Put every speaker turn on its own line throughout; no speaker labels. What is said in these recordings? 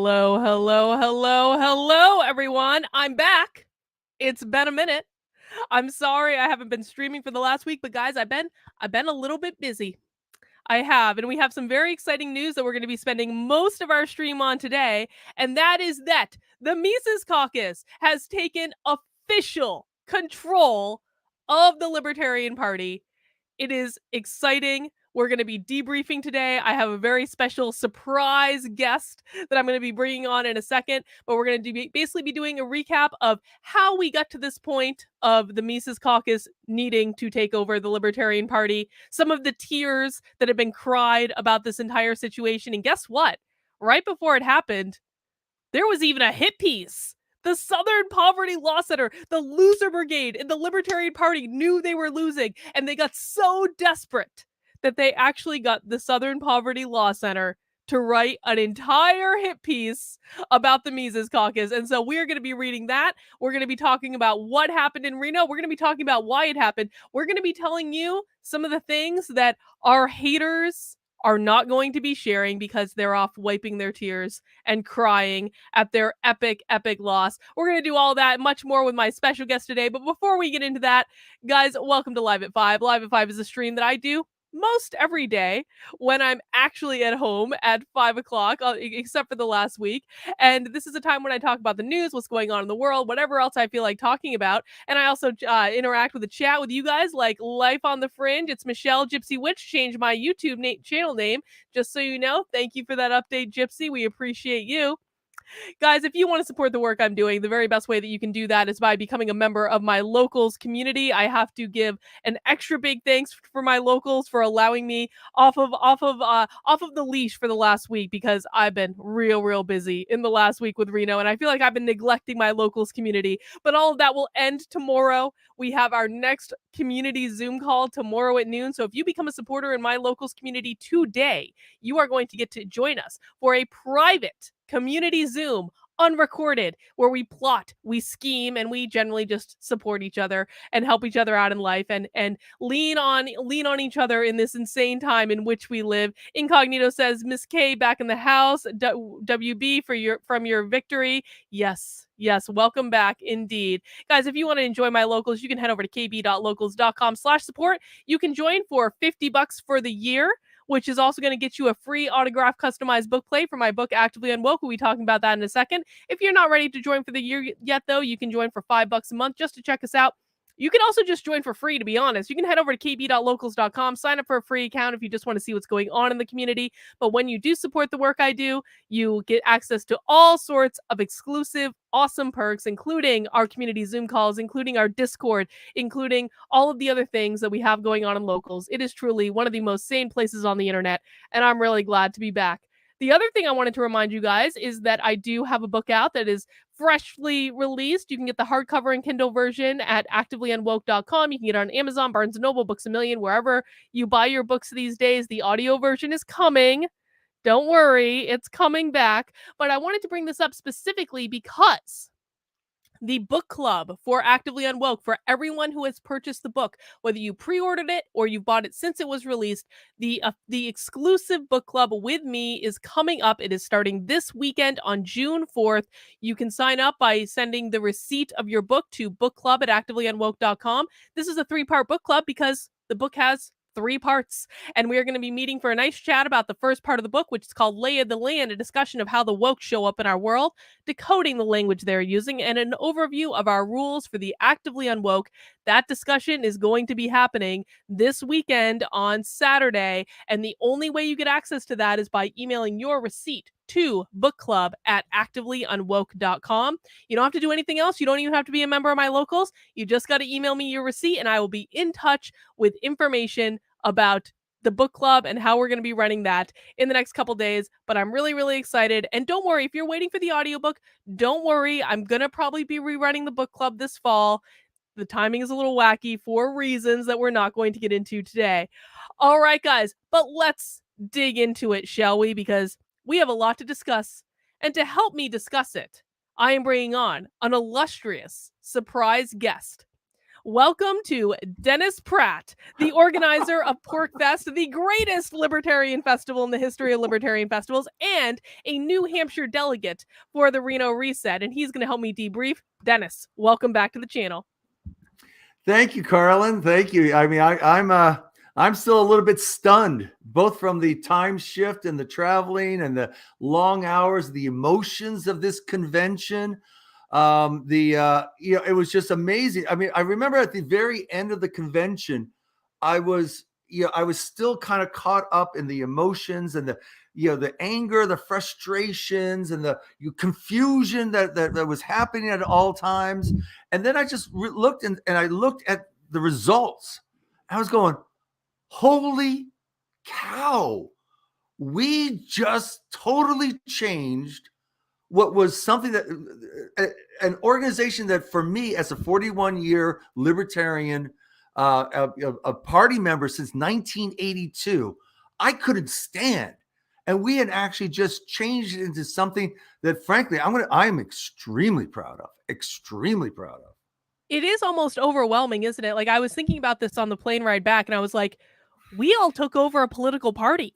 Hello, everyone. I'm back. It's been a minute. I'm sorry I haven't been streaming for the last week, but guys, I've been a little bit busy. I have, and we have some very exciting news that we're going to be spending most of our stream on today, and that is that the Mises Caucus has taken official control of the Libertarian Party. It is exciting. We're going to be debriefing today. I have a very special surprise guest that I'm going to be bringing on in a second, but we're going to basically be doing a recap of how we got to this point of the Mises Caucus needing to take over the Libertarian Party, some of the tears that have been cried about this entire situation. And guess what? Right before it happened, there was even a hit piece. The Southern Poverty Law Center, the loser brigade in the Libertarian Party knew they were losing, and they got so desperate that they actually got the Southern Poverty Law Center to write an entire hit piece about the Mises Caucus. And so we're going to be reading that. We're going to be talking about what happened in Reno. We're going to be talking about why it happened. We're going to be telling you some of the things that our haters are not going to be sharing because they're off wiping their tears and crying at their epic loss. We're going to do all that, much more with my special guest today. But before we get into that, guys, welcome to Live at 5. Live at 5 is a stream that I do most every day when I'm actually at home at 5 o'clock, except for the last week. And this is a time when I talk about the news, what's going on in the world, whatever else I feel like talking about. And I also interact with the chat with you guys, like Life on the Fringe. It's Michelle Gypsy Witch. Changed my YouTube channel name, just so you know. Thank you for that update, Gypsy. We appreciate you. Guys, if you want to support the work I'm doing, the very best way that you can do that is by becoming a member of my locals community. I have to give an extra big thanks for my locals for allowing me off of the leash for the last week, because I've been real busy in the last week with Reno, and I feel like I've been neglecting my locals community. But all of that will end tomorrow. We have our next community Zoom call tomorrow at noon. So if you become a supporter in my locals community today, you are going to get to join us for a private community Zoom, unrecorded, where we plot, we scheme, and we generally just support each other and help each other out in life and lean on each other in this insane time in which we live. Incognito says, Miss K back in the house. WB from your victory. Yes, welcome back indeed. Guys, if you want to enjoy my locals, you can head over to kb.locals.com/support. You can join for $50 for the year, which is also going to get you a free autographed customized book plate for my book, Actively Unwoke. We'll be talking about that in a second. If you're not ready to join for the year yet, though, you can join for $5 a month just to check us out. You can also just join for free, to be honest. You can head over to kb.locals.com, sign up for a free account if you just want to see what's going on in the community. But when you do support the work I do, you get access to all sorts of exclusive, awesome perks, including our community Zoom calls, including our Discord, including all of the other things that we have going on in locals. It is truly one of the most sane places on the internet, and I'm really glad to be back. The other thing I wanted to remind you guys is that I do have a book out that is freshly released. You can get the hardcover and Kindle version at activelyunwoke.com. You can get it on Amazon, Barnes & Noble, Books A Million, wherever you buy your books these days. The audio version is coming. Don't worry, it's coming back. But I wanted to bring this up specifically because the book club for Actively Unwoke, for everyone who has purchased the book, whether you pre-ordered it or you bought it since it was released, the exclusive book club with me is coming up. It is starting this weekend on June 4th. You can sign up by sending the receipt of your book to bookclub@activelyunwoke.com. This is a 3-part book club because the book has 3 parts, and we are going to be meeting for a nice chat about the first part of the book, which is called Lay of the Land, a discussion of how the woke show up in our world, decoding the language they're using, and an overview of our rules for the Actively Unwoke. That discussion is going to be happening this weekend on Saturday, and the only way you get access to that is by emailing your receipt to bookclub@activelyunwoke.com. You don't have to do anything else. You don't even have to be a member of my locals. You just got to email me your receipt, and I will be in touch with information about the book club and how we're going to be running that in the next couple days. But I'm really excited. And don't worry, if you're waiting for the audiobook, don't worry. I'm going to probably be rerunning the book club this fall. The timing is a little wacky for reasons that we're not going to get into today. All right, guys, but let's dig into it, shall we? Because we have a lot to discuss. And to help me discuss it, I am bringing on an illustrious surprise guest. Welcome to Dennis Pratt, the organizer of PorkFest, the greatest libertarian festival in the history of libertarian festivals, and a New Hampshire delegate for the Reno Reset. And he's going to help me debrief. Dennis, welcome back to the channel.
Thank you, Carlin. Thank you. I mean, I'm still a little bit stunned, both from the time shift and the traveling and the long hours, the emotions of this convention. It was just amazing. I mean, I remember at the very end of the convention, I was still kind of caught up in the emotions and the anger, the frustrations, and the confusion that was happening at all times. And then I just looked and I looked at the results. I was going, holy cow, we just totally changed what was something that an organization that for me as a 41-year libertarian, a party member since 1982, I couldn't stand. And we had actually just changed it into something that, frankly, I am extremely proud of. Extremely proud of.
It is almost overwhelming, isn't it? Like, I was thinking about this on the plane ride back, and I was like, we all took over a political party.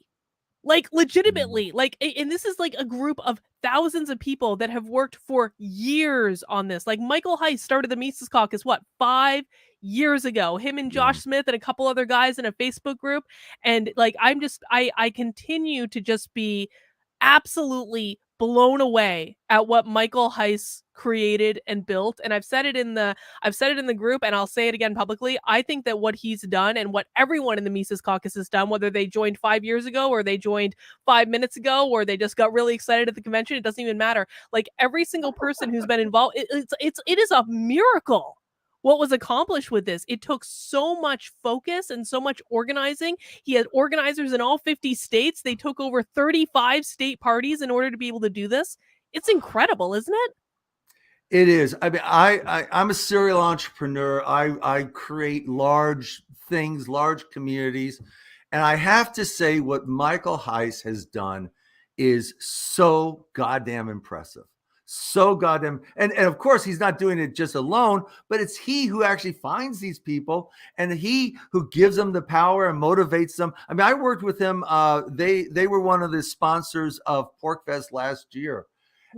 Like, legitimately. Like, and this is like a group of thousands of people that have worked for years on this. Like, Michael Heiss started the Mises Caucus, 5 years ago? Him and Josh Smith and a couple other guys in a Facebook group. And like, I continue to just be absolutely blown away at what Michael Heiss created and built. And I've said it in the group, and I'll say it again publicly. I think that what he's done and what everyone in the Mises Caucus has done, whether they joined 5 years ago or they joined 5 minutes ago or they just got really excited at the convention, it doesn't even matter. Like, every single person who's been involved, it is a miracle what was accomplished with this. It took so much focus and so much organizing. He had organizers in all 50 states. They took over 35 state parties in order to be able to do this. It's incredible, isn't it?
It is. I mean, I'm a serial entrepreneur. I create large things, large communities. And I have to say what Michael Heiss has done is so goddamn impressive. So goddamn, and of course he's not doing it just alone, but it's he who actually finds these people and he who gives them the power and motivates them. I mean, I worked with him. They were one of the sponsors of PorkFest last year,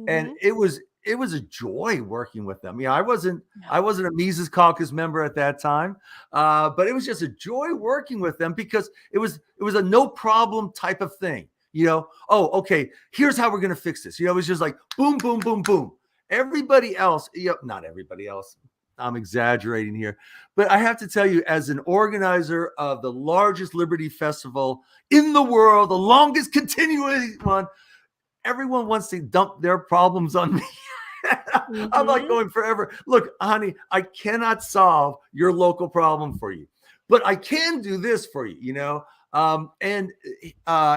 and it was a joy working with them. I wasn't a Mises Caucus member at that time, but it was just a joy working with them because it was a no problem type of thing. Okay, here's how we're going to fix this. It was just like boom, boom, boom, boom. Everybody else, not everybody else. I'm exaggerating here, but I have to tell you, as an organizer of the largest Liberty Festival in the world, the longest continuing one, everyone wants to dump their problems on me. I'm like going forever. Look, honey, I cannot solve your local problem for you, but I can do this for you, and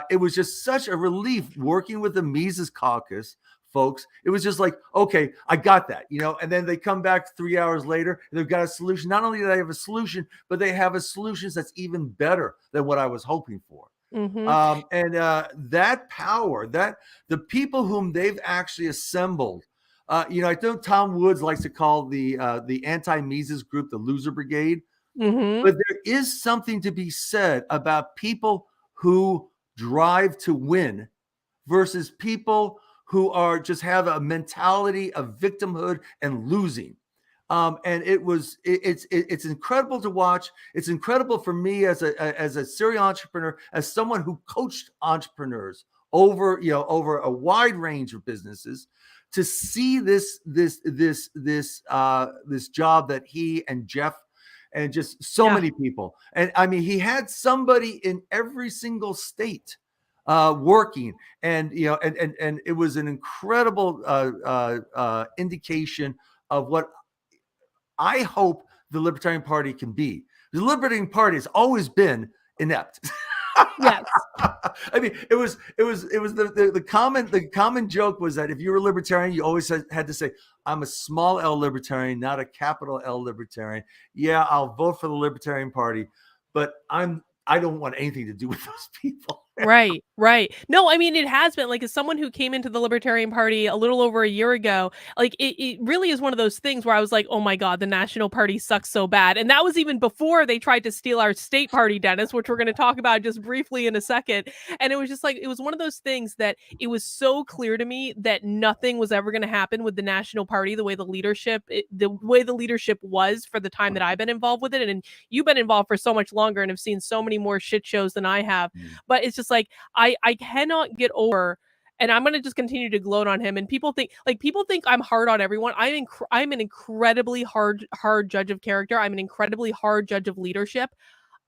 it was just such a relief working with the Mises Caucus folks. It was just like, okay, I got that, and then they come back 3 hours later and they've got a solution. Not only do they have a solution, but they have a solution that's even better than what I was hoping for. That power, that the people whom they've actually assembled, I think Tom Woods likes to call the anti-Mises group the loser brigade. But there is something to be said about people who drive to win versus people who are just have a mentality of victimhood and losing. And it's incredible to watch. It's incredible for me as a serial entrepreneur, as someone who coached entrepreneurs over a wide range of businesses, to see this job that he and Jeff and just so many people. And I mean, he had somebody in every single state working, and and it was an incredible indication of what I hope the Libertarian Party can be. The Libertarian Party has always been inept.
Yes.
I mean, it was the common joke was that if you were a libertarian, you always had to say, I'm a small L libertarian, not a capital L libertarian. Yeah, I'll vote for the Libertarian Party, but I don't want anything to do with those people.
Right, right. No, I mean, it has been like as someone who came into the Libertarian Party a little over a year ago, like it really is one of those things where I was like, oh my God, the National Party sucks so bad. And that was even before they tried to steal our state party, Dennis, which we're going to talk about just briefly in a second. And it was just like, it was one of those things that it was so clear to me that nothing was ever going to happen with the National Party, the way the way the leadership was for the time that I've been involved with it. And you've been involved for so much longer and have seen so many more shit shows than I have. But it's just like I cannot get over, and I'm gonna just continue to gloat on him. And people think I'm hard on everyone. I'm an incredibly hard judge of character. I'm an incredibly hard judge of leadership.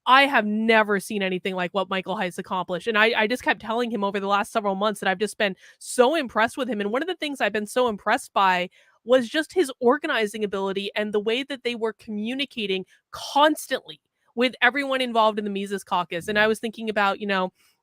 I have never seen anything like what Michael Heiss accomplished. And I just kept telling him over the last several months that I've just been so impressed with him. And one of the things I've been so impressed by was just his organizing ability and the way that they were communicating constantly with everyone involved in the Mises caucus. And I was thinking about,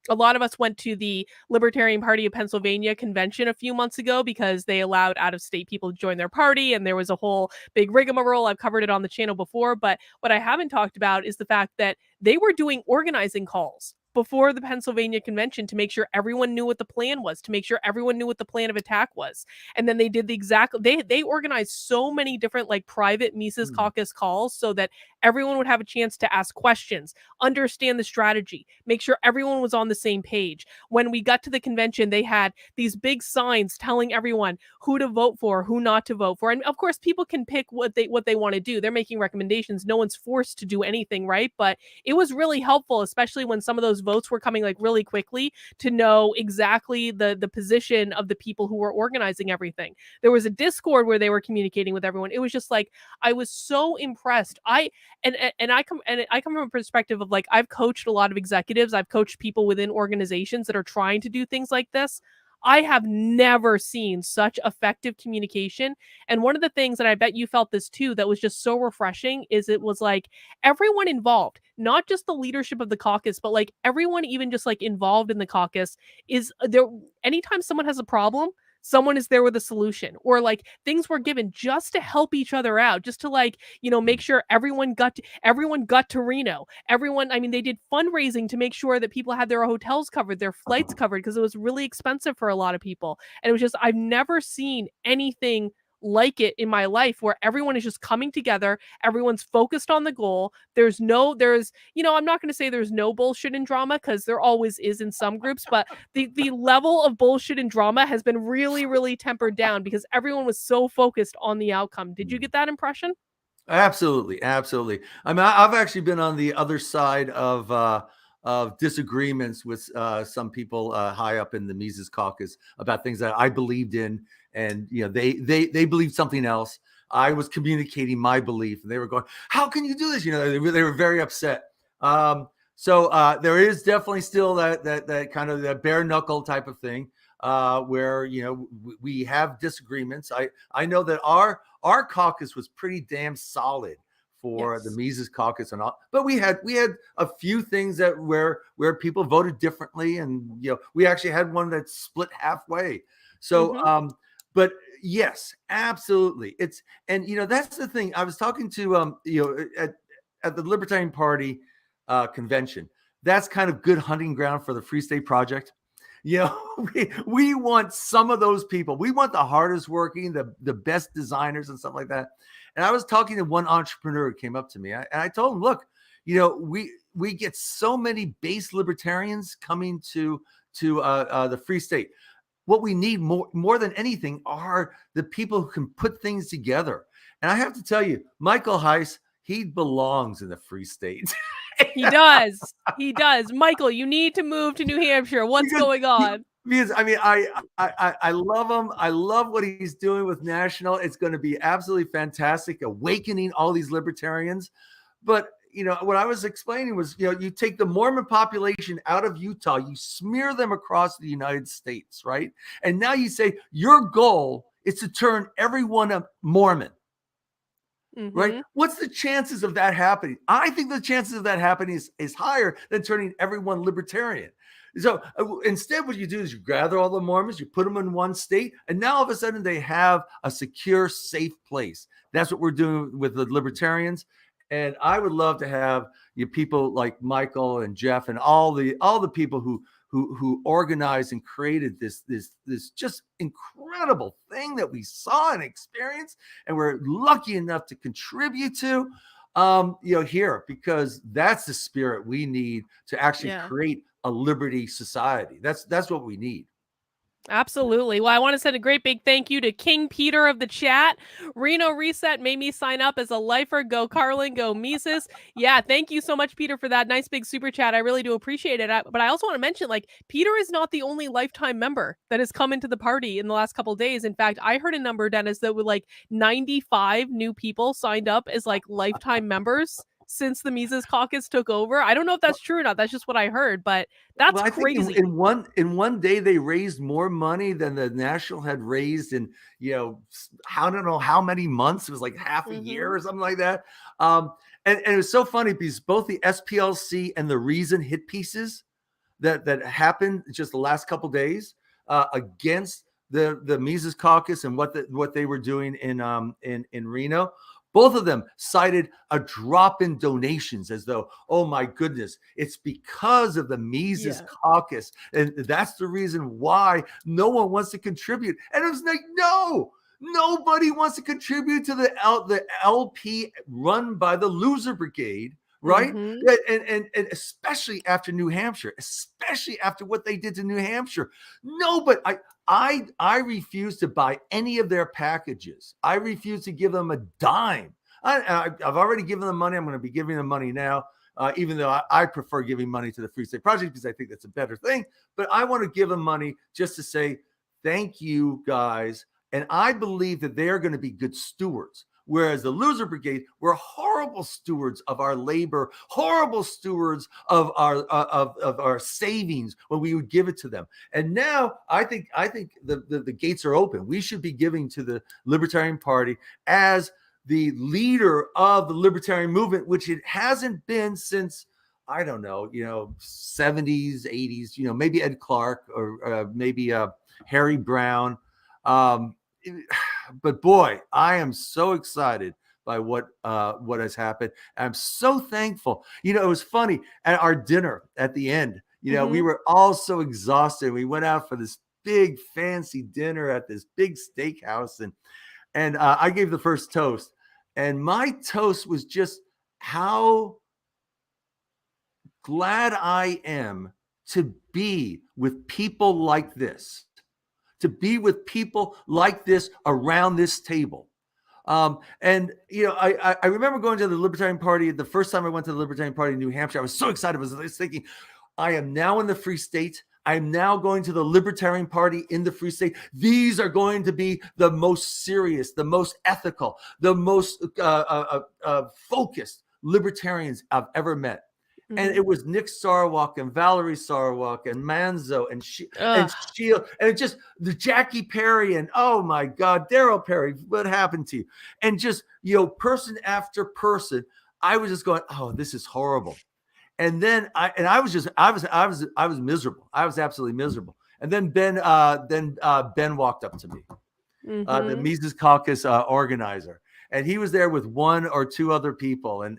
a lot of us went to the Libertarian Party of Pennsylvania convention a few months ago because they allowed out of state people to join their party. And there was a whole big rigmarole. I've covered it on the channel before. But what I haven't talked about is the fact that they were doing organizing calls before the Pennsylvania convention to make sure everyone knew what the plan was, to make sure everyone knew what the plan of attack was. And then they did they organized so many different like private Mises caucus calls so that everyone would have a chance to ask questions, understand the strategy, make sure everyone was on the same page. When we got to the convention, they had these big signs telling everyone who to vote for, who not to vote for. And of course, people can pick what they want to do. They're making recommendations. No one's forced to do anything, right? But it was really helpful, especially when some of those votes were coming like really quickly, to know exactly the position of the people who were organizing everything. There was a Discord where they were communicating with everyone. It was just like I was so impressed. I come from a perspective of like I've coached a lot of executives. I've coached people within organizations that are trying to do things like this. I have never seen such effective communication. And one of the things, and I bet you felt this too, that was just so refreshing is it was like everyone involved, not just the leadership of the caucus, but like everyone even just like involved in the caucus is there. Anytime someone has a problem, someone is there with a solution, or like things were given just to help each other out, just to like, make sure everyone got to Reno. I mean, they did fundraising to make sure that people had their hotels covered, their flights covered, because it was really expensive for a lot of people. And it was just, I've never seen anything like it in my life where everyone is just coming together, everyone's focused on the goal. I'm not going to say there's no bullshit and drama, because there always is in some groups, but the level of bullshit and drama has been really, really tempered down because everyone was so focused on the outcome. Did you get that impression?
Absolutely, absolutely. I mean, I've actually been on the other side of disagreements with some people high up in the Mises caucus about things that I believed in, and they believed something else. I was communicating my belief, and they were going, "How can you do this?" They were very upset. So there is definitely still that kind of that bare knuckle type of thing where we have disagreements. I know that our caucus was pretty damn solid for the Mises caucus and all, but we had a few things that where people voted differently, and we actually had one that split halfway. So but yes, absolutely. That's the thing. I was talking to at the Libertarian Party convention. That's kind of good hunting ground for the Free State Project. We want some of those people. We want the hardest working, the best designers and stuff like that. And I was talking to one entrepreneur who came up to me, and I told him, look, we get so many base libertarians coming to the Free State. What we need more than anything are the people who can put things together. And I have to tell you, Michael Heiss, he belongs in the Free State.
He does. He does. Michael, you need to move to New Hampshire. What's going on?
Because I mean, I love him. I love what he's doing with National. It's going to be absolutely fantastic, awakening all these libertarians. But what I was explaining was, you take the Mormon population out of Utah, you smear them across the United States, right? And now you say your goal is to turn everyone a Mormon. Right? What's the chances of that happening? I think the chances of that happening is higher than turning everyone libertarian. So instead, what you do is you gather all the Mormons, you put them in one state, and now all of a sudden they have a secure, safe place. That's what we're doing with the libertarians. And I would love to have people like Michael and Jeff and all the people who who organized and created this just incredible thing that we saw and experienced, and we're lucky enough to contribute to. Here, because that's the spirit we need to actually create a liberty society. That's what we need.
Absolutely. Well, I want to send a great big thank you to King Peter of the chat. Reno Reset made me sign up as a lifer. Go Carlin, go Mises. Yeah, thank you so much, Peter, for that nice big super chat. I really do appreciate it. But I also want to mention, like, Peter is not the only lifetime member that has come into the party in the last couple of days. In fact, I heard a number, Dennis, that with like 95 new people signed up as like lifetime members since the Mises caucus took over. I don't know if that's true or not. That's just what I heard, but that's
I
crazy.
think in one day they raised more money than the National had raised in, I don't know how many months. It was like half a year or something like that. And it was so funny because both the SPLC and the Reason hit pieces that happened just the last couple of days against the Mises caucus and what they were doing in Reno. Both of them cited a drop in donations as though, oh my goodness, it's because of the Mises caucus. And that's the reason why no one wants to contribute. And it was like, no, nobody wants to contribute to the LP run by the loser brigade, right? And especially after New Hampshire, especially after what they did to New Hampshire. No, but I refuse to buy any of their packages. I refuse to give them a dime. I've already given them money. I'm going to be giving them money now, even though I prefer giving money to the Free State Project because I think that's a better thing. But I want to give them money just to say thank you, guys. And I believe that they are going to be good stewards. Whereas the loser brigade were horrible stewards of our labor, horrible stewards of our savings when we would give it to them. And now I think the gates are open. We should be giving to the Libertarian Party as the leader of the libertarian movement, which it hasn't been since, I don't know, 70s, 80s, maybe Ed Clark or maybe Harry Brown. But boy, I am so excited by what has happened. I'm so thankful. It was funny at our dinner at the end. We were all so exhausted. We went out for this big fancy dinner at this big steakhouse, and I gave the first toast, and my toast was just how glad I am to be with people like this. To be with people like this around this table. I remember going to the Libertarian Party. The first time I went to the Libertarian Party in New Hampshire, I was so excited. I was thinking, I am now in the Free State. I am now going to the Libertarian Party in the Free State. These are going to be the most serious, the most ethical, the most focused libertarians I've ever met. And it was Nick Sarwark and Valerie Sarwark and Manzo and Shield and just the Jackie Perry and oh my God, Daryl Perry, what happened to you? And just person after person, I was just going, oh, this is horrible. And then I was miserable. I was absolutely miserable. And then Ben walked up to me, the Mises Caucus organizer, and he was there with one or two other people, and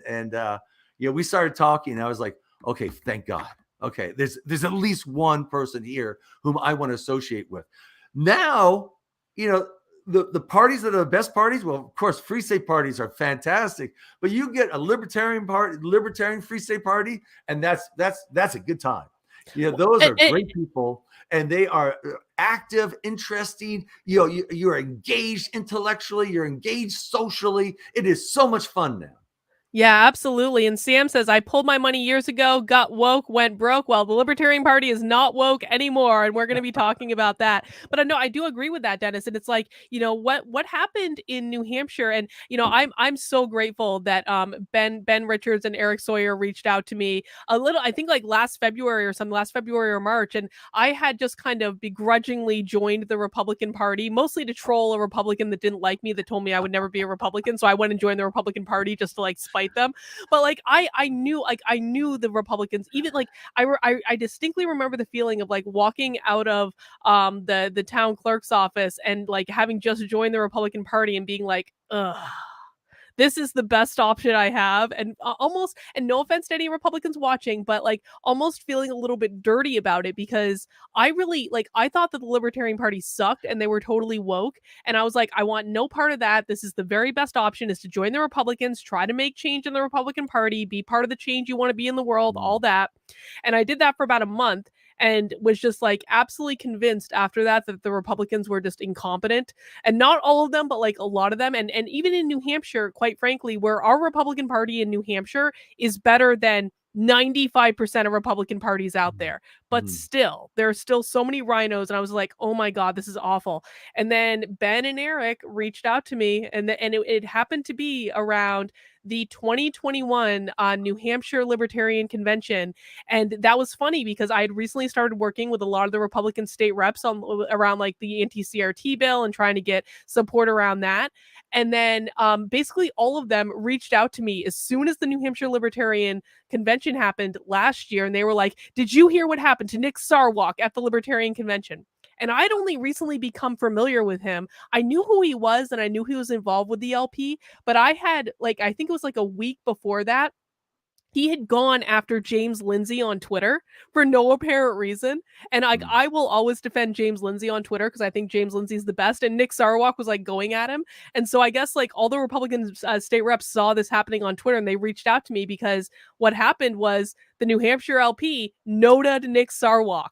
we started talking. And I was like, okay, thank God. Okay, there's at least one person here whom I want to associate with. Now, the parties that are the best parties. Well, of course, Free State parties are fantastic, but you get a Libertarian Free State Party, and that's a good time. Those are great people, and they are active, interesting. You're engaged intellectually, you're engaged socially. It is so much fun now.
Yeah, absolutely. And Sam says, I pulled my money years ago, got woke, went broke. Well, the Libertarian Party is not woke anymore. And we're going to be talking about that. But no, I do agree with that, Dennis. And it's like, what happened in New Hampshire? And, I'm so grateful that Ben Richards and Eric Sawyer reached out to me a little, I think like last February or March. And I had just kind of begrudgingly joined the Republican Party, mostly to troll a Republican that didn't like me, that told me I would never be a Republican. So I went and joined the Republican Party just to like spite them. But like I knew the Republicans. Even like I distinctly remember the feeling of like walking out of the town clerk's office and like having just joined the Republican Party and being like, ugh, this is the best option I have. And almost, and no offense to any Republicans watching, but like almost feeling a little bit dirty about it, because I really, like, I thought that the Libertarian Party sucked and they were totally woke. And I was like, I want no part of that. This is the very best option, is to join the Republicans, try to make change in the Republican Party, be part of the change you want to be in the world, all that. And I did that for about a month and was just like absolutely convinced after that the Republicans were just incompetent. And not all of them, but like a lot of them. And even in New Hampshire, quite frankly, where our Republican Party in New Hampshire is better than 95% of Republican parties out there. But still, there are still so many rhinos. And I was like, oh my God, this is awful. And then Ben and Eric reached out to me, and it happened to be around the 2021 New Hampshire Libertarian Convention. And that was funny because I had recently started working with a lot of the Republican state reps around like the anti-CRT bill and trying to get support around that. And then basically all of them reached out to me as soon as the New Hampshire Libertarian Convention happened last year. And they were like, did you hear what happened to Nick Sarwark at the Libertarian Convention? And I'd only recently become familiar with him. I knew who he was and I knew he was involved with the LP, but I had, like, I think it was like a week before that, he had gone after James Lindsay on Twitter for no apparent reason. And like, I will always defend James Lindsay on Twitter because I think James Lindsay's the best. And Nick Sarwark was like going at him. And so I guess like all the Republican state reps saw this happening on Twitter and they reached out to me, because what happened was the New Hampshire LP noted Nick Sarwark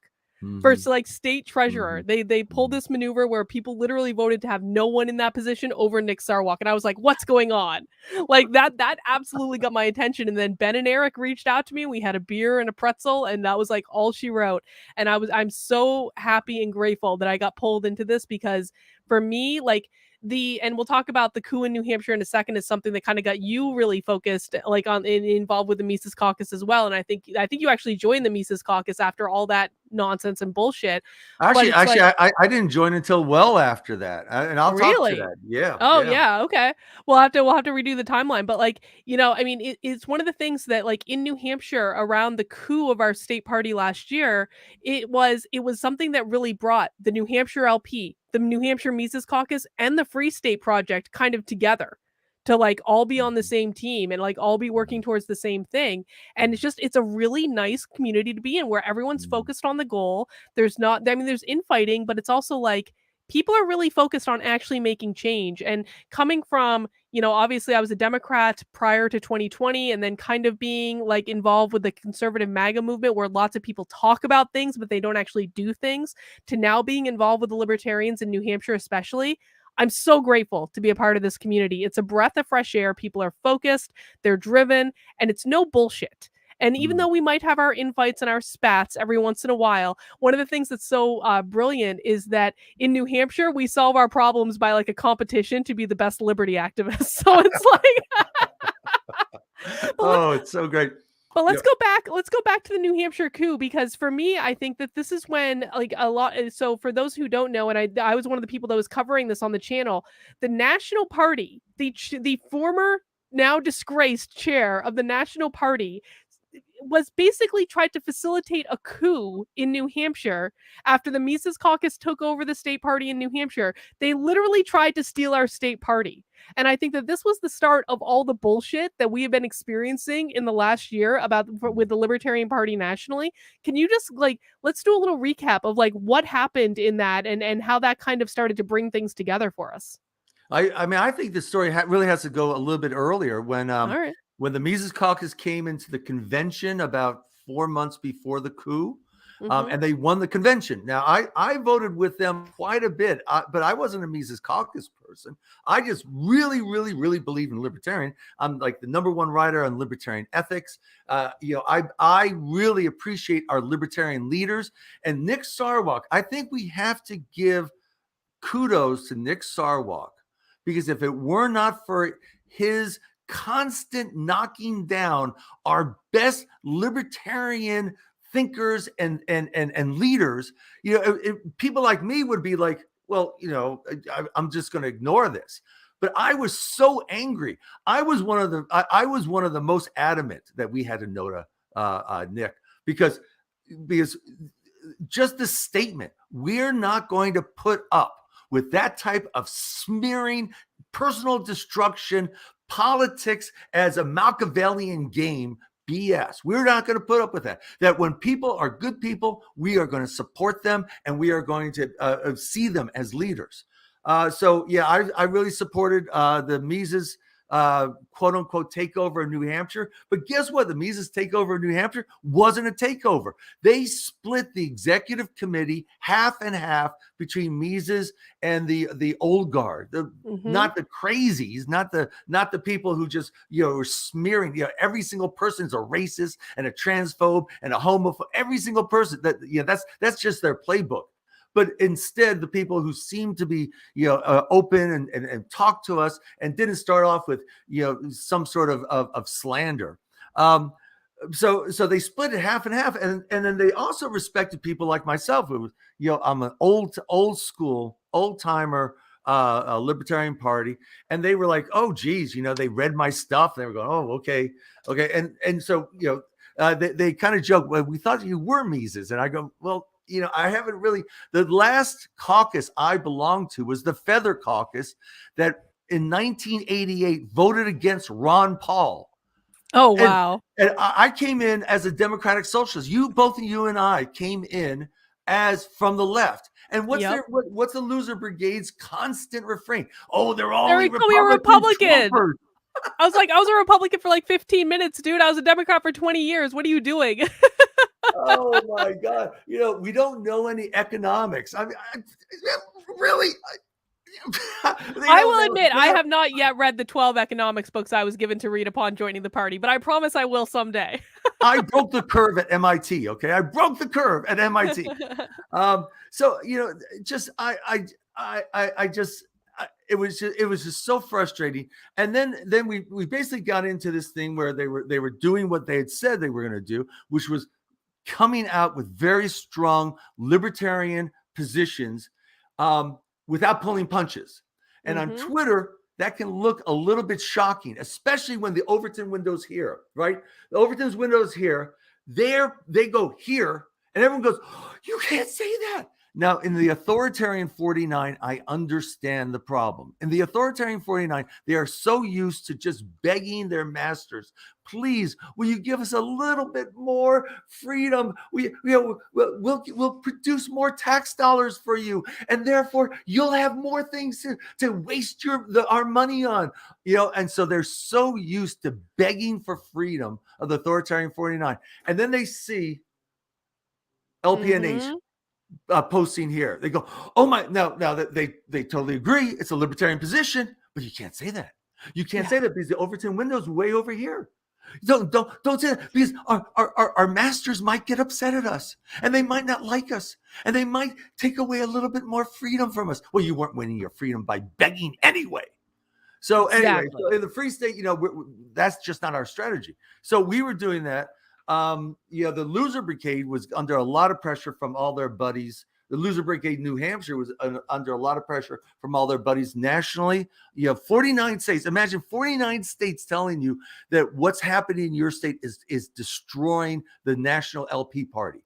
for like state treasurer. They pulled this maneuver where people literally voted to have no one in that position over Nick Sarwark. And I was like, what's going on? Like that absolutely got my attention. And then Ben and Eric reached out to me. We had a beer and a pretzel, and that was like all she wrote. And I'm so happy and grateful that I got pulled into this, because for me, like, and we'll talk about the coup in New Hampshire in a second, is something that kind of got you really focused, like on involved with the Mises Caucus as well. And I think you actually joined the Mises Caucus after all that nonsense and bullshit.
Actually, I didn't join until well after that, and I'll talk to that. Yeah.
Oh yeah. Okay. We'll have to redo the timeline. But like, I mean, it's one of the things that like in New Hampshire around the coup of our state party last year, it was something that really brought the New Hampshire LP, the New Hampshire Mises Caucus, and the Free State Project kind of together to like all be on the same team and like all be working towards the same thing. And it's a really nice community to be in, where everyone's focused on the goal. There's infighting, but it's also like people are really focused on actually making change. And coming from, obviously I was a Democrat prior to 2020, and then kind of being like involved with the conservative MAGA movement, where lots of people talk about things, but they don't actually do things, to now being involved with the libertarians in New Hampshire, especially. I'm so grateful to be a part of this community. It's a breath of fresh air. People are focused, they're driven, and it's no bullshit. And even though we might have our infights and our spats every once in a while, one of the things that's so brilliant is that in New Hampshire, we solve our problems by like a competition to be the best liberty activists. So it's like,
it's so great.
But let's go back to the New Hampshire coup, because for me, I think that this is when like a lot. So for those who don't know, and I was one of the people that was covering this on the channel, the National Party, the former, now disgraced chair of the National Party, was basically tried to facilitate a coup in New Hampshire after the Mises Caucus took over the state party in New Hampshire. They literally tried to steal our state party. And I think that this was the start of all the bullshit that we have been experiencing in the last year with the Libertarian Party nationally. Can you just let's do a little recap of like what happened in that and how that kind of started to bring things together for us?
I mean, I think the story really has to go a little bit earlier when
All right.
When the Mises Caucus came into the convention about 4 months before the coup, and they won the convention. Now, I voted with them quite a bit, but I wasn't a Mises Caucus person. I just really, really, really believe in libertarian. I'm like the #1 writer on libertarian ethics. I really appreciate our libertarian leaders. And Nick Sarwark, I think we have to give kudos to Nick Sarwark, because if it were not for his constant knocking down our best libertarian thinkers and leaders, people like me would be like, well, I'm just going to ignore this. But I was so angry. I was one of the most adamant that we had to note Nick, because just the statement, we're not going to put up with that type of smearing, personal destruction, politics as a Machiavellian game BS. We're not going to put up with that. That when people are good people, we are going to support them and we are going to see them as leaders. So yeah, I really supported the Mises quote unquote takeover in New Hampshire. But guess what? The Mises takeover in New Hampshire wasn't a takeover. They split the executive committee half and half between Mises and the old guard, not the crazies, not the people who just are smearing. Every single person's a racist and a transphobe and a homophobe. Every single person that's just their playbook. But instead, the people who seem to be, open and talk to us and didn't start off with, some sort of slander. So they split it half and half, and then they also respected people like myself. Who, I'm an old school, old timer, Libertarian Party, and they were like, oh, geez, they read my stuff. And they were going, oh, okay, and so they kind of joke, well, we thought you were Mises, and I go, well. I haven't really. The last caucus I belonged to was the Feather Caucus that in 1988 voted against Ron Paul.
Oh, wow.
And I came in as a democratic socialist. Both of you and I came in as from the left. And what's the loser brigade's constant refrain? Oh, they're all Republican.
I was a Republican for like 15 minutes, dude. I was a Democrat for 20 years. What are you doing?
Oh my God. We don't know any economics. I mean, really?
I will admit, I have not yet read the 12 economics books I was given to read upon joining the party, but I promise I will someday.
I broke the curve at MIT. Okay. I broke the curve at MIT. So, it was just so frustrating. And then we basically got into this thing where they were doing what they had said they were going to do, which was coming out with very strong libertarian positions without pulling punches. And on Twitter, that can look a little bit shocking, especially when the Overton window's here, right? The Overton's window's here. They go here, and everyone goes, oh, you can't say that. Now, in the authoritarian 49, I understand the problem. In the authoritarian 49, they are so used to just begging their masters, please, will you give us a little bit more freedom? We'll produce more tax dollars for you, and therefore you'll have more things to waste our money on. And so they're so used to begging for freedom of the authoritarian 49. And then they see LPNH posting here. They go, oh my, now that they totally agree, it's a libertarian position, but you can't say that. You can't say that because the Overton window's way over here. Don't say that, because our masters might get upset at us, and they might not like us, and they might take away a little bit more freedom from us. Well, you weren't winning your freedom by begging anyway. So anyway, so in the Free State, that's just not our strategy. So we were doing that. The Loser Brigade was under a lot of pressure from all their buddies. The Loser Brigade New Hampshire was under a lot of pressure from all their buddies nationally. You have 49 states. Imagine 49 states telling you that what's happening in your state is destroying the national LP party.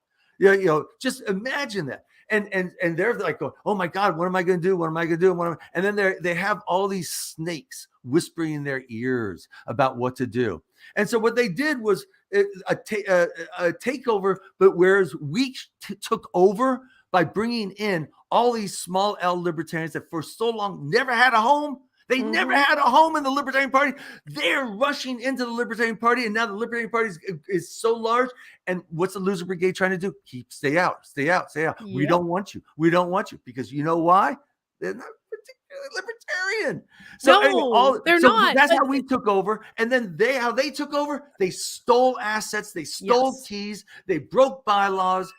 Just imagine that. And they're like, going, oh my God, what am I going to do? What am I going to do? And then they have all these snakes whispering in their ears about what to do. And so what they did was a takeover, but whereas we took over by bringing in all these small L libertarians that for so long never had a home. They never had a home in the Libertarian Party. They're rushing into the Libertarian Party, and now the Libertarian Party is so large. And what's the Loser Brigade trying to do? Stay out. Yep. We don't want you. Because you know why? They're not particularly libertarian. So they're not. That's how we took over. And then how they took over, they stole assets, they stole keys, they broke bylaws.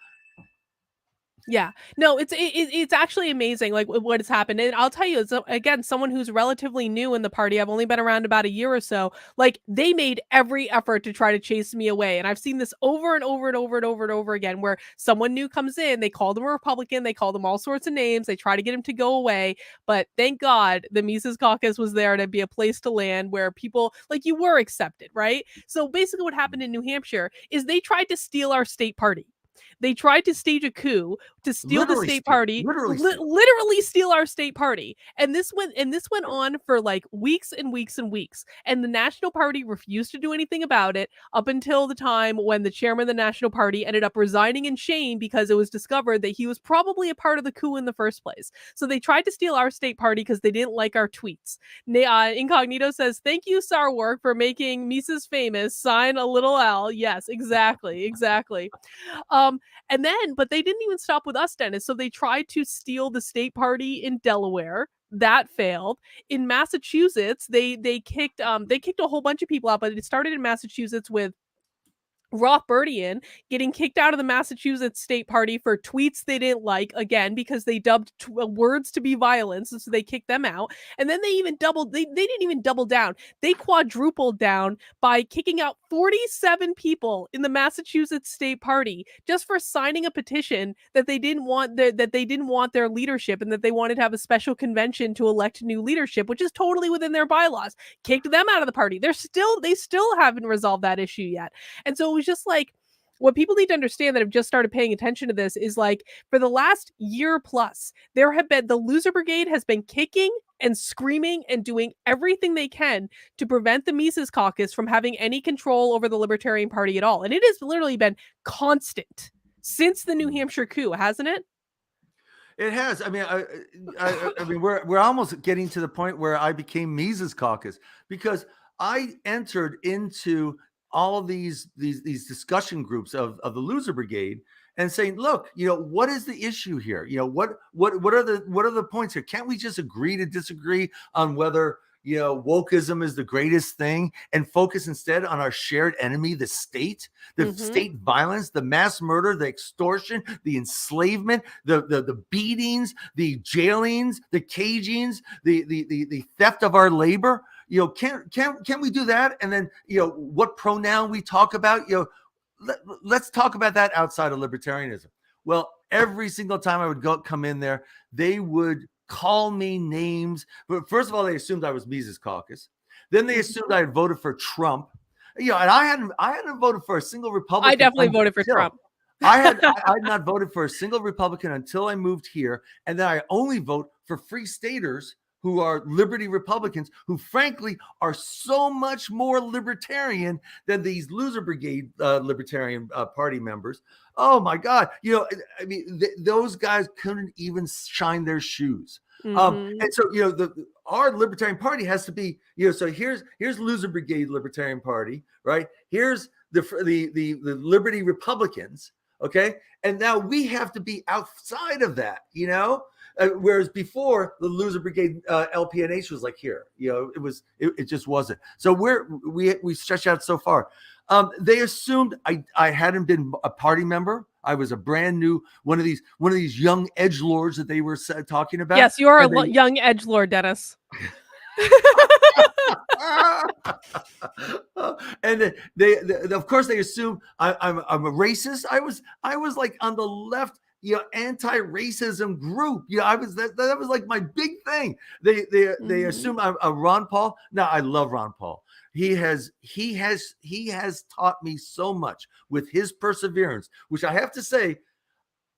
Yeah, no, it's actually amazing, like what has happened. And I'll tell you, again, someone who's relatively new in the party, I've only been around about a year or so, like they made every effort to try to chase me away. And I've seen this over and over and over and over and over again, where someone new comes in, they call them a Republican, they call them all sorts of names, they try to get him to go away. But thank God the Mises Caucus was there to be a place to land where people like you were accepted, right? So basically what happened in New Hampshire is they tried to steal our state party. They tried to stage a coup to steal the state party, literally steal our state party. And this went on for like weeks and weeks and weeks. And the National Party refused to do anything about it up until the time when the chairman of the National Party ended up resigning in shame because it was discovered that he was probably a part of the coup in the first place. So they tried to steal our state party because they didn't like our tweets. Incognito says, "Thank you, Sarwark, for making Mises famous. Sign a little L." Yes, exactly. But they didn't even stop with us, Dennis. So they tried to steal the state party in Delaware. That failed. In Massachusetts, they kicked a whole bunch of people out, but it started in Massachusetts with Rothbardian getting kicked out of the Massachusetts state party for tweets they didn't like, again because they dubbed words to be violence, so they kicked them out. And then they didn't even double down, they quadrupled down by kicking out 47 people in the Massachusetts state party just for signing a petition that they didn't want their leadership, and that they wanted to have a special convention to elect new leadership, which is totally within their bylaws. Kicked them out of the party. They still haven't resolved that issue yet. And so it was just like, what people need to understand that have just started paying attention to this is like, for the last year plus, the loser brigade has been kicking and screaming and doing everything they can to prevent the Mises caucus from having any control over the Libertarian Party at all. And it has literally been constant since the New Hampshire coup, hasn't it?
It has. I mean, we're almost getting to the point where I became Mises caucus, because I entered into all of these discussion groups of the loser brigade and saying, look, what is the issue here? What are the points here? Can't we just agree to disagree on whether wokeism is the greatest thing, and focus instead on our shared enemy, the state, the state violence, the mass murder, the extortion, the enslavement, the beatings, the jailings, the cagings, the theft of our labor? Can we do that? And then, what pronoun we talk about, let's talk about that outside of libertarianism. Well, every single time I would come in there, they would call me names. But first of all, they assumed I was Mises caucus. Then they assumed I had voted for Trump. And I hadn't voted for a single Republican.
I definitely voted for Trump.
I had not voted for a single Republican until I moved here. And then I only vote for free staters who are liberty Republicans, who frankly are so much more libertarian than these loser brigade Libertarian Party members. Oh my God. I mean, those guys couldn't even shine their shoes. And so, our Libertarian Party has to be, so here's loser brigade Libertarian Party, right? Here's the Liberty Republicans. Okay. And now we have to be outside of that, whereas before the loser brigade LPNH was like here, it just wasn't. So we stretched out so far. They assumed I hadn't been a party member. I was a brand new one of these young edgelords that they were talking about.
Yes, you are a young edgelord, Dennis.
And they of course they assume I'm a racist. I was like on the left, anti-racism group. That was like my big thing. They assume I'm a Ron Paul. Now I love Ron Paul. He has taught me so much with his perseverance, which I have to say,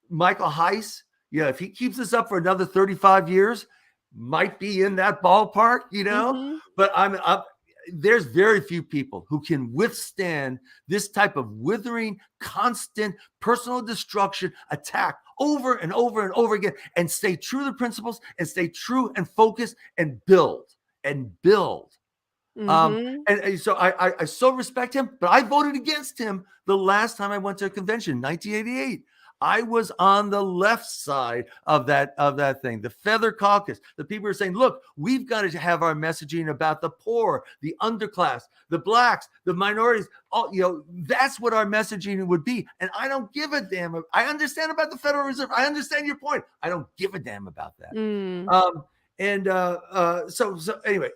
Michael Heiss, if he keeps this up for another 35 years, might be in that ballpark, But there's very few people who can withstand this type of withering, constant personal destruction attack over and over and over again, and stay true to the principles, and stay true and focused and build. And so I so respect him, but I voted against him the last time I went to a convention, 1988. I was on the left side of that thing, the Feather Caucus. The people are saying, look, we've got to have our messaging about the poor, the underclass, the blacks, the minorities. That's what our messaging would be. And I don't give a damn. I understand about the Federal Reserve. I understand your point. I don't give a damn about that. So anyway,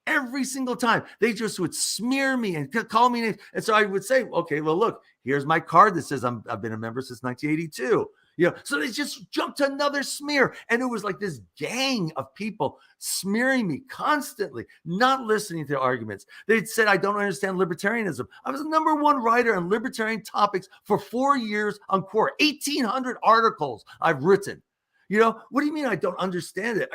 every single time they just would smear me and call me names. And so I would say, okay, well, look, here's my card that says I've been a member since 1982. So they just jumped to another smear. And it was like this gang of people smearing me constantly, not listening to arguments. They said, I don't understand libertarianism. I was the #1 writer on libertarian topics for 4 years on Quora, 1,800 articles I've written. What do you mean I don't understand it?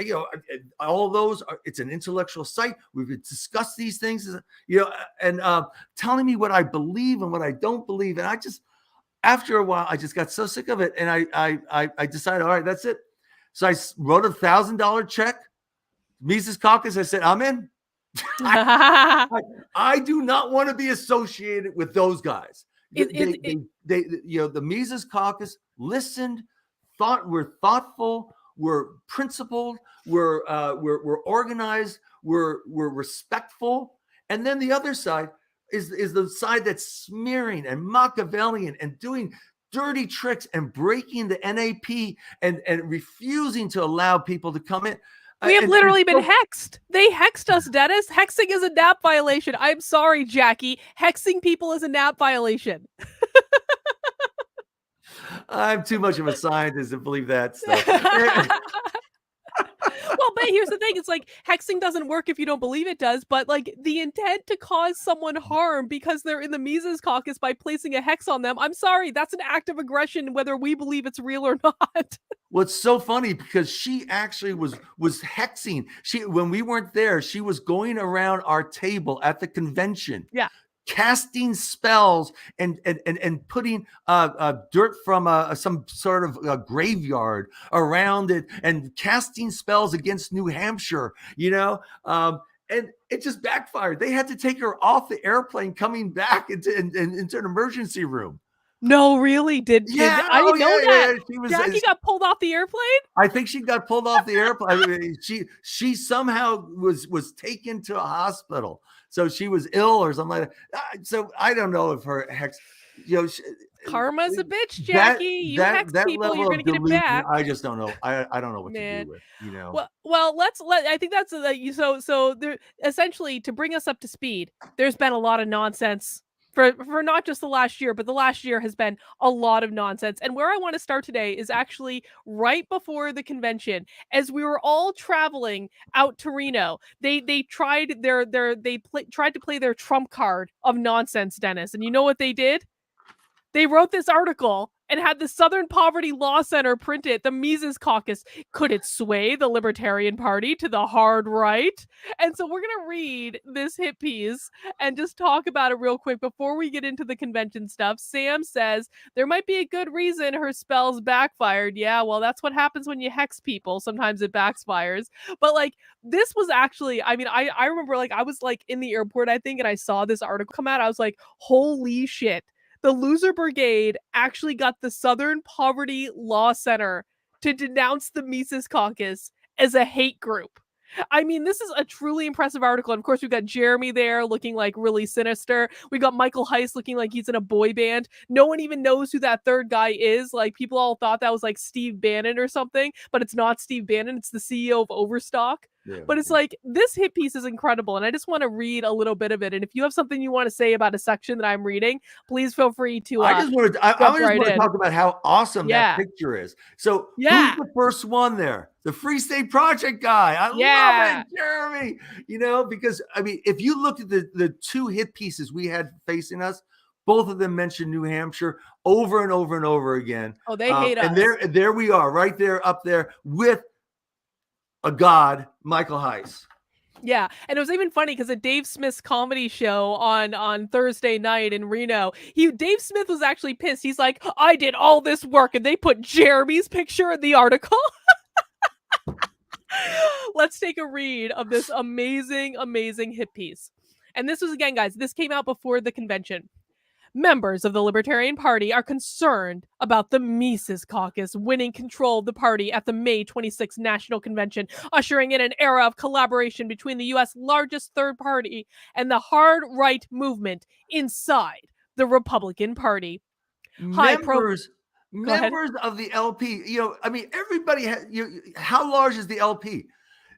All of those it's an intellectual site. We've discussed these things, and telling me what I believe and what I don't believe. And after a while, I just got so sick of it. And I decided, all right, that's it. So I wrote a $1,000 check, Mises Caucus. I said, I'm in. I do not want to be associated with those guys. The Mises Caucus listened, we're thoughtful, we're principled, we're organized, we're respectful. And then the other side is the side that's smearing and Machiavellian and doing dirty tricks and breaking the NAP and refusing to allow people to come in.
We have literally been hexed. They hexed us, Dennis. Hexing is a NAP violation. I'm sorry, Jackie. Hexing people is a NAP violation.
I'm too much of a scientist to believe that stuff.
Well, but here's the thing. It's like hexing doesn't work if you don't believe it does. But like the intent to cause someone harm because they're in the Mises Caucus by placing a hex on them. I'm sorry. That's an act of aggression, whether we believe it's real or not.
Well, it's so funny because she actually was hexing. When we weren't there, she was going around our table at the convention.
Yeah.
Casting spells and putting dirt from some sort of graveyard around it and casting spells against New Hampshire, and it just backfired. They had to take her off the airplane coming back into an emergency room.
No, really? I didn't know that.
Yeah.
Jackie got pulled off the airplane?
I think she got pulled off the airplane. I mean, she somehow was taken to a hospital. So she was ill or something like that. So I don't know if her hex,
karma's a bitch, Jackie. You hex people, you're gonna get it back.
I just don't know. I don't know what to do with.
Well, I think that's so there essentially to bring us up to speed. There's been a lot of nonsense. For not just the last year, but the last year has been a lot of nonsense. And where I want to start today is actually right before the convention, as we were all traveling out to Reno. They tried tried to play their trump card of nonsense, Dennis. And you know what they did? They wrote this article and had the Southern Poverty Law Center print it, the Mises Caucus. Could it sway the Libertarian Party to the hard right? And so we're going to read this hit piece and just talk about it real quick before we get into the convention stuff. Sam says, there might be a good reason her spells backfired. Yeah, well, that's what happens when you hex people. Sometimes it backfires. But like, this was actually, I mean, I remember like, I was like in the airport, I think, and I saw this article come out. I was like, holy shit. The Loser Brigade actually got the Southern Poverty Law Center to denounce the Mises Caucus as a hate group. I mean, this is a truly impressive article. And of course, we've got Jeremy there looking like really sinister. We got Michael Heiss looking like he's in a boy band. No one even knows who that third guy is. Like, people all thought that was like Steve Bannon or something, but it's not Steve Bannon. It's the CEO of Overstock. Yeah. But it's like, this hit piece is incredible. And I just want to read a little bit of it. And if you have something you want to say about a section that I'm reading, please feel free to.
I just want to talk about how awesome that picture is. So who's the first one there? The Free State Project guy. I love it, Jeremy. Because I mean, if you look at the two hit pieces we had facing us, both of them mentioned New Hampshire over and over and over again.
Oh, they hate us.
And there we are, right there, up there with a god, Michael Heiss.
Yeah, and it was even funny because at Dave Smith's comedy show on Thursday night in Reno, Dave Smith was actually pissed. He's like, I did all this work, and they put Jeremy's picture in the article. Let's take a read of this amazing, amazing hit piece. And this was, again, guys, this came out before the convention. Members of the Libertarian Party are concerned about the Mises Caucus winning control of the party at the May 26th National Convention, ushering in an era of collaboration between the U.S. largest third party and the hard right movement inside the Republican Party.
Members of the LP, I mean, everybody has, how large is the LP?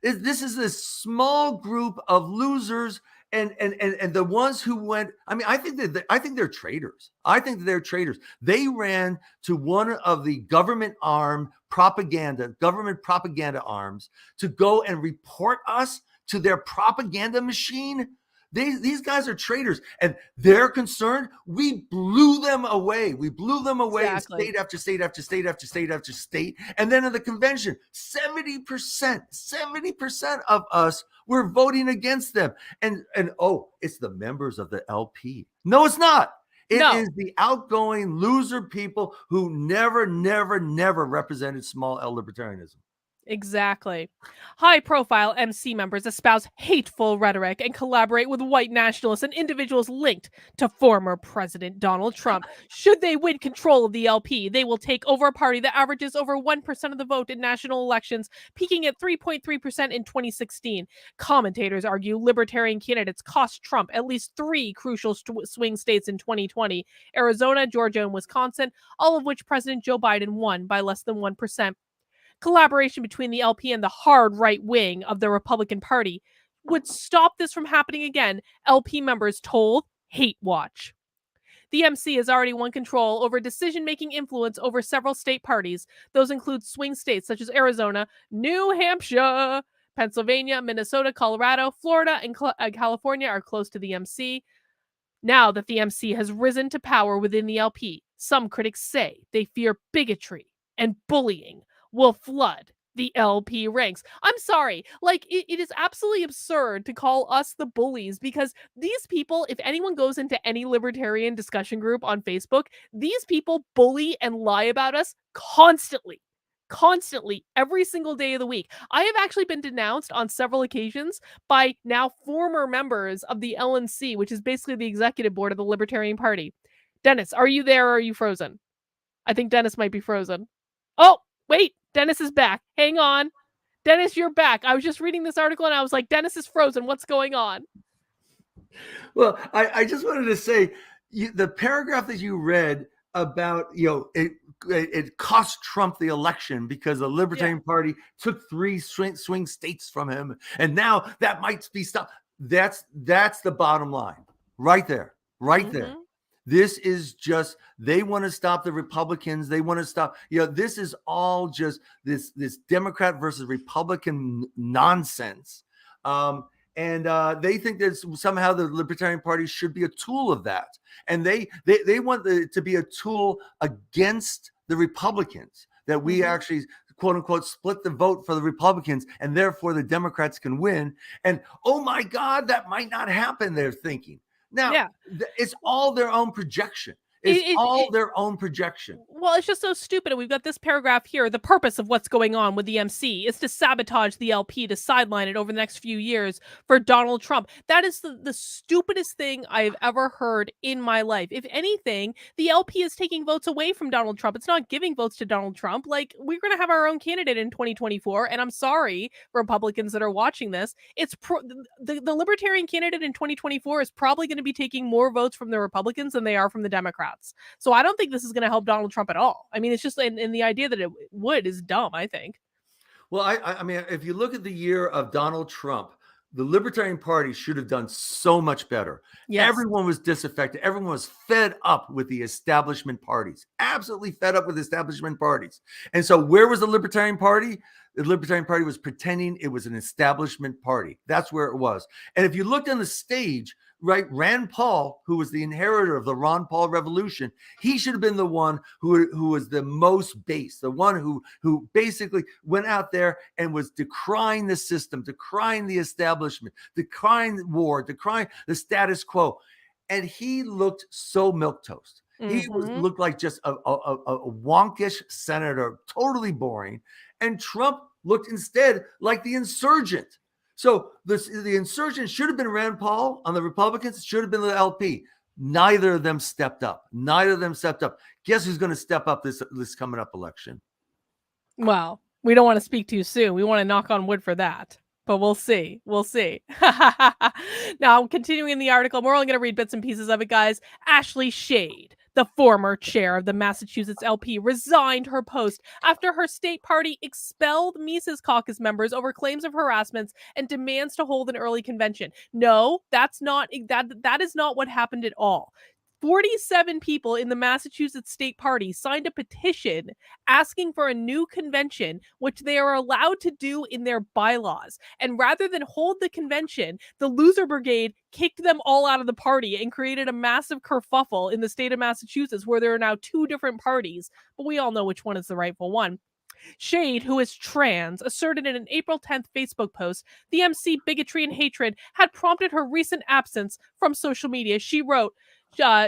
This is a small group of losers and the ones who went, I mean, I think they're traitors. I think that they're traitors. They ran to one of the government propaganda arms to go and report us to their propaganda machine. These guys are traitors, and they're concerned. We blew them away.
Exactly.
In state after state after state after state after state. And then in the convention, 70% of us were voting against them. And oh, it's the members of the LP. No, it's not. It is the outgoing loser people who never represented small L libertarianism.
Exactly. High-profile MC members espouse hateful rhetoric and collaborate with white nationalists and individuals linked to former President Donald Trump. Should they win control of the LP, they will take over a party that averages over 1% of the vote in national elections, peaking at 3.3% in 2016. Commentators argue libertarian candidates cost Trump at least 3 crucial swing states in 2020, Arizona, Georgia, and Wisconsin, all of which President Joe Biden won by less than 1%. Collaboration between the LP and the hard right wing of the Republican Party would stop this from happening again, LP members told Hate Watch. The MC has already won control over decision-making influence over several state parties. Those include swing states such as Arizona, New Hampshire, Pennsylvania, Minnesota, Colorado, Florida, and California are close to the MC. Now that the MC has risen to power within the LP, some critics say they fear bigotry and bullying will flood the LP ranks. I'm sorry, like it is absolutely absurd to call us the bullies, because these people, if anyone goes into any libertarian discussion group on Facebook, these people bully and lie about us constantly, every single day of the week. I have actually been denounced on several occasions by now former members of the LNC, which is basically the executive board of the Libertarian Party. Dennis, are you there or are you frozen? I think Dennis might be frozen. Oh, wait, Dennis is back. Hang on. Dennis, you're back. I was just reading this article and I was like, Dennis is frozen. What's going on?
Well, I just wanted to say, the paragraph that you read about, it cost Trump the election because the Libertarian Party took 3 swing states from him, and now that might be stopped. That's the bottom line right there. There. This is just, they want to stop the Republicans. They want to stop, this is all just this Democrat versus Republican nonsense. And they think that somehow the Libertarian Party should be a tool of that. And they want to be a tool against the Republicans, that we actually, quote unquote, split the vote for the Republicans and therefore the Democrats can win. And oh my God, that might not happen, they're thinking. Now, it's all their own projection. It's their own projection.
Well, it's just so stupid. And we've got this paragraph here. The purpose of what's going on with the MC is to sabotage the LP, to sideline it over the next few years for Donald Trump. That is the stupidest thing I've ever heard in my life. If anything, the LP is taking votes away from Donald Trump. It's not giving votes to Donald Trump. Like, we're going to have our own candidate in 2024. And I'm sorry, Republicans that are watching this. The Libertarian candidate in 2024 is probably going to be taking more votes from the Republicans than they are from the Democrats. So I don't think this is going to help Donald Trump at all. I mean, it's just, and the idea that it would is dumb, I think.
Well, I mean, if you look at the year of Donald Trump, the Libertarian Party should have done so much better. Yes. Everyone was disaffected. Everyone was fed up with the establishment parties, absolutely fed up with establishment parties. And so where was the Libertarian Party? The Libertarian Party was pretending it was an establishment party. That's where it was. And if you looked on the stage, right, Rand Paul, who was the inheritor of the Ron Paul revolution, he should have been the one who was the most base, the one who basically went out there and was decrying the system, decrying the establishment, decrying war, decrying the status quo. And he looked so milquetoast. He looked like just a wonkish senator, totally boring. And Trump looked instead like the insurgent. So the insurgent should have been Rand Paul on the Republicans, should have been the LP. Neither of them stepped up. Guess who's going to step up this coming up election?
Well, we don't want to speak too soon. We want to knock on wood for that. But we'll see. Now, continuing in the article, we're only going to read bits and pieces of it, guys. Ashley Shade, The former chair of the Massachusetts LP resigned her post after her state party expelled Mises caucus members over claims of harassments and demands to hold an early convention. No, that is not what happened at all. 47 people in the Massachusetts State Party signed a petition asking for a new convention, which they are allowed to do in their bylaws. And rather than hold the convention, the loser brigade kicked them all out of the party and created a massive kerfuffle in the state of Massachusetts, where there are now 2 different parties, but we all know which one is the rightful one. Shade, who is trans, asserted in an April 10th Facebook post the MC bigotry and hatred had prompted her recent absence from social media. She wrote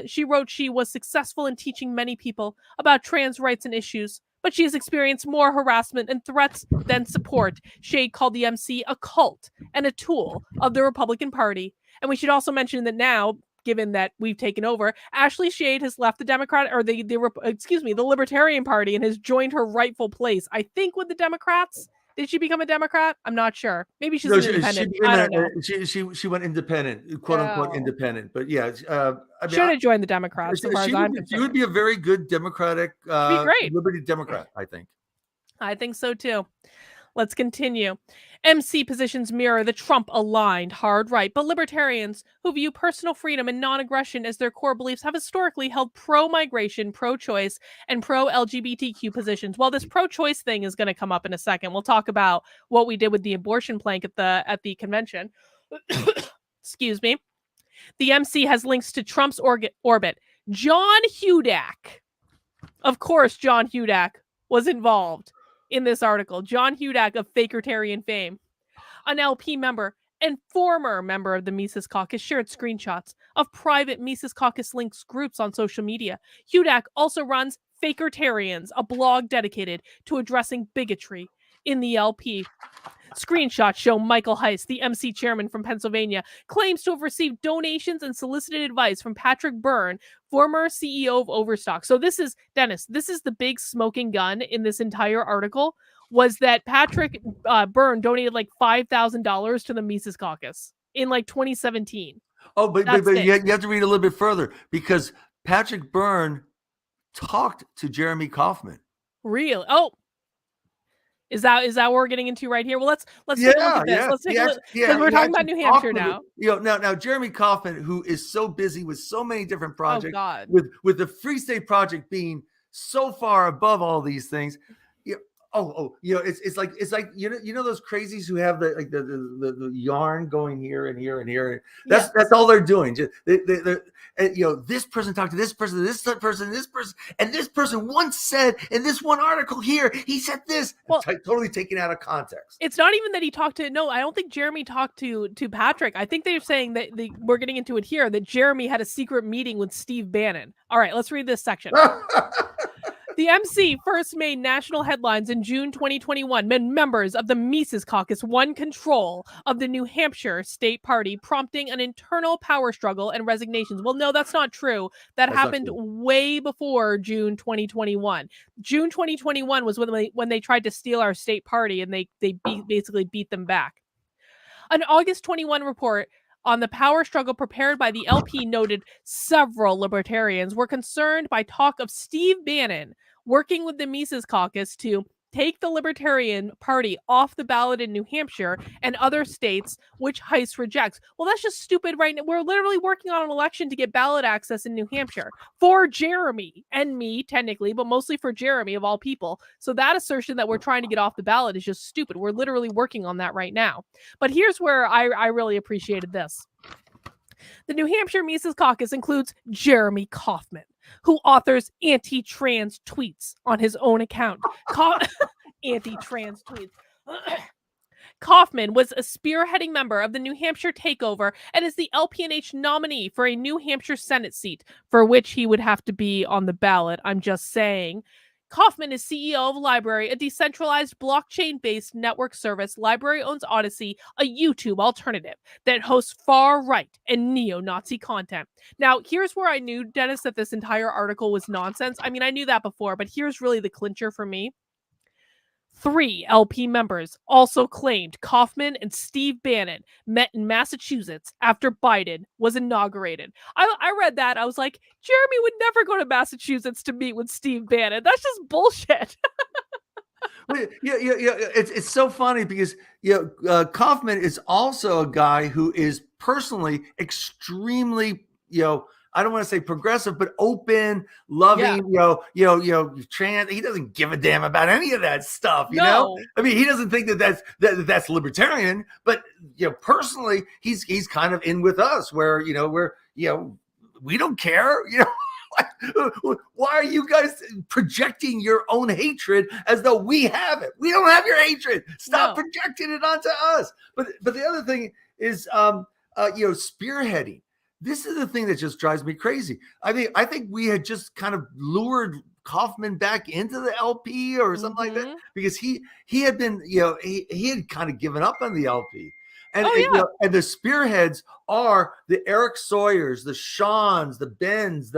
she was successful in teaching many people about trans rights and issues, but she has experienced more harassment and threats than support. Shade called the MC a cult and a tool of the Republican Party. And we should also mention that now, given that we've taken over, Ashley Shade has left the the Libertarian Party and has joined her rightful place. I think with the Democrats. Did she become a Democrat? I'm not sure. Maybe she's an independent. I don't know.
She went independent, quote unquote independent. But yeah,
should have joined the Democrats.
She would be a very good Democratic, Liberty Democrat, I think.
I think so too. Let's continue. MC positions mirror the Trump-aligned hard right, but libertarians who view personal freedom and non-aggression as their core beliefs have historically held pro-migration, pro-choice, and pro-LGBTQ positions. Well, this pro-choice thing is going to come up in a second. We'll talk about what we did with the abortion plank at the convention. Excuse me. The MC has links to Trump's orbit. John Hudak. Of course, John Hudak was involved in this article. John Hudak of Fakertarian fame, an LP member and former member of the Mises Caucus, shared screenshots of private Mises Caucus links groups on social media. Hudak also runs Fakertarians, a blog dedicated to addressing bigotry in the LP. Screenshots show Michael Heiss, the MC chairman from Pennsylvania, claims to have received donations and solicited advice from Patrick Byrne, former CEO of Overstock. So this is, Dennis, this is the big smoking gun in this entire article, was that Patrick Byrne donated like $5,000 to the Mises Caucus in like 2017.
Oh, but you have to read a little bit further, because Patrick Byrne talked to Jeremy Kauffman.
Really? Oh. Is that what we're getting into right here? Well, let's take a look at this. Let's take a look. Because we're talking about New Hampshire now.
Now Jeremy Kauffman, who is so busy with so many different projects,
oh, God.
with the Free State Project being so far above all these things. It's like those crazies who have the yarn going here and here and here. That's all they're doing. Just this person talked to this person, and this person once said in this one article here, he said this. Well, totally taken out of context.
It's not even that he talked to. No, I don't think Jeremy talked to Patrick. I think they're saying that we're getting into it here, that Jeremy had a secret meeting with Steve Bannon. All right, let's read this section. The MC first made national headlines in June 2021 when members of the Mises Caucus won control of the New Hampshire State Party, prompting an internal power struggle and resignations. Well, no, that's not true. That's happened way before June 2021. June 2021 was when they tried to steal our state party, and they basically beat them back. An August 21 report on the power struggle prepared by the LP noted several libertarians were concerned by talk of Steve Bannon working with the Mises Caucus to take the Libertarian Party off the ballot in New Hampshire and other states, which Heiss rejects. Well, that's just stupid, right? We're literally working on an election to get ballot access in New Hampshire for Jeremy and me, technically, but mostly for Jeremy, of all people. So that assertion that we're trying to get off the ballot is just stupid. We're literally working on that right now. But here's where I really appreciated this. The New Hampshire Mises Caucus includes Jeremy Kauffman, who authors anti-trans tweets on his own account. Anti-trans tweets. Kauffman was a spearheading member of the New Hampshire takeover and is the LPNH nominee for a New Hampshire Senate seat, for which he would have to be on the ballot. I'm just saying. Kauffman is CEO of Library, a decentralized blockchain-based network service. Library owns Odyssey, a YouTube alternative that hosts far-right and neo-Nazi content. Now, here's where I knew, Dennis, that this entire article was nonsense. I mean, I knew that before, but here's really the clincher for me. 3 LP members also claimed Kaufman and Steve Bannon met in Massachusetts after Biden was inaugurated. I read that. I was like, Jeremy would never go to Massachusetts to meet with Steve Bannon. That's just bullshit.
Yeah. It's so funny because Kaufman is also a guy who is personally extremely I don't want to say progressive, but open, loving, trans. He doesn't give a damn about any of that stuff, you know? I mean, he doesn't think that's libertarian, but personally, he's kind of in with us where, we don't care, Why are you guys projecting your own hatred as though we have it? We don't have your hatred. Stop projecting it onto us. But the other thing is, spearheading. This is the thing that just drives me crazy. I mean, I think we had just kind of lured Kaufman back into the LP or something like that because he had been, he had kind of given up on the LP. And the spearheads are the Eric Sawyers, the Seans, the Bens,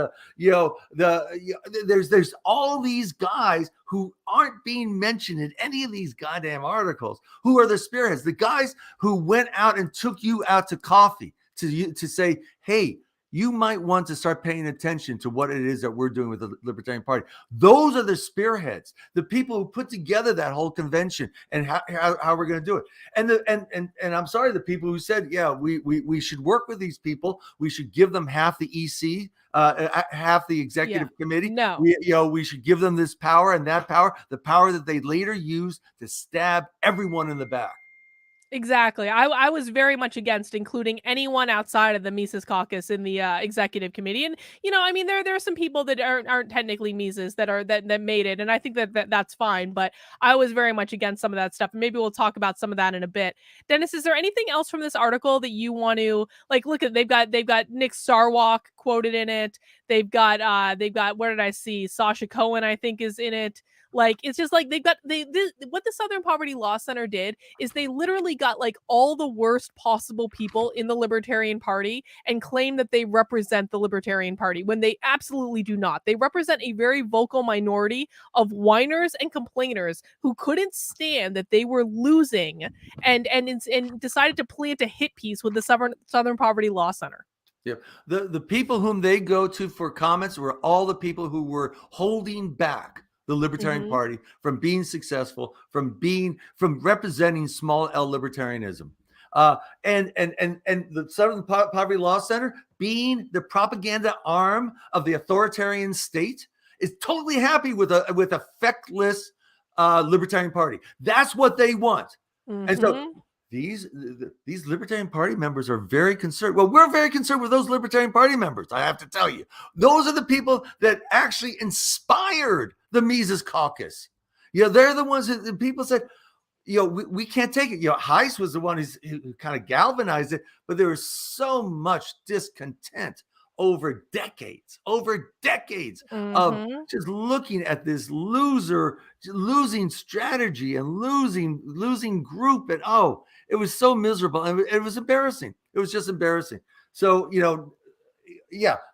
there's all these guys who aren't being mentioned in any of these goddamn articles. Who are the spearheads? The guys who went out and took you out to coffee to say, hey, you might want to start paying attention to what it is that we're doing with the Libertarian Party. Those are the spearheads, the people who put together that whole convention and how we're going to do it. And I'm sorry, the people who said, yeah, we should work with these people. We should give them half the EC, half the executive committee.
No,
we should give them this power and that power, the power that they later use to stab everyone in the back.
Exactly. I was very much against including anyone outside of the Mises caucus in the executive committee. And, I mean, there are some people that aren't technically Mises that made it. And I think that's fine. But I was very much against some of that stuff. And maybe we'll talk about some of that in a bit. Dennis, is there anything else from this article that you want to look at? They've got Nick Sarwark quoted in it. They've got where did I see? Sasha Cohen, I think, is in it. It's just what the Southern Poverty Law Center did is they literally got all the worst possible people in the Libertarian Party and claim that they represent the Libertarian Party when they absolutely do not. They represent a very vocal minority of whiners and complainers who couldn't stand that they were losing and decided to plant a hit piece with the Southern Poverty Law Center.
Yeah, the people whom they go to for comments were all the people who were holding back the Libertarian Party from being successful, from representing small L libertarianism, and the Southern Poverty Law Center being the propaganda arm of the authoritarian state is totally happy with a feckless Libertarian Party. That's what they want, and so. These Libertarian Party members are very concerned. Well, we're very concerned with those Libertarian Party members, I have to tell you. Those are the people that actually inspired the Mises caucus. They're the ones that people said, we can't take it. Heiss was the one who kind of galvanized it, but there was so much discontent over decades of just looking at this losing strategy and losing group. And it was so miserable. And it was embarrassing. It was just embarrassing. So,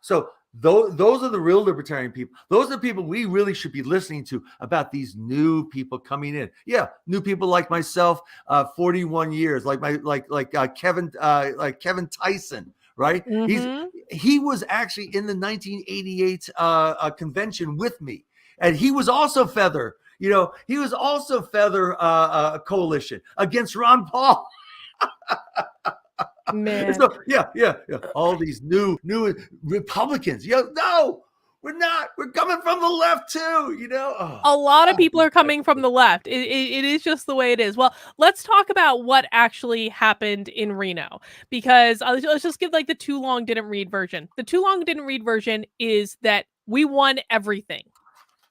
so those are the real libertarian people. Those are the people we really should be listening to about these new people coming in. Yeah. New people like myself, 41 years, like Kevin Tyson. Right. He was actually in the 1988 convention with me. And he was also Feather, coalition against Ron Paul.
Man.
So, yeah. All these new Republicans. No, we're not. We're coming from the left too,
A lot of people are coming from the left. It is just the way it is. Well, let's talk about what actually happened in Reno, because let's just give the too long didn't read version. The too long didn't read version is that we won everything.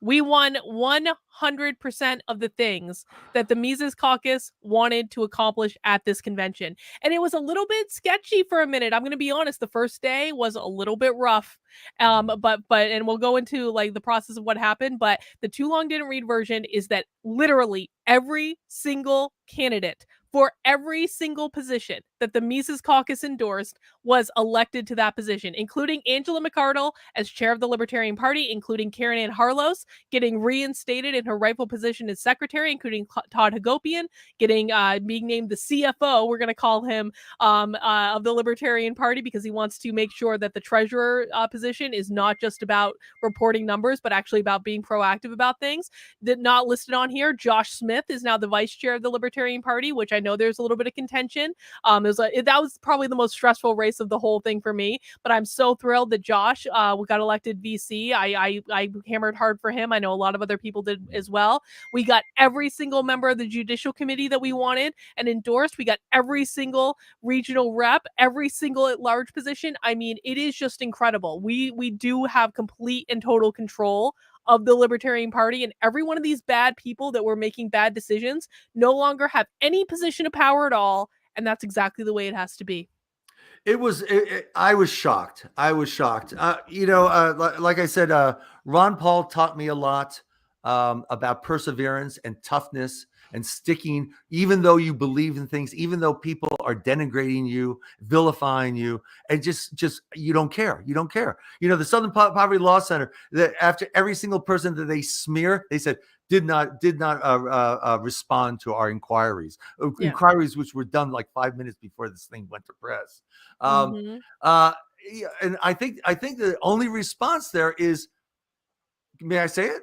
We won 100% of the things that the Mises Caucus wanted to accomplish at this convention. And it was a little bit sketchy for a minute. I'm going to be honest. The first day was a little bit rough. But we'll go into the process of what happened. But the too long didn't read version is that literally every single candidate for every single position that the Mises Caucus endorsed was elected to that position, including Angela McArdle as chair of the Libertarian Party, including Karen Ann Harlos getting reinstated in her rightful position as secretary, including Todd Hagopian getting being named the CFO. We're going to call him of the Libertarian Party because he wants to make sure that the treasurer position is not just about reporting numbers, but actually about being proactive about things. Not listed on here, Josh Smith is now the vice chair of the Libertarian Party, which I know there's a little bit of contention. That was probably the most stressful race of the whole thing for me, but I'm so thrilled that Josh got elected VC. I hammered hard for him. I know a lot of other people did as well. We got every single member of the Judicial Committee that we wanted and endorsed. We got every single regional rep, every single at-large position. I mean, it is just incredible. We do have complete and total control of the Libertarian Party, and every one of these bad people that were making bad decisions no longer have any position of power at all, and that's exactly the way it has to be.
I was shocked. Like I said, Ron Paul taught me a lot about perseverance and toughness and sticking, even though you believe in things, even though people are denigrating you, vilifying you, and just you don't care. You don't care. The Southern Poverty Law Center, that after every single person that they smear, they said did not respond to our inquiries, inquiries which were done like 5 minutes before this thing went to press. And I think the only response there is, may I say it?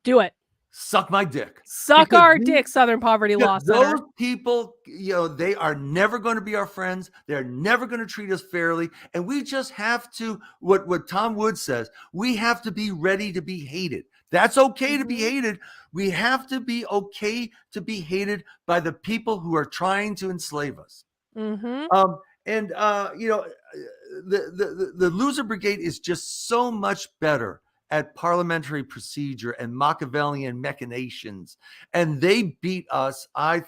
Do it.
Suck my dick.
Suck our dick, Southern Poverty Law Center.
Those people, they are never going to be our friends. They're never going to treat us fairly. And we just have to, what Tom Woods says, we have to be ready to be hated. That's okay to be hated. We have to be okay to be hated by the people who are trying to enslave us. The loser brigade is just so much better at parliamentary procedure and Machiavellian machinations, and they beat us. I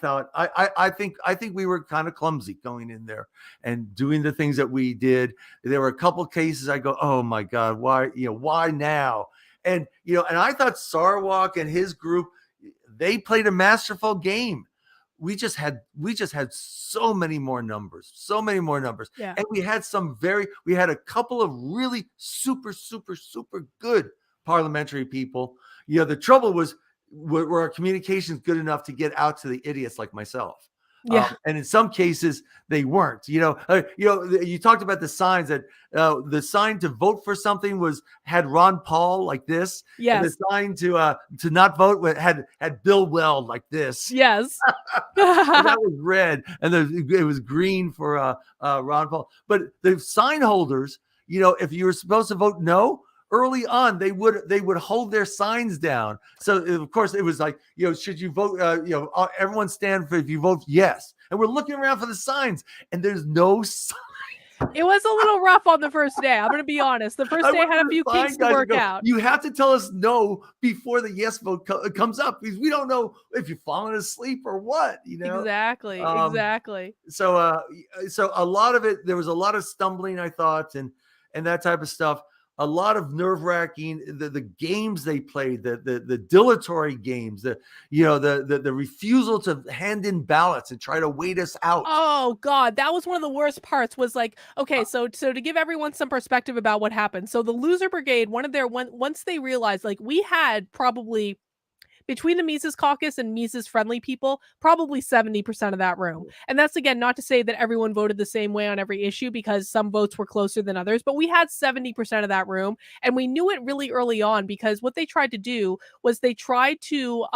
think we were kind of clumsy going in there and doing the things that we did. There were a couple cases I go, oh my God, why now? And I thought Sarwalk and his group, they played a masterful game. We just had so many more numbers.
Yeah.
And we had a couple of really super good parliamentary people. The trouble was, were our communications good enough to get out to the idiots like myself?
Yeah.
And in some cases they weren't. You talked about the signs that the sign to vote for something had Ron Paul like this.
Yes.
And the sign to not vote had Bill Weld like this.
Yes.
That was red, and it was green for Ron Paul. But the sign holders, if you were supposed to vote no, early on, they would hold their signs down. So of course it was like, should you vote? Everyone stand for if you vote yes. And we're looking around for the signs, and there's no sign.
It was a little rough on the first day. I'm going to be honest. The first day had a few kinks to work out.
You have to tell us no before the yes vote comes up, because we don't know if you're falling asleep or what.
Exactly.
So a lot of it, there was a lot of stumbling, I thought, and that type of stuff. A lot of nerve-wracking, the games they played, the dilatory games, the refusal to hand in ballots and try to wait us out.
Oh God, that was one of the worst parts. Was like, okay, so to give everyone some perspective about what happened. So the loser brigade, once they realized, like, we had probably, between the Mises Caucus and Mises friendly people, probably 70% of that room. And that's, again, not to say that everyone voted the same way on every issue, because some votes were closer than others, but we had 70% of that room. And we knew it really early on, because what they tried to do was they tried to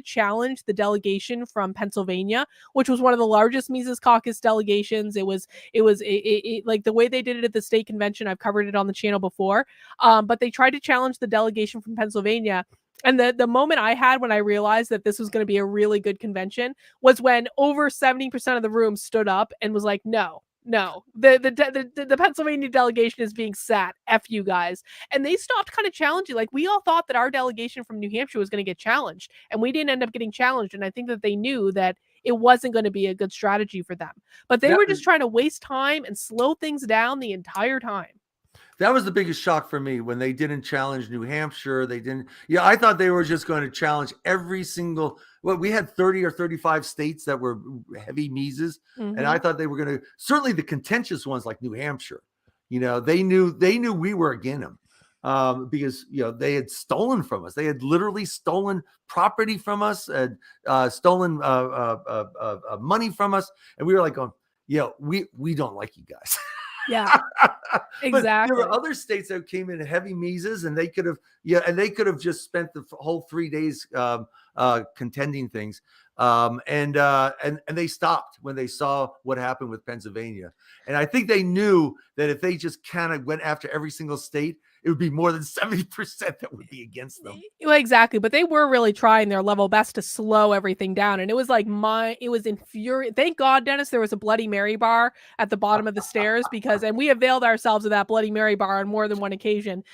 challenge the delegation from Pennsylvania, which was one of the largest Mises Caucus delegations. It was like the way they did it at the state convention. I've covered it on the channel before. But they tried to challenge the delegation from Pennsylvania. And the moment I had when I realized that this was going to be a really good convention was when over 70% of the room stood up and was like, no, the Pennsylvania delegation is being sat. F you guys. And they stopped kind of challenging. Like, we all thought that our delegation from New Hampshire was going to get challenged, and we didn't end up getting challenged. And I think that they knew that it wasn't going to be a good strategy for them. But they were just trying to waste time and slow things down the entire time.
That was the biggest shock for me when they didn't challenge New Hampshire. They didn't. Yeah, I thought they were just going to challenge every single. Well, we had 30 or 35 states that were heavy Mises, and I thought they were going to, certainly the contentious ones like New Hampshire. They knew we were against them, because they had stolen from us. They had literally stolen property from us, and stolen money from us, and we were like going, we don't like you guys.
Yeah,
But there
exactly.
were other states that came in heavy Mises, and they could have just spent the whole 3 days contending things, and they stopped when they saw what happened with Pennsylvania. And I think they knew that if they just kind of went after every single state, it would be more than 70% that would be against them.
Well, exactly. But they were really trying their level best to slow everything down. And it was like it was infuriating. Thank God, Dennis, there was a Bloody Mary bar at the bottom of the stairs, and we availed ourselves of that Bloody Mary bar on more than one occasion,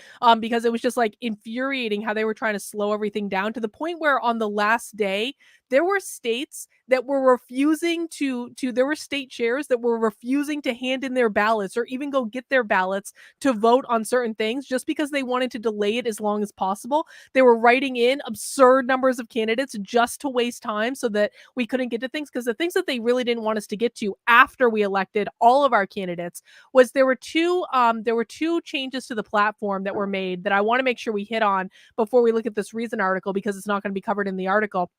because it was just like infuriating how they were trying to slow everything down to the point where on the last day, there were states that were refusing there were state chairs that were refusing to hand in their ballots or even go get their ballots to vote on certain things just because they wanted to delay it as long as possible. They were writing in absurd numbers of candidates just to waste time so that we couldn't get to things, because the things that they really didn't want us to get to after we elected all of our candidates was there were two changes to the platform that were made that I want to make sure we hit on before we look at this Reason article, because it's not going to be covered in the article.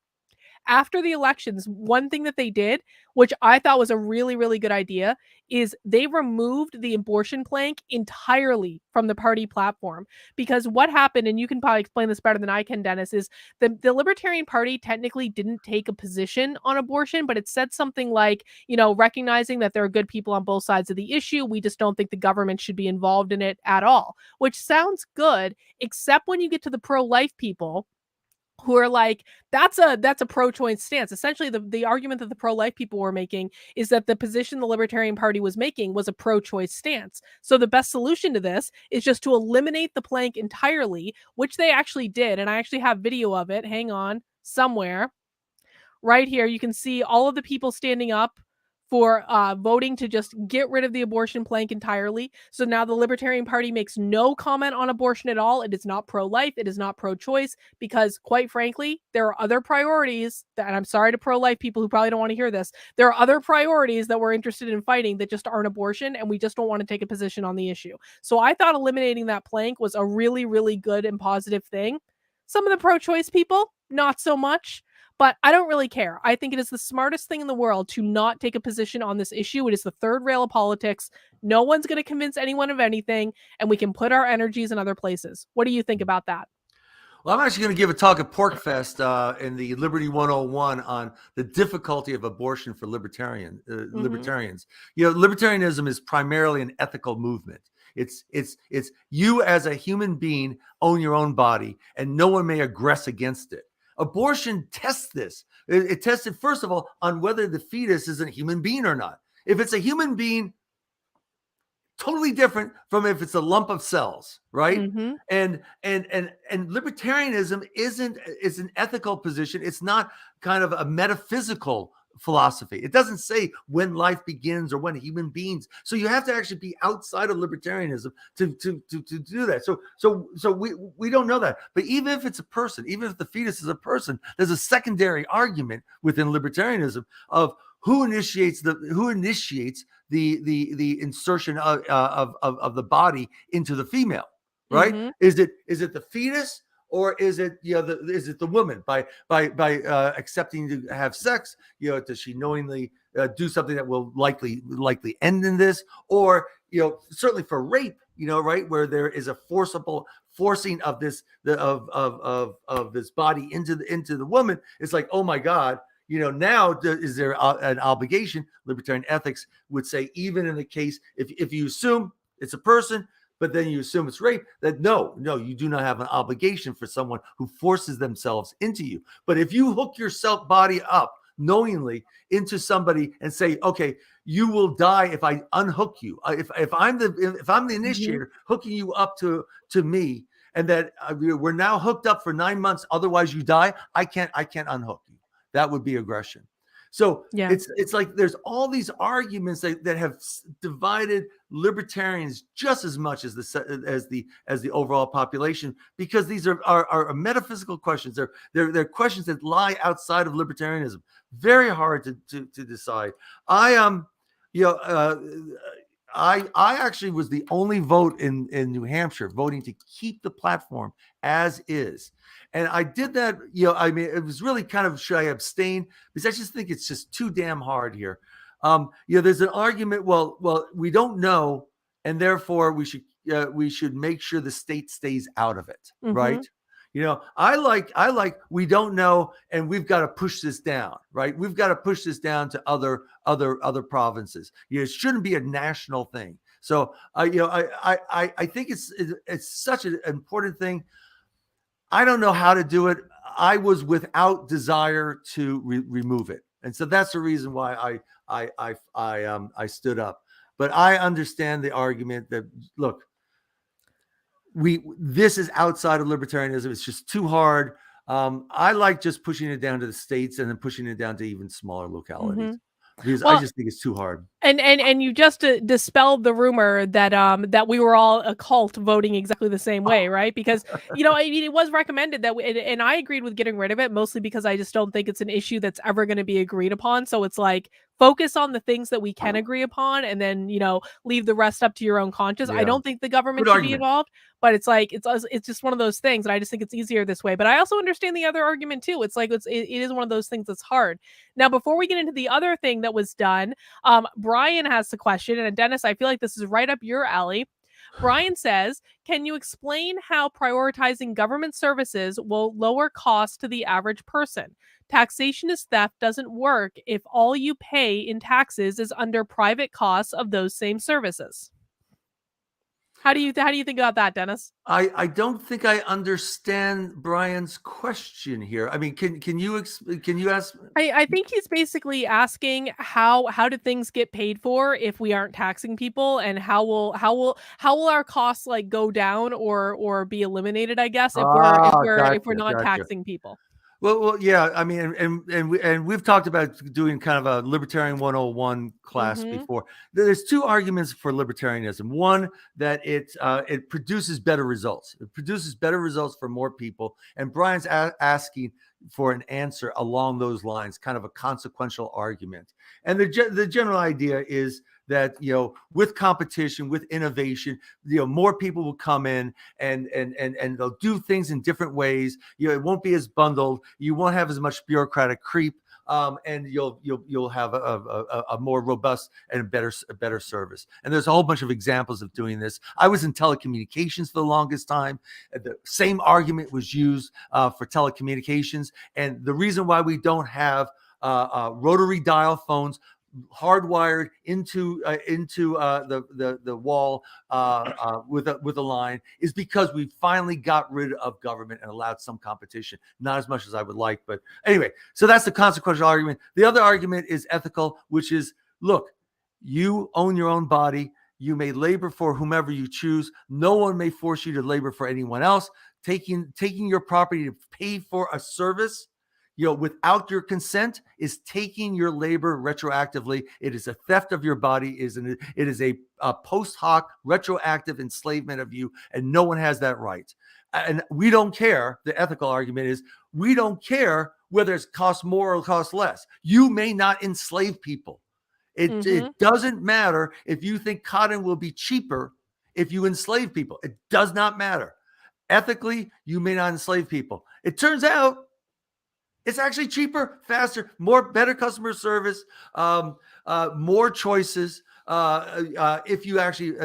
After the elections, one thing that they did, which I thought was a really, really good idea, is they removed the abortion plank entirely from the party platform. Because what happened, and you can probably explain this better than I can, Dennis, is the Libertarian Party technically didn't take a position on abortion, but it said something like, recognizing that there are good people on both sides of the issue, we just don't think the government should be involved in it at all, which sounds good, except when you get to the pro-life people who are like, that's a pro-choice stance. Essentially, the argument that the pro-life people were making is that the position the Libertarian Party was making was a pro-choice stance. So the best solution to this is just to eliminate the plank entirely, which they actually did. And I actually have video of it. Hang on, somewhere. Right here, you can see all of the people standing up for voting to just get rid of the abortion plank entirely. So now the Libertarian Party makes no comment on abortion at all. It is not pro-life. It is not pro-choice, because quite frankly, there are other priorities and I'm sorry to pro-life people who probably don't want to hear this. There are other priorities that we're interested in fighting that just aren't abortion, and we just don't want to take a position on the issue. So I thought eliminating that plank was a really, really good and positive thing. Some of the pro-choice people, not so much. But I don't really care. I think it is the smartest thing in the world to not take a position on this issue. It is the third rail of politics. No one's going to convince anyone of anything, and we can put our energies in other places. What do you think about that?
Well, I'm actually going to give a talk at PorcFest in the Liberty 101 on the difficulty of abortion for libertarians. Libertarianism is primarily an ethical movement. It's you as a human being own your own body, and no one may aggress against it. Abortion tests this. It tests it, first of all, on whether the fetus is a human being or not. If it's a human being, totally different from if it's a lump of cells, right?
Mm-hmm.
And libertarianism is an ethical position. It's not kind of a metaphysical philosophy. It doesn't say when life begins or when human beings. So you have to actually be outside of libertarianism to do that. So we don't know that. But even if it's a person, even if the fetus is a person, there's a secondary argument within libertarianism of who initiates the insertion of the body into the female, right?
Mm-hmm.
Is it the fetus? Or is it the woman by accepting to have sex? Does she knowingly do something that will likely end in this? Or certainly for rape, right, where there is a forcing of this of this body into the woman. It's like, oh my God, now is there an obligation? Libertarian ethics would say, even in the case if you assume it's a person, but then you assume it's rape, that no, you do not have an obligation for someone who forces themselves into you. But if you hook yourself body up knowingly into somebody and say, okay, you will die if I unhook you. If I'm the initiator, hooking you up to me, and that we're now hooked up for 9 months, otherwise you die, I can't unhook you. That would be aggression. So
Yeah.
it's like there's all these arguments that have divided libertarians just as much as the overall population, because these are metaphysical questions. They're questions that lie outside of libertarianism. Very hard to decide. You know, I actually was the only vote in New Hampshire voting to keep the platform as is. And I did that, you know, I mean, it was really kind of, should I abstain? Because I just think it's just too damn hard here. You know, there's an argument, well, we don't know, and therefore we should make sure the state stays out of it, right? You know, I like we don't know, and we've got to push this down, right? We've got to push this down to other provinces. You know, it shouldn't be a national thing. So, you know, I think it's such an important thing. I don't know how to do it. I was without desire to remove it, and so that's the reason why I stood up. But I understand the argument that, look, this is outside of libertarianism. It's just too hard. I like just pushing it down to the states and then pushing it down to even smaller localities, because I just think it's too hard.
And you just dispelled the rumor that that we were all a cult voting exactly the same way, right? Because, you know, I mean, it was recommended that and I agreed with getting rid of it, mostly because I just don't think it's an issue that's ever going to be agreed upon. So it's like, focus on the things that we can agree upon, and then, you know, leave the rest up to your own conscience. I don't think the government should be involved, but it's like, it's just one of those things, and I just think it's easier this way. But I also understand the other argument too. It's like, it is one of those things that's hard. Now, before we get into the other thing that was done, Brian has the question, and Dennis, I feel like this is right up your alley. Brian says, can you explain how prioritizing government services will lower costs to the average person? Taxation is theft doesn't work if all you pay in taxes is under private costs of those same services. How do you think about that, Dennis?
I don't think I understand Brian's question here. I mean, can you ask?
I think he's basically asking how do things get paid for if we aren't taxing people, and how will our costs like go down or be eliminated, I guess, if we're not taxing people.
Well, yeah. I mean, and we've talked about doing kind of a Libertarian 101 class before. There's two arguments for libertarianism. One, that it produces better results. It produces better results for more people. And Brian's asking for an answer along those lines, kind of a consequential argument. And the general idea is that, you know, with competition, with innovation, you know, more people will come in and they'll do things in different ways. You know, it won't be as bundled. You won't have as much bureaucratic creep. And you'll have a more robust and a better service. And there's a whole bunch of examples of doing this. I was in telecommunications for the longest time. The same argument was used for telecommunications. And the reason why we don't have rotary dial phones hardwired into the wall with a line is because we finally got rid of government and allowed some competition. Not as much as I would like, but anyway. So that's the consequential argument. The other argument is ethical, which is, look, you own your own body. You may labor for whomever you choose. No one may force you to labor for anyone else. Taking your property to pay for a service, you know, without your consent, is taking your labor retroactively. It is a theft of your body. It is a post hoc retroactive enslavement of you, and no one has that right. And we don't care. The ethical argument is, we don't care whether it costs more or costs less. You may not enslave people. It doesn't matter if you think cotton will be cheaper if you enslave people. It does not matter. Ethically, you may not enslave people. It turns out it's actually cheaper, faster, better customer service, more choices. If you actually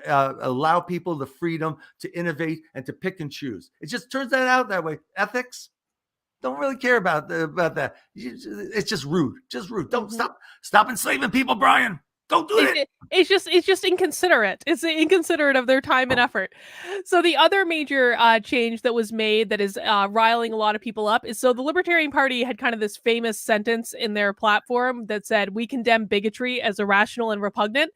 allow people the freedom to innovate and to pick and choose, it just turns out that way. Ethics, don't really care about that. It's just rude. Don't stop enslaving people, Brian. Don't do it.
It's just inconsiderate. It's inconsiderate of their time and effort. So the other major change that was made that is riling a lot of people up is, so the Libertarian Party had kind of this famous sentence in their platform that said, "We condemn bigotry as irrational and repugnant."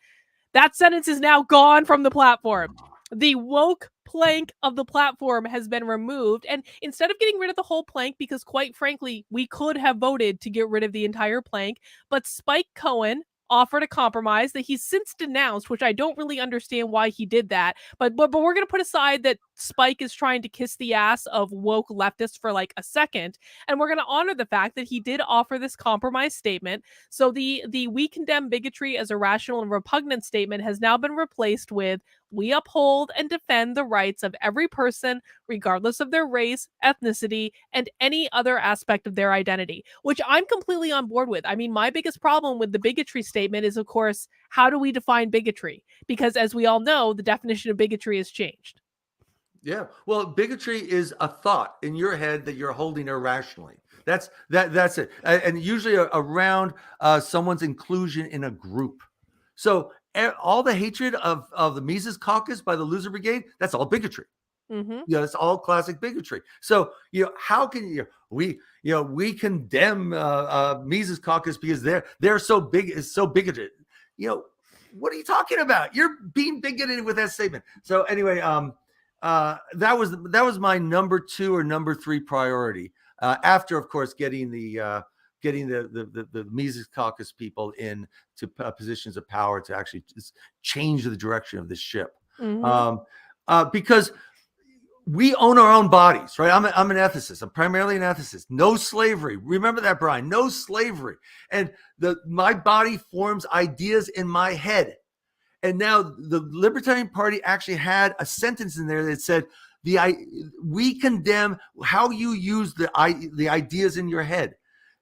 That sentence is now gone from the platform. The woke plank of the platform has been removed. And instead of getting rid of the whole plank, because quite frankly, we could have voted to get rid of the entire plank, but Spike Cohen offered a compromise that he's since denounced, which I don't really understand why he did that. But we're going to put aside that Spike is trying to kiss the ass of woke leftists for like a second, and we're going to honor the fact that he did offer this compromise statement. So the "we condemn bigotry as irrational and repugnant" statement has now been replaced with "we uphold and defend the rights of every person, regardless of their race, ethnicity, and any other aspect of their identity," which I'm completely on board with. I mean, my biggest problem with the bigotry statement is, of course, how do we define bigotry? Because as we all know, the definition of bigotry has changed.
Yeah. Well, bigotry is a thought in your head that you're holding irrationally. That's it. And usually around someone's inclusion in a group. So all the hatred of the Mises Caucus by the Loser Brigade, that's all bigotry.
Mm-hmm.
It's all classic bigotry. So, how can we condemn Mises Caucus because they're so bigoted. What are you talking about? You're being bigoted with that statement. So anyway, that was my number 2 or number 3 priority. After, of course, getting the Mises Caucus people into positions of power to actually change the direction of this ship.
Mm-hmm.
Because we own our own bodies, right? I'm an ethicist. I'm primarily an ethicist. No slavery. Remember that, Brian. No slavery. And my body forms ideas in my head. And now the Libertarian Party actually had a sentence in there that said, "we condemn how you use the ideas in your head."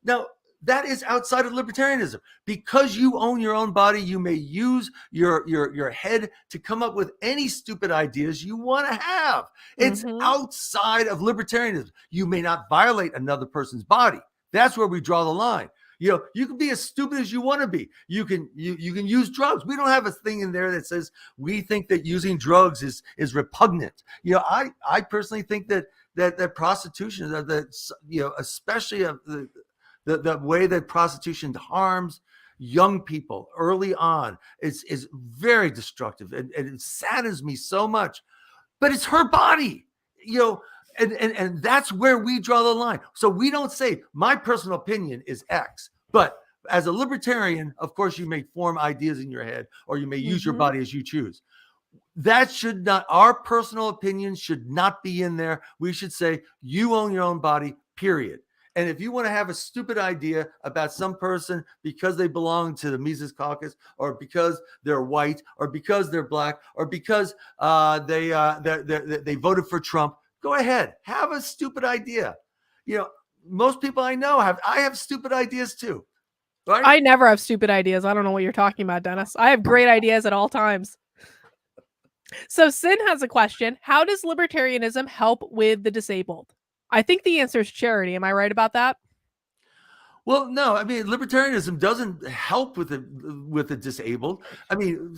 Now, that is outside of libertarianism. Because you own your own body, you may use your head to come up with any stupid ideas you want to have. It's outside of libertarianism. You may not violate another person's body. That's where we draw the line. You can be as stupid as you want to be. You can use drugs. We don't have a thing in there that says we think that using drugs is repugnant. I personally think that prostitution, especially the way that prostitution harms young people early on is very destructive, and it saddens me so much. But it's her body, and that's where we draw the line. So we don't say my personal opinion is X, but as a libertarian, of course, you may form ideas in your head, or you may use your body as you choose. That should not, our personal opinions should not be in there. We should say you own your own body, period. And if you want to have a stupid idea about some person because they belong to the Mises Caucus, or because they're white, or because they're black, or because they voted for Trump, go ahead, have a stupid idea. Most people I know I have stupid ideas too. Right?
I never have stupid ideas. I don't know what you're talking about, Dennis. I have great ideas at all times. So Sin has a question. How does libertarianism help with the disabled? I think the answer is charity. Am I right about that?
Well, no. I mean, libertarianism doesn't help with the disabled. I mean,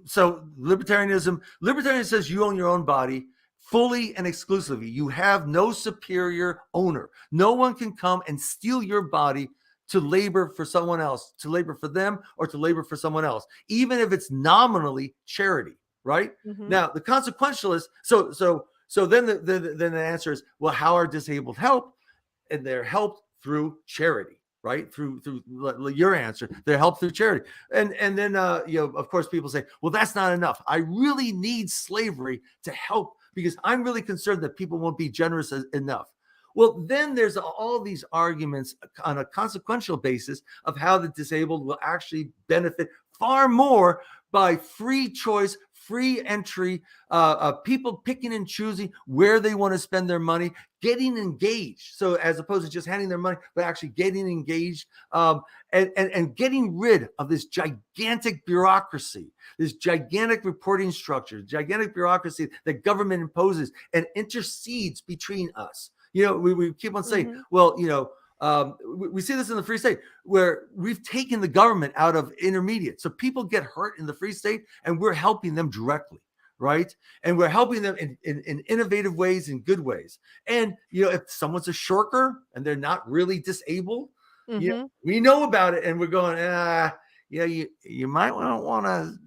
so libertarianism says you own your own body fully and exclusively. You have no superior owner. No one can come and steal your body to labor for someone else, to labor for them, or to labor for someone else, even if it's nominally charity, right? Now, the consequentialist, so then the answer is, well, how are disabled helped? And they're helped through charity, right? Through your answer, they're helped through charity. And then of course, people say, well, that's not enough. I really need slavery to help because I'm really concerned that people won't be generous enough. Well, then there's all these arguments on a consequential basis of how the disabled will actually benefit far more by free choice, free entry, people picking and choosing where they want to spend their money, getting engaged. So as opposed to just handing their money, but actually getting engaged, and getting rid of this gigantic bureaucracy, this gigantic reporting structure, gigantic bureaucracy that government imposes and intercedes between us. We keep on saying, well, we see this in the Free State where we've taken the government out of intermediate. So people get hurt in the Free State and we're helping them directly, right? And we're helping them in innovative ways, in good ways. And, if someone's a shirker and they're not really disabled, we know about it and we're going, you might want to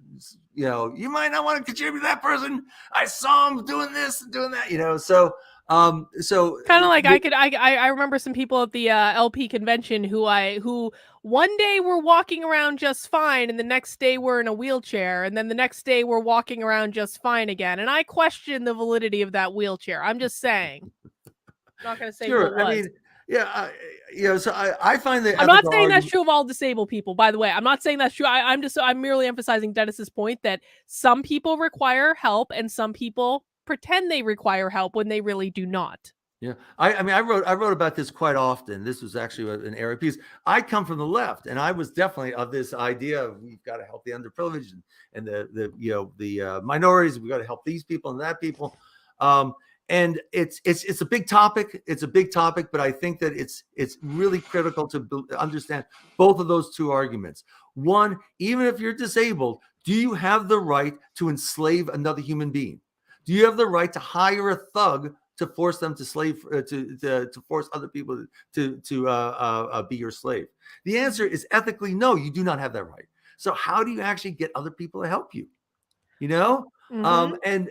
you might not want to contribute to that person. I saw him doing this and doing that, so
kind of like I remember some people at the LP convention who one day were walking around just fine and the next day were in a wheelchair and then the next day were walking around just fine again, and I question the validity of that wheelchair. I'm just saying. I'm not going to say
sure.
who it was.
I mean, yeah, so I find that
I'm not saying that's true of all disabled people, by the way. I'm not saying that's true. I'm merely emphasizing Dennis's point that some people require help and some people pretend they require help when they really do not.
Yeah, I wrote about this quite often. This was actually an area piece. I come from the left, and I was definitely of this idea of we've got to help the underprivileged and the minorities. We've got to help these people and that people. And it's a big topic. It's a big topic, but I think that it's really critical to understand both of those two arguments. One, even if you're disabled, do you have the right to enslave another human being? Do you have the right to hire a thug to force them to slave to force other people to be your slave? The answer is ethically no. You do not have that right. So how do you actually get other people to help you?
Mm-hmm.
And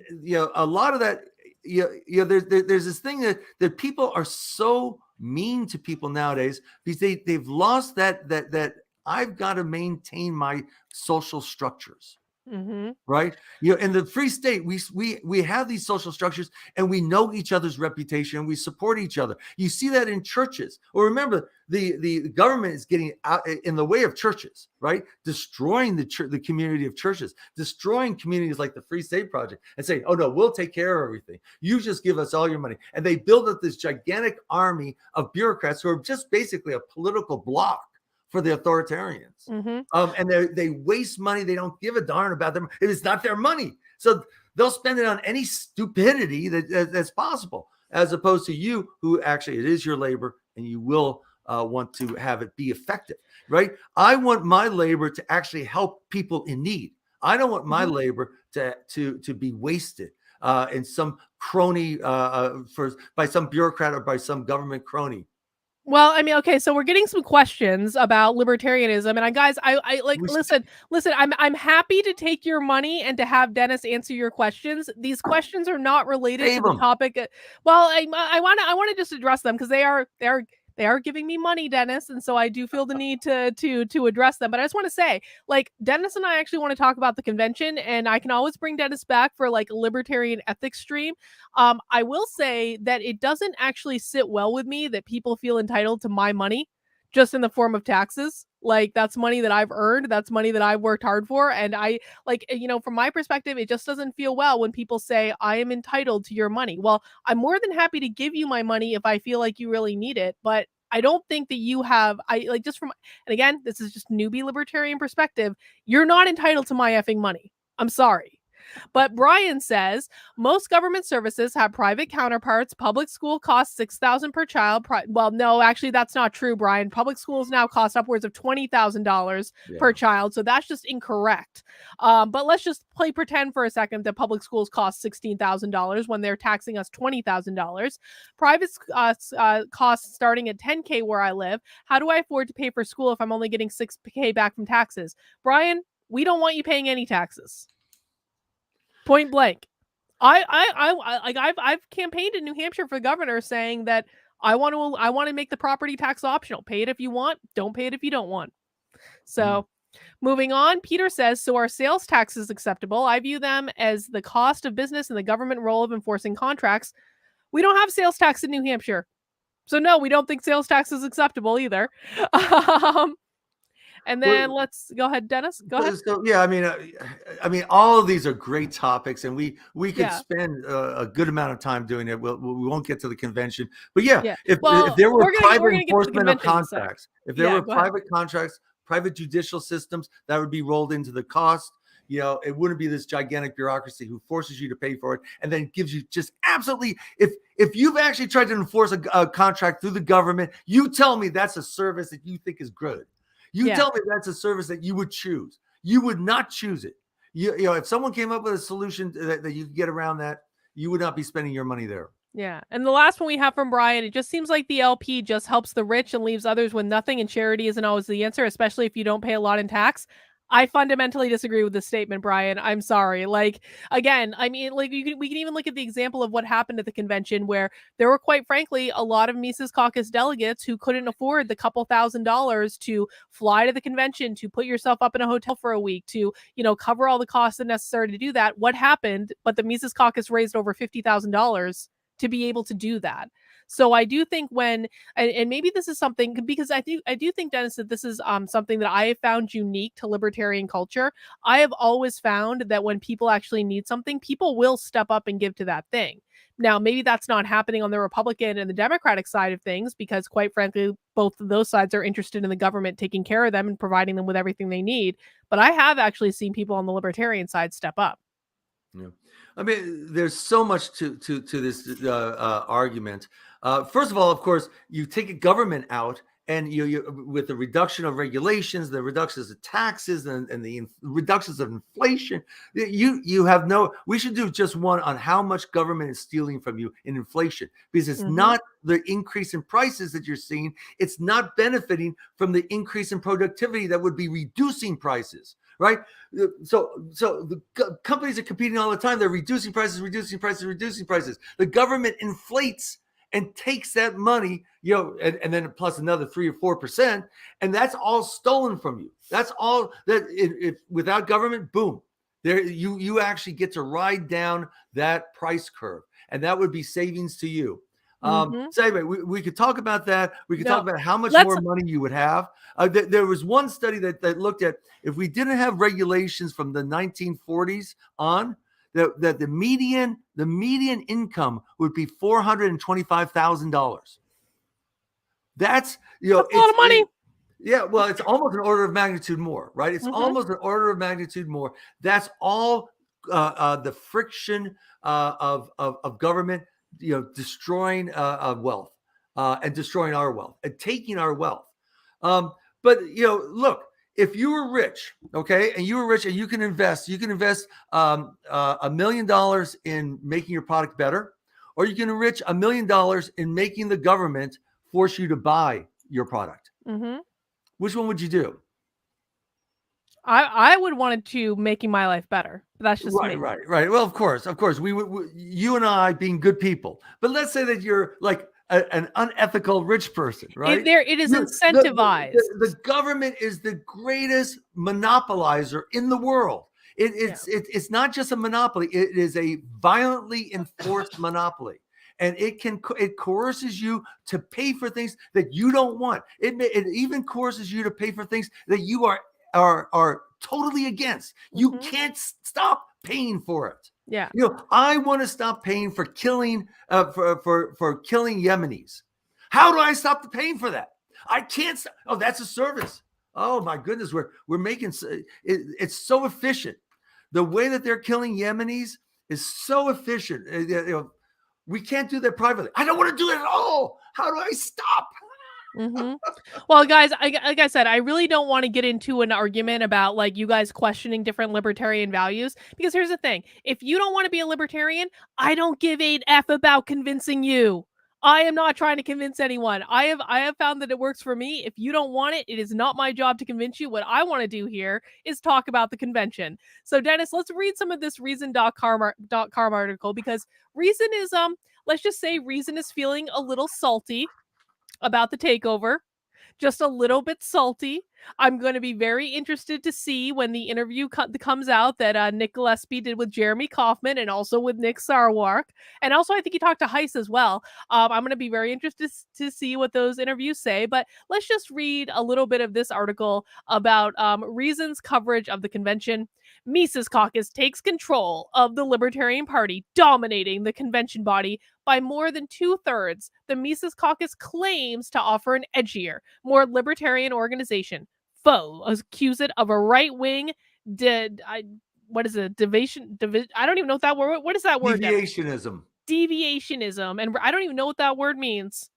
a lot of that. There's this thing that people are so mean to people nowadays because they've lost that I've got to maintain my social structures.
Mm-hmm.
Right. In the free state, we have these social structures and we know each other's reputation. We support each other. You see that in churches. Or remember, the government is getting out in the way of churches, right? Destroying the community of churches, destroying communities like the Free State Project and saying, oh, no, we'll take care of everything. You just give us all your money. And they build up this gigantic army of bureaucrats who are just basically a political bloc for the authoritarians.
Mm-hmm.
And they waste money. They don't give a darn about them. It's not their money. So they'll spend it on any stupidity that's possible, as opposed to you who actually, it is your labor and you will want to have it be effective, right? I want my labor to actually help people in need. I don't want my labor to be wasted in some crony by some bureaucrat or by some government crony.
Well, I mean, okay, so we're getting some questions about libertarianism, and guys, I like listen. I'm happy to take your money and to have Dennis answer your questions. These questions are not related to the topic. Well, I want to just address them because they are giving me money, Dennis, and so I do feel the need to address them. But I just want to say, like, Dennis and I actually want to talk about the convention, and I can always bring Dennis back for like a libertarian ethics stream. I will say that it doesn't actually sit well with me that people feel entitled to my money just in the form of taxes. Like, that's money that I've earned. That's money that I've worked hard for. And I like, from my perspective, it just doesn't feel well when people say I am entitled to your money. Well, I'm more than happy to give you my money if I feel like you really need it. But I don't think that you have, and again, this is just newbie libertarian perspective. You're not entitled to my effing money. I'm sorry. But Brian says most government services have private counterparts. Public school costs $6,000 per child. Well, no, actually, that's not true, Brian. Public schools now cost upwards of $20,000 per child, so that's just incorrect. But let's just play pretend for a second that public schools cost $16,000 when they're taxing us $20,000. Private costs starting at $10K where I live. How do I afford to pay for school if I'm only getting $6K back from taxes? Brian, we don't want you paying any taxes. Point blank. I've campaigned in New Hampshire for governor saying that I want to make the property tax optional. Pay it if you want, don't pay it if you don't want. So moving on, Peter says, so are sales taxes acceptable? I view them as the cost of business and the government role of enforcing contracts. We don't have sales tax in New Hampshire. So no, we don't think sales tax is acceptable either. And then let's go ahead, Dennis. Go ahead.
So, yeah, I mean, all of these are great topics, and we could spend a good amount of time doing it. We won't get to the convention, but if there were private enforcement of contracts, if there were private contracts, private judicial systems, that would be rolled into the cost. It wouldn't be this gigantic bureaucracy who forces you to pay for it and then gives you just absolutely. If you've actually tried to enforce a contract through the government, you tell me that's a service that you think is good. You tell me that's a service that you would choose. You would not choose it. If someone came up with a solution that you could get around that, you would not be spending your money there.
Yeah. And the last one we have from Brian, it just seems like the LP just helps the rich and leaves others with nothing, and charity isn't always the answer, especially if you don't pay a lot in tax. I fundamentally disagree with this statement, Brian. I'm sorry. Like, again, I mean, like, we can even look at the example of what happened at the convention, where there were, quite frankly, a lot of Mises Caucus delegates who couldn't afford the couple $1,000s to fly to the convention, to put yourself up in a hotel for a week, to, cover all the costs necessary to do that. What happened? But the Mises Caucus raised over $50,000 to be able to do that. So I do think and maybe this is something, because I do think, Dennis, that this is something that I have found unique to libertarian culture. I have always found that when people actually need something, people will step up and give to that thing. Now, maybe that's not happening on the Republican and the Democratic side of things, because, quite frankly, both of those sides are interested in the government taking care of them and providing them with everything they need. But I have actually seen people on the libertarian side step up.
Yeah. I mean, there's so much to this argument. First of all, of course, you take a government out, and you with the reduction of regulations, the reductions of taxes, and the reductions of inflation, you have no. We should do just one on how much government is stealing from you in inflation, because it's not the increase in prices that you're seeing. It's not benefiting from the increase in productivity that would be reducing prices. Right. So the companies are competing all the time. They're reducing prices. The government inflates and takes that money, and then plus another 3 or 4%, and that's all stolen from you. That's all that. If without government, boom, there you actually get to ride down that price curve, and that would be savings to you. So anyway, we could talk about that. We could talk about how much more money you would have. There was one study that looked at, if we didn't have regulations from the 1940s on, that the median income would be $425,000. That's
a lot of money.
Yeah, well, it's almost an order of magnitude more, right? It's almost an order of magnitude more. That's all the friction of government, destroying wealth and destroying our wealth and taking our wealth. But look, if you were rich, okay, and you can invest $1 million in making your product better, or you can enrich $1 million in making the government force you to buy your product. Which one would you do?
I would want it to making my life better. But that's just me.
Right. Well, of course, you and I being good people. But let's say that you're like an unethical rich person, right?
It is incentivized.
The government is the greatest monopolizer in the world. It's not just a monopoly. It is a violently enforced monopoly. And it coerces you to pay for things that you don't want. It even coerces you to pay for things that you are totally against. You can't stop paying for it.
Yeah.
I want to stop paying for killing for killing Yemenis. How do I stop paying for that? I can't. Oh, that's a service. Oh my goodness, we're making it's so efficient. The way that they're killing Yemenis is so efficient. We can't do that privately. I don't want to do it at all. How do I stop?
Well, guys, like I said, I really don't want to get into an argument about like you guys questioning different libertarian values, because here's the thing. If you don't want to be a libertarian, I don't give a F about convincing you. I am not trying to convince anyone. I have found that it works for me. If you don't want it, it is not my job to convince you. What I want to do here is talk about the convention. So Dennis, let's read some of this Reason.com article, because Reason is let's just say Reason is feeling a little salty about the takeover, just a little bit salty. I'm going to be very interested to see when the interview comes out that Nick Gillespie did with Jeremy Kauffman and also with Nick Sarwark. And also, I think he talked to Heiss as well. I'm going to be very interested to see what those interviews say. But let's just read a little bit of this article about Reason's coverage of the convention. Mises Caucus takes control of the Libertarian Party, dominating the convention body by more than 2/3. The Mises Caucus claims to offer an edgier, more libertarian organization. Foe accuse it of a right-wing what is it? I don't even know what that word. What is that word?
Deviationism.
Deviationism, and I don't even know what that word means.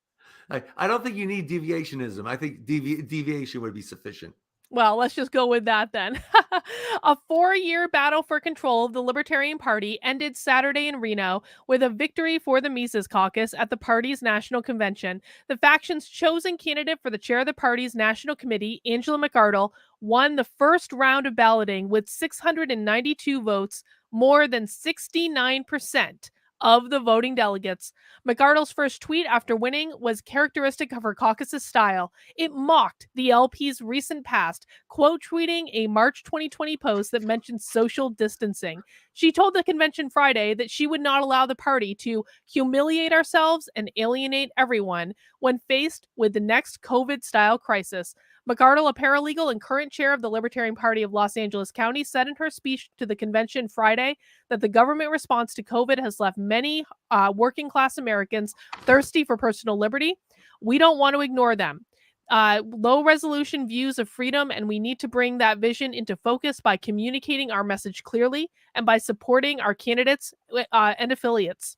I don't think you need deviationism. I think deviation would be sufficient.
Well, let's just go with that then. A 4-year battle for control of the Libertarian Party ended Saturday in Reno with a victory for the Mises Caucus at the party's national convention. The faction's chosen candidate for the chair of the party's national committee, Angela McArdle, won the first round of balloting with 692 votes, more than 69% of the voting delegates. McArdle's first tweet after winning was characteristic of her caucus's style. It mocked the LP's recent past, quote tweeting a March 2020 post that mentioned social distancing. She told the convention Friday that she would not allow the party to humiliate ourselves and alienate everyone when faced with the next COVID-style crisis. McArdle, a paralegal and current chair of the Libertarian Party of Los Angeles County, said in her speech to the convention Friday that the government response to COVID has left many working-class Americans thirsty for personal liberty. We don't want to ignore them. Low-resolution views of freedom, and we need to bring that vision into focus by communicating our message clearly and by supporting our candidates and affiliates.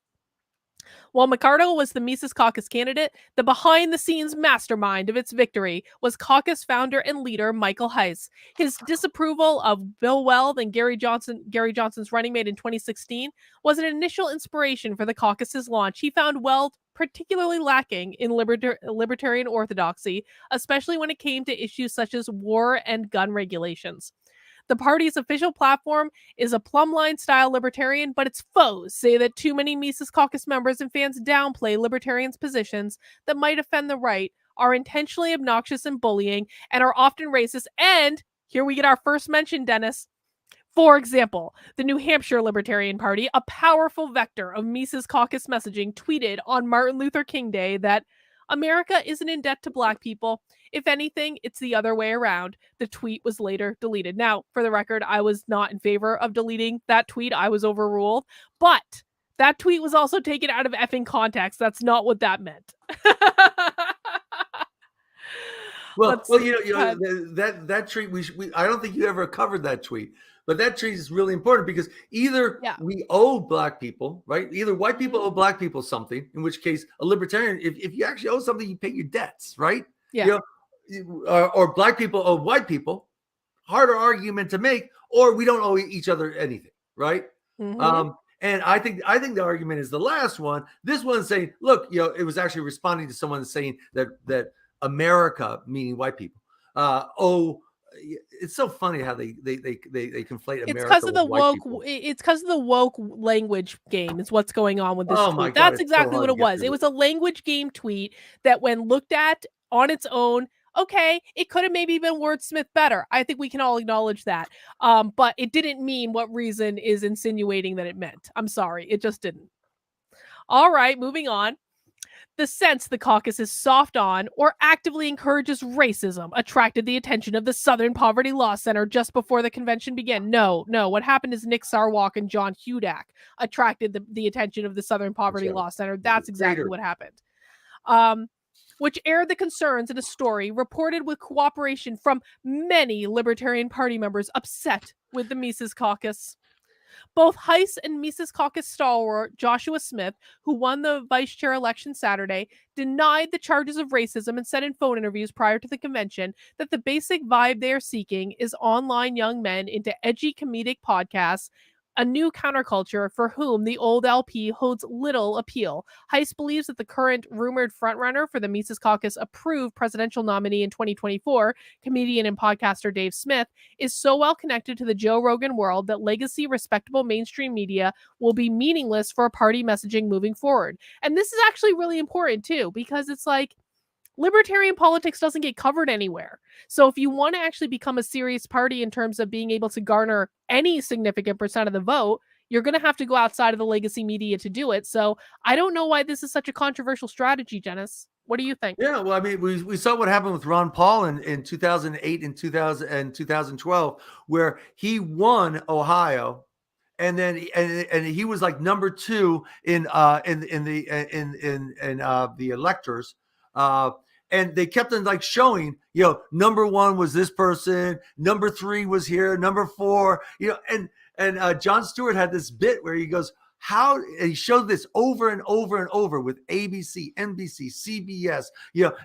While McArdle was the Mises Caucus candidate, the behind-the-scenes mastermind of its victory was caucus founder and leader Michael Heiss. His disapproval of Bill Weld and Gary Johnson's running mate in 2016 was an initial inspiration for the caucus's launch. He found Weld particularly lacking in libertarian orthodoxy, especially when it came to issues such as war and gun regulations. The party's official platform is a plumb-line-style libertarian, but its foes say that too many Mises Caucus members and fans downplay libertarians' positions that might offend the right, are intentionally obnoxious and bullying, and are often racist. And here we get our first mention, Dennis. For example, the New Hampshire Libertarian Party, a powerful vector of Mises Caucus messaging, tweeted on Martin Luther King Day that America isn't in debt to Black people. If anything, it's the other way around. The tweet was later deleted. Now, for the record, I was not in favor of deleting that tweet. I was overruled. But that tweet was also taken out of effing context. That's not what that meant.
Well, that tweet I don't think you ever covered that tweet, but that tweet is really important because either we owe Black people, right? Either white people owe Black people something, in which case a libertarian, if you actually owe something, you pay your debts, right?
Yeah.
Or Black people owe white people, harder argument to make, or we don't owe each other anything, right?
Mm-hmm.
And I think the argument is the last one. This one's saying, look, it was actually responding to someone saying that America, meaning white people, it's so funny how they conflate America.
It's because of the woke.
People.
It's because of the woke language game. Is what's going on with this tweet.
My God,
that's exactly what it was. It was a language game tweet that, when looked at on its own, okay, it could have maybe been wordsmithed better. I think we can all acknowledge that. But it didn't mean what Reason is insinuating that it meant. I'm sorry, it just didn't. All right, moving on. The sense the caucus is soft on or actively encourages racism attracted the attention of the Southern Poverty Law Center just before the convention began. No. What happened is Nick Sarwark and John Hudak attracted the attention of the Southern Poverty Law Center. That's exactly what happened. Which aired the concerns in a story reported with cooperation from many Libertarian Party members upset with the Mises Caucus. Both Heiss and Mises Caucus stalwart Joshua Smith, who won the vice chair election Saturday, denied the charges of racism and said in phone interviews prior to the convention that the basic vibe they are seeking is online young men into edgy comedic podcasts, a new counterculture for whom the old LP holds little appeal. Heiss believes that the current rumored frontrunner for the Mises Caucus approved presidential nominee in 2024, comedian and podcaster Dave Smith, is so well connected to the Joe Rogan world that legacy respectable mainstream media will be meaningless for party messaging moving forward. And this is actually really important too, because it's like, libertarian politics doesn't get covered anywhere. So if you want to actually become a serious party in terms of being able to garner any significant percent of the vote, you're going to have to go outside of the legacy media to do it. So I don't know why this is such a controversial strategy, Dennis. What do you think?
Yeah, well, I mean, we saw what happened with Ron Paul in 2008 and 2012, where he won Ohio. And then and he was like number 2 in the electors. And they kept on like showing, number 1 was this person, number 3 was here, number 4, and Jon Stewart had this bit where he goes, and he showed this over and over and over with ABC, NBC, CBS,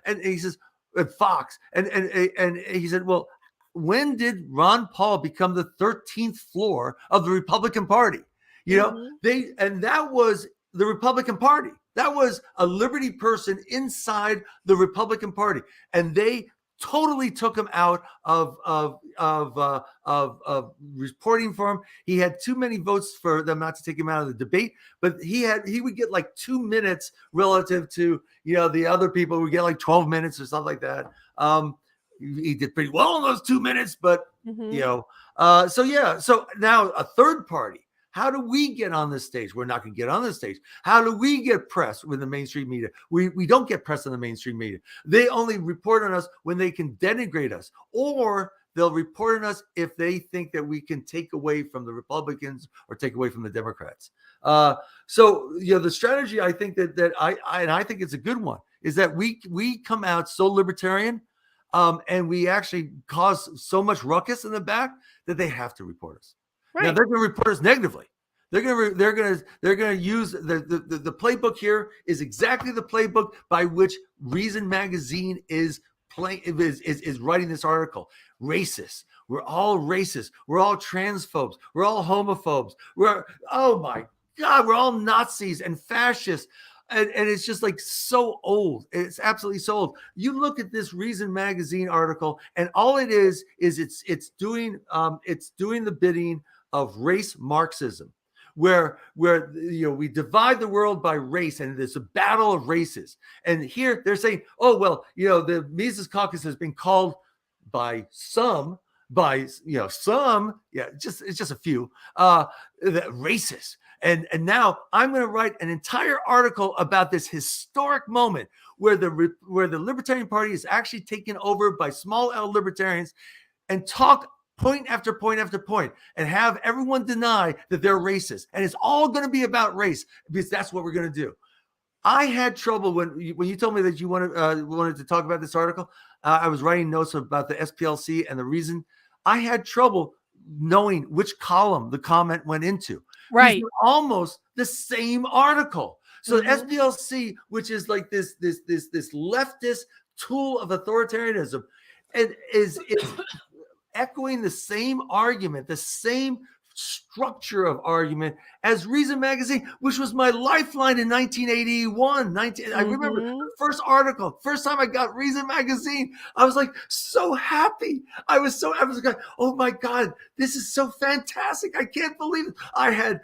and he says, Fox, and he said, well, when did Ron Paul become the 13th floor of the Republican Party? You know, that was the Republican Party. That was a liberty person inside the Republican Party, and they totally took him out of reporting for him. He had too many votes for them not to take him out of the debate, but he would get like 2 minutes relative to, you know, the other people would get like 12 minutes or something like that. He did pretty well in those 2 minutes, but you know, so now a third party. How do we get on this stage? We're not going to get on this stage. How do we get press with the mainstream media? We don't get press in the mainstream media. They only report on us when they can denigrate us, or they'll report on us if they think that we can take away from the Republicans or take away from the Democrats. So, you know, the strategy, I think that I think it's a good one, is that we come out so libertarian, and we actually cause so much ruckus in the back that they have to report us. Right. Now they're going to report us negatively. They're going to use the playbook here is exactly the playbook by which Reason magazine is writing this article. Racist. We're all racist. We're all transphobes. We're all homophobes. Oh my God, we're all Nazis and fascists. And it's just like so old. It's absolutely so old. You look at this Reason magazine article, and all it is it's doing the bidding of race Marxism, where you know, we divide the world by race, and there's a battle of races. And here they're saying, oh well, you know, the Mises Caucus has been called by some, it's just a few, racist. And now I'm going to write an entire article about this historic moment where the Libertarian Party is actually taken over by small L libertarians, and talk point after point after point, and have everyone deny that they're racist. And it's all going to be about race, because that's what we're going to do. I had trouble when you told me that you wanted to talk about this article. I was writing notes about the SPLC and the Reason. I had trouble knowing which column the comment went into.
Right.
Almost the same article. So SPLC, which is like this leftist tool of authoritarianism, and is echoing the same argument, the same structure of argument as Reason magazine, which was my lifeline in 1981. I remember the first article, first time I got Reason magazine, I was like so happy. I was like, oh my God, this is so fantastic. I can't believe it. I had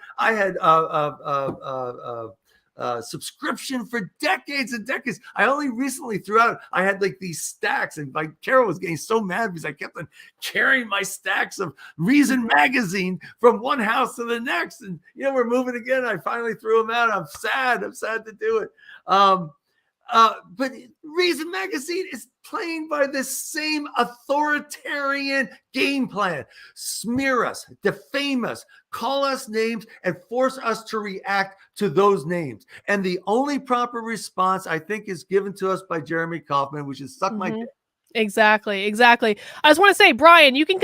subscription for decades and decades. I only recently threw out, I had like these stacks, and like Carol was getting so mad because I kept on carrying my stacks of Reason magazine from one house to the next. And, you know, we're moving again. I finally threw them out. I'm sad to do it. But Reason magazine is playing by the same authoritarian game plan. Smear us, defame us, call us names, and force us to react to those names. And the only proper response, I think, is given to us by Jeremy Kauffman, which is suck my dick.
Exactly. I just want to say, Brian, you can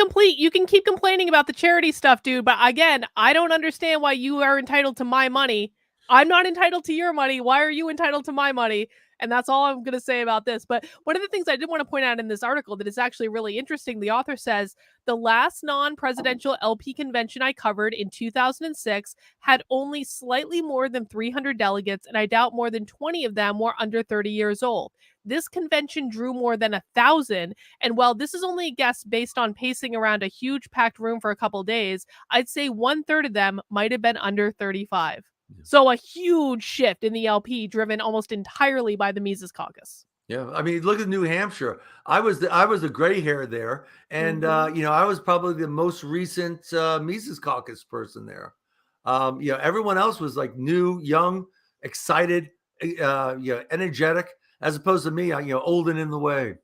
keep complaining about the charity stuff, dude. But again, I don't understand why you are entitled to my money. I'm not entitled to your money. Why are you entitled to my money? And that's all I'm going to say about this. But one of the things I did want to point out in this article that is actually really interesting, the author says, the last non-presidential LP convention I covered in 2006 had only slightly more than 300 delegates, and I doubt more than 20 of them were under 30 years old. This convention drew more than 1,000, and while this is only a guess based on pacing around a huge packed room for a couple days, I'd say 1/3 of them might have been under 35. So a huge shift in the LP, driven almost entirely by the Mises Caucus.
Yeah, I mean, look at New Hampshire. I was a gray hair there, and you know, I was probably the most recent Mises Caucus person there. You know, everyone else was like new, young, excited, energetic, as opposed to me, you know, old and in the way.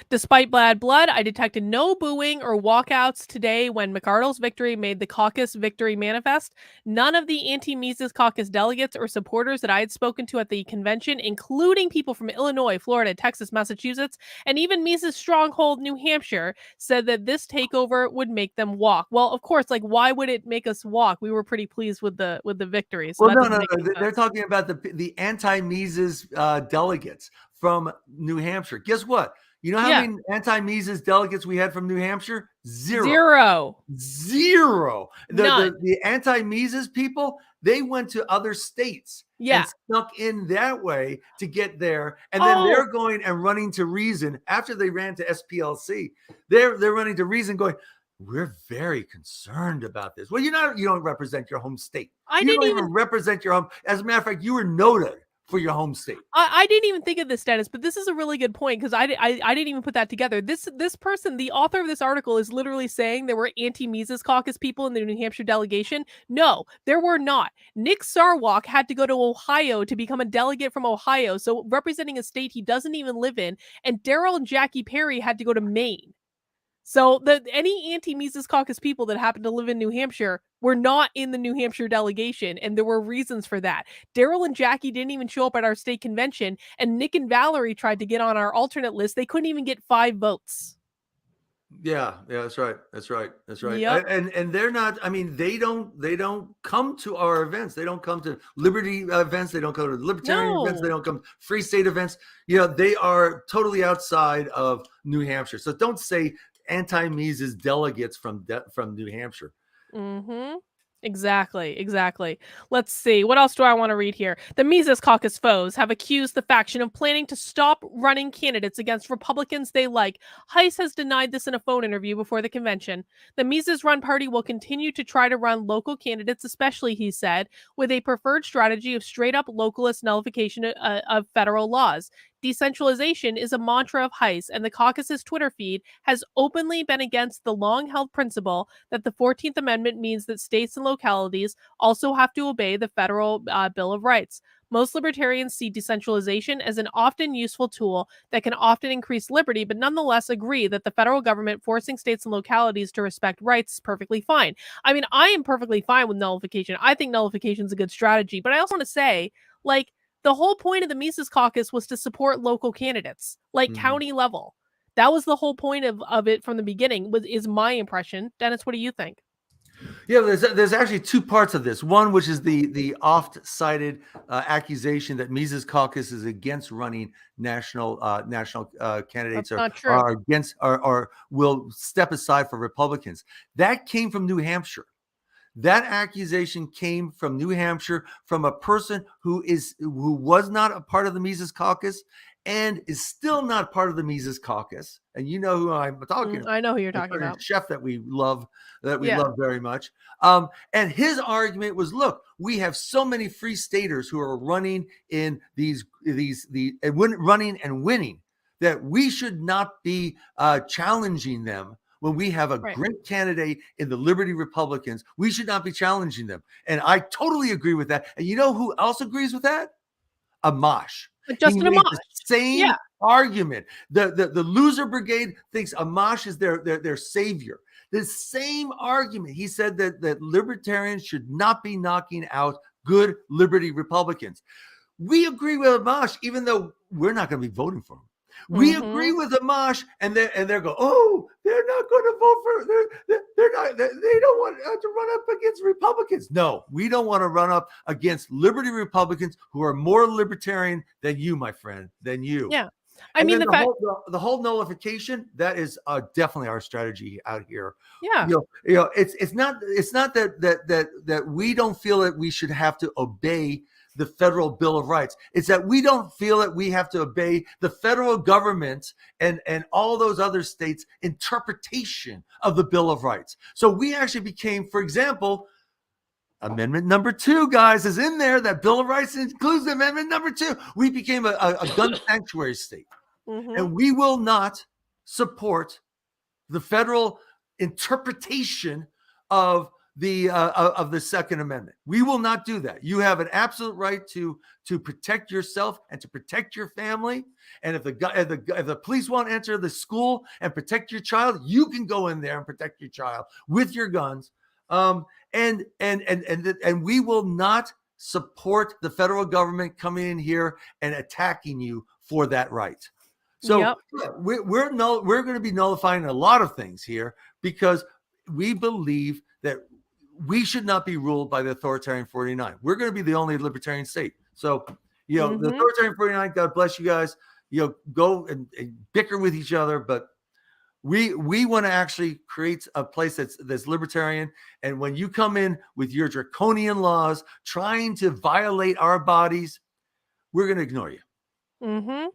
Despite bad blood, I detected no booing or walkouts today when McArdle's victory made the caucus victory manifest. None of the anti-Mises caucus delegates or supporters that I had spoken to at the convention, including people from Illinois, Florida, Texas, Massachusetts, and even Mises' stronghold, New Hampshire, said that this takeover would make them walk. Well, of course, like, why would it make us walk? We were pretty pleased with the victory. So
well, no. They're talking about the anti-Mises delegates from New Hampshire. Guess what? You know how
Yeah.
many anti-Mises delegates we had from New Hampshire?
Zero.
The anti-Mises people, they went to other states
Yeah.
and snuck in that way to get there. And then
Oh.
they're going and running to Reason after they ran to SPLC. They're running to Reason going, we're very concerned about this. Well, you don't represent your home state.
I
You
didn't
don't
even
represent your home. As a matter of fact, you were noted for your home state.
I didn't even think of this, Dennis, but this is a really good point because I didn't even put that together. This person, the author of this article, is literally saying there were anti-Mises caucus people in the New Hampshire delegation. No, there were not. Nick Sarwark had to go to Ohio to become a delegate from Ohio, so representing a state he doesn't even live in, and Daryl and Jackie Perry had to go to Maine. So any anti-Mises caucus people that happen to live in New Hampshire were not in the New Hampshire delegation, and there were reasons for that. Daryl and Jackie didn't even show up at our state convention, and Nick and Valerie tried to get on our alternate list. They couldn't even get 5 votes.
Yeah, that's right.
Yep.
And they're not. I mean, they don't come to our events. They don't come to Liberty events. They don't go to Libertarian events. They don't come to Free State events. They are totally outside of New Hampshire. So don't say anti-Mises delegates from New Hampshire.
Mm-hmm. Exactly. Let's see. What else do I want to read here? The Mises caucus foes have accused the faction of planning to stop running candidates against Republicans they like. Heiss has denied this in a phone interview before the convention. The Mises-run party will continue to try to run local candidates, especially, he said, with a preferred strategy of straight-up localist nullification of federal laws. Decentralization is a mantra of Heiss, and the caucus's Twitter feed has openly been against the long-held principle that the 14th Amendment means that states and localities also have to obey the federal Bill of Rights. Most libertarians see decentralization as an often useful tool that can often increase liberty, but nonetheless agree that the federal government forcing states and localities to respect rights is perfectly fine. I mean, I am perfectly fine with nullification. I think nullification is a good strategy, but I also want to say, the whole point of the Mises caucus was to support local candidates, county level. That was the whole point of it from the beginning, is my impression. Dennis, what do you think?
Yeah, there's actually 2 parts of this. One, which is the oft-cited accusation that Mises caucus is against running national candidates or against or will step aside for Republicans. That came from New Hampshire. That accusation came from New Hampshire, from a person who was not a part of the Mises caucus and is still not part of the Mises caucus. And you know who I'm talking about.
I know who you're talking about.
Chef that we love very much. And his argument was, look, we have so many free staters who are running in running and winning that we should not be challenging them. When we have a great candidate in the Liberty Republicans, we should not be challenging them. And I totally agree with that. And you know who else agrees with that? Amash.
Justin Amash.
The same argument. The loser brigade thinks Amash is their savior. The same argument. He said that libertarians should not be knocking out good Liberty Republicans. We agree with Amash, even though we're not going to be voting for him. We agree with Amash, and they're going, oh, they're not going to vote for, they don't want to run up against Republicans. No, we don't want to run up against Liberty Republicans who are more libertarian than you, my friend, than you.
Yeah. I mean,
the whole nullification, that is definitely our strategy out here.
Yeah.
It's not that we don't feel that we should have to obey the federal Bill of Rights. It's that we don't feel that we have to obey the federal government and all those other states' interpretation of the Bill of Rights. So we actually became, for example, Amendment number 2, guys, is in there. That Bill of Rights includes Amendment number 2. We became a gun sanctuary state. And we will not support the federal interpretation of the Second Amendment. We will not do that. You have an absolute right to protect yourself and to protect your family. And if the police want to enter the school and protect your child, you can go in there and protect your child with your guns. And we will not support the federal government coming in here and attacking you for that right. So we're going to be nullifying a lot of things here because we believe that we should not be ruled by the authoritarian 49. We're going to be the only libertarian state. So, the authoritarian 49, God bless you guys. go and bicker with each other, but we want to actually create a place that's libertarian. And when you come in with your draconian laws trying to violate our bodies, we're going to ignore you.
Mm-hmm.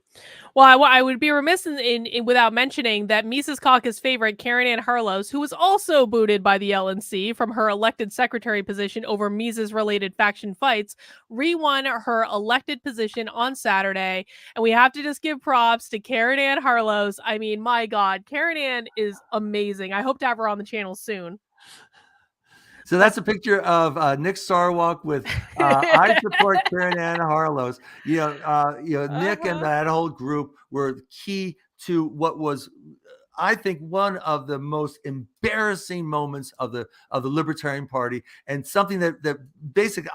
Well, I would be remiss in without mentioning that Mises Caucus favorite Karen Ann Harlows, who was also booted by the LNC from her elected secretary position over Mises-related faction fights, re-won her elected position on Saturday. And we have to just give props to Karen Ann Harlows. I mean, my God, Karen Ann is amazing. I hope to have her on the channel soon.
So that's a picture of Nick Sarwark with I support Karen Ann Harlows. Nick and that whole group were key to what was, I think, one of the most embarrassing moments of the Libertarian Party, and something that basically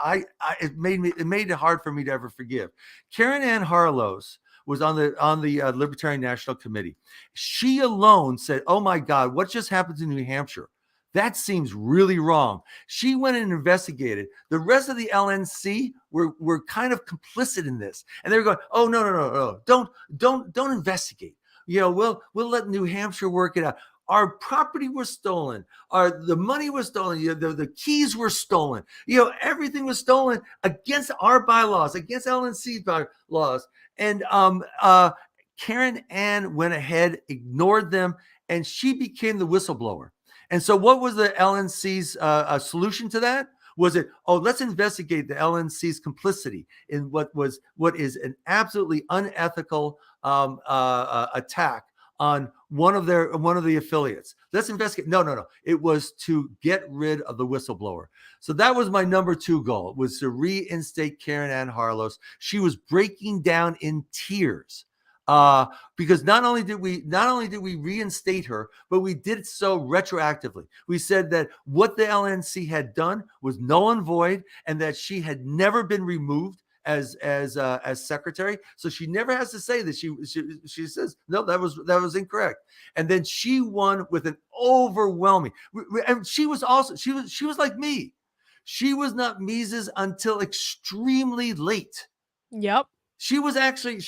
it made it hard for me to ever forgive. Karen Ann Harlows was on the Libertarian National Committee. She alone said, "Oh my God, what just happened in New Hampshire? That seems really wrong." She went and investigated. The rest of the LNC were kind of complicit in this, and they were going, "Oh no, don't investigate. We'll let New Hampshire work it out. Our property was stolen. The money was stolen. The keys were stolen. Everything was stolen against our bylaws, against LNC bylaws." And Karen Ann went ahead, ignored them, and she became the whistleblower. And so what was the LNC's solution to that? Was it, let's investigate the LNC's complicity in what is an absolutely unethical attack on one of the affiliates. Let's investigate. No. It was to get rid of the whistleblower. So that was my number 2 goal, was to reinstate Karen Ann Harlows. She was breaking down in tears. Because not only did we reinstate her, but we did so retroactively. We said that what the LNC had done was null and void, and that she had never been removed as secretary. So she never has to say that she says, no, that was incorrect. And then she won with an overwhelming. And she was like me. She was not Mises until extremely late.
Yep.
She actually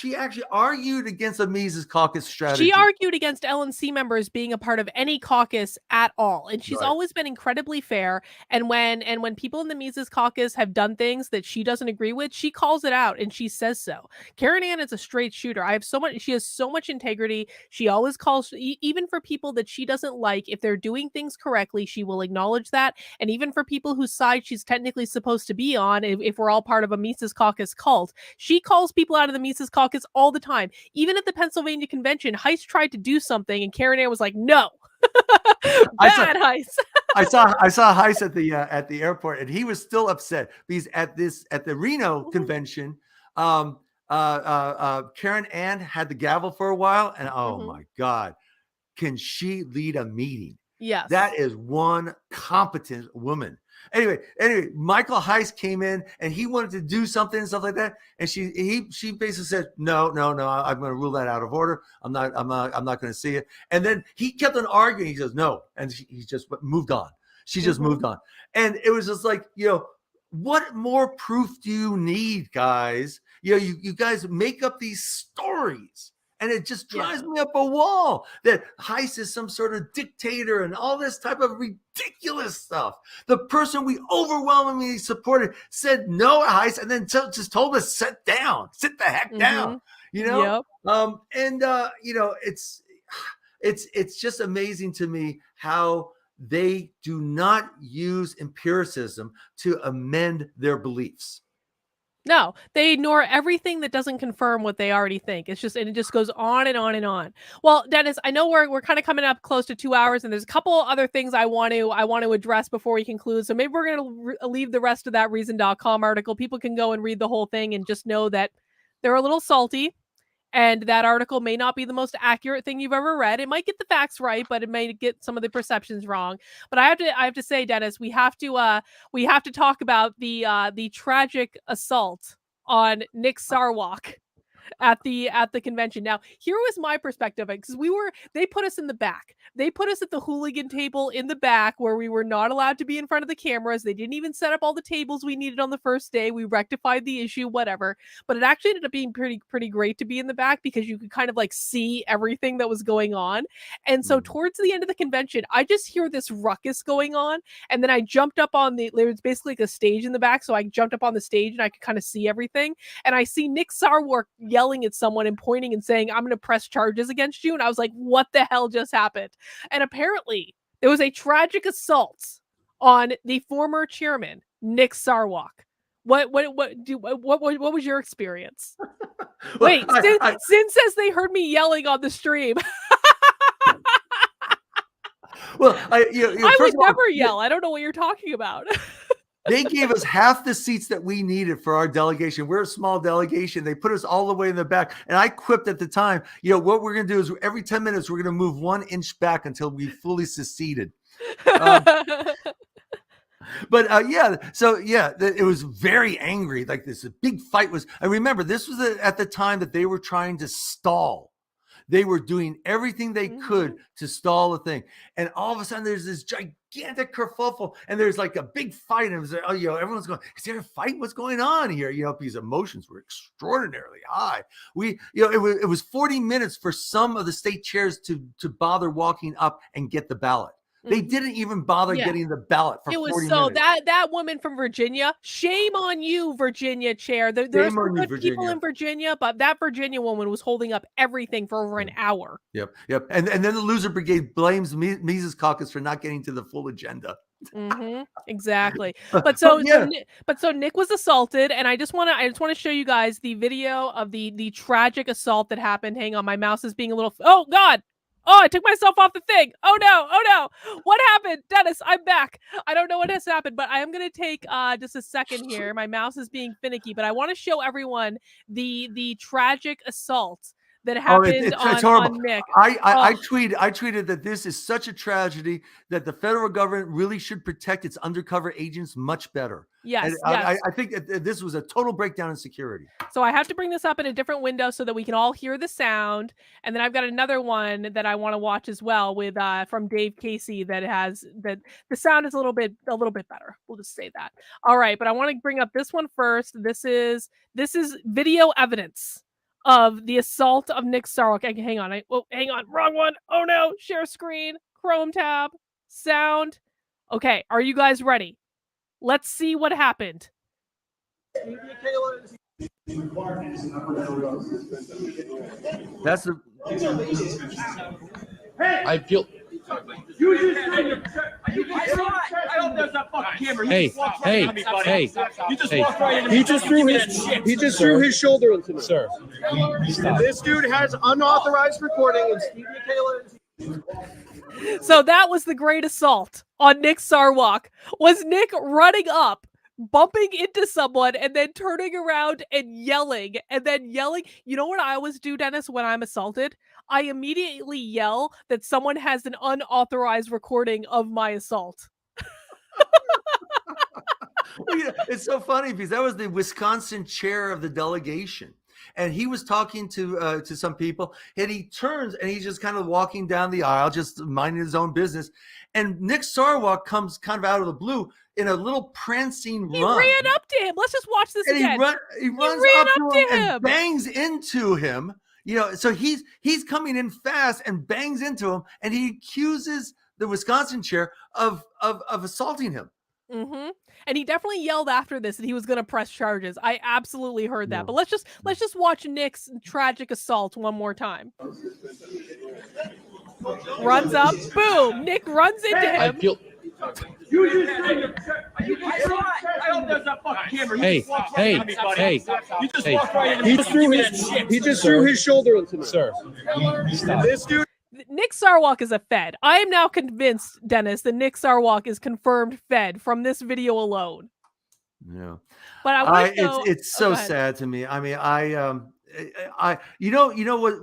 argued against a Mises caucus strategy.
She argued against LNC members being a part of any caucus at all. And she's always been incredibly fair. And when people in the Mises caucus have done things that she doesn't agree with, she calls it out and she says so. Karen Ann is a straight shooter. She has so much integrity. She always calls, even for people that she doesn't like, if they're doing things correctly, she will acknowledge that. And even for people whose side she's technically supposed to be on, if we're all part of a Mises caucus cult, she calls people out of the Mises caucus all the time. Even at the Pennsylvania convention, Heiss tried to do something and Karen Ann was like, no. Bad Heiss.
I saw Heiss at the airport, and he was still upset because at the Reno convention, Karen Ann had the gavel for a while, and my God, can she lead a meeting?
Yes.
That is one competent woman. Anyway, Michael Heiss came in and he wanted to do something and stuff like that, and she basically said, no, I'm going to rule that out of order. I'm not going to see it. And then he kept on arguing. He says no, and he just moved on. She just moved on, and it was just like, what more proof do you need, guys? You guys make up these stories. And it just drives me up a wall that Heiss is some sort of dictator and all this type of ridiculous stuff. The person we overwhelmingly supported said no, Heiss, and then just told us, sit the heck down.
Yep.
It's just amazing to me how they do not use empiricism to amend their beliefs.
No, they ignore everything that doesn't confirm what they already think. It just goes on and on and on. Well, Dennis, I know we're kind of coming up close to 2 hours, and there's a couple other things I want to address before we conclude. So maybe we're going to leave the rest of that Reason.com article. People can go and read the whole thing and just know that they're a little salty. And that article may not be the most accurate thing you've ever read. It might get the facts right, but it may get some of the perceptions wrong. But I have to say, Dennis, we have to talk about the tragic assault on Nick Sarwark at the convention. Now, here was my perspective, because they put us in the back. They put us at the hooligan table in the back where we were not allowed to be in front of the cameras. They didn't even set up all the tables we needed on the first day. We rectified the issue, whatever. But it actually ended up being pretty great to be in the back, because you could kind of like see everything that was going on. And so towards the end of the convention, I just hear this ruckus going on. And then I jumped up on there was basically like a stage in the back. So I jumped up on the stage and I could kind of see everything. And I see Nick Sarwark yelling at someone and pointing and saying, "I'm going to press charges against you." And I was like, what the hell just happened? And apparently there was a tragic assault on the former chairman, Nick Sarwark. What was your experience? Wait, Sin says they heard me yelling on the stream.
Well, I
would never yell. I don't know what you're talking about.
They gave us half the seats that we needed for our delegation. We're a small delegation. They put us all the way in the back. And I quipped at the time, what we're going to do is every 10 minutes, we're going to move 1 inch back until we fully seceded. It was very angry. Like this big fight was. I remember this was at the time that they were trying to stall. They were doing everything they could to stall the thing. And all of a sudden there's this gigantic kerfuffle and there's like a big fight. And it was, everyone's going, is there a fight? What's going on here? Because emotions were extraordinarily high. It was 40 minutes for some of the state chairs to bother walking up and get the ballot. They didn't even bother getting the ballot for 40 minutes.
That woman from Virginia, shame on you, Virginia chair. There's some good people in Virginia, but that Virginia woman was holding up everything for over an hour.
Yep. And then the loser brigade blames Mises caucus for not getting to the full agenda.
Exactly. But so Nick was assaulted, and I just want to show you guys the video of the tragic assault that happened. Hang on, my mouse is being a little. Oh God. Oh, I took myself off the thing. Oh no. What happened? Dennis, I'm back. I don't know what has happened, but I am going to take just a second here. My mouse is being finicky, but I want to show everyone the tragic assault that happened on Nick.
I tweeted that this is such a tragedy that the federal government really should protect its undercover agents much better.
Yes,
I think that this was a total breakdown in security.
So I have to bring this up in a different window so that we can all hear the sound. And then I've got another one that I want to watch as well with from Dave Casey that the sound is a little bit better. We'll just say that. All right, but I want to bring up this one first. This is video evidence of the assault of Nick Sarwark. Hang on. Hang on. Wrong one. Oh no. Share screen. Chrome tab. Sound. Okay. Are you guys ready? Let's see what happened.
That's the.
I feel.
You just I hope there's a fucking camera. He just threw his shoulder into me.
Sir.
This dude has unauthorized recording and Stevie Taylor.
So that was the great assault on Nick Sarwark. Was Nick running up, bumping into someone, and then turning around and yelling, You know what I always do, Dennis, when I'm assaulted? I immediately yell that someone has an unauthorized recording of my assault.
It's so funny because that was the Wisconsin chair of the delegation. And he was talking to some people, and he turns and he's just kind of walking down the aisle, just minding his own business. And Nick Sarwark comes kind of out of the blue in a little prancing run.
He ran up to him. Let's just watch this again.
He runs up to him and bangs into him. So he's coming in fast and bangs into him, and he accuses the Wisconsin chair of assaulting him.
And he definitely yelled after this that he was going to press charges. I absolutely heard that. But let's just watch Nick's tragic assault one more time. Runs up, boom! Nick runs into him.
I hope there's a fucking camera. He just threw his shoulder into me.
Sir.
This dude.
Nick Sarwark is a Fed. I am now convinced, Dennis, that Nick Sarwark is confirmed Fed from this video alone.
Yeah,
but
it's so sad to me. I mean,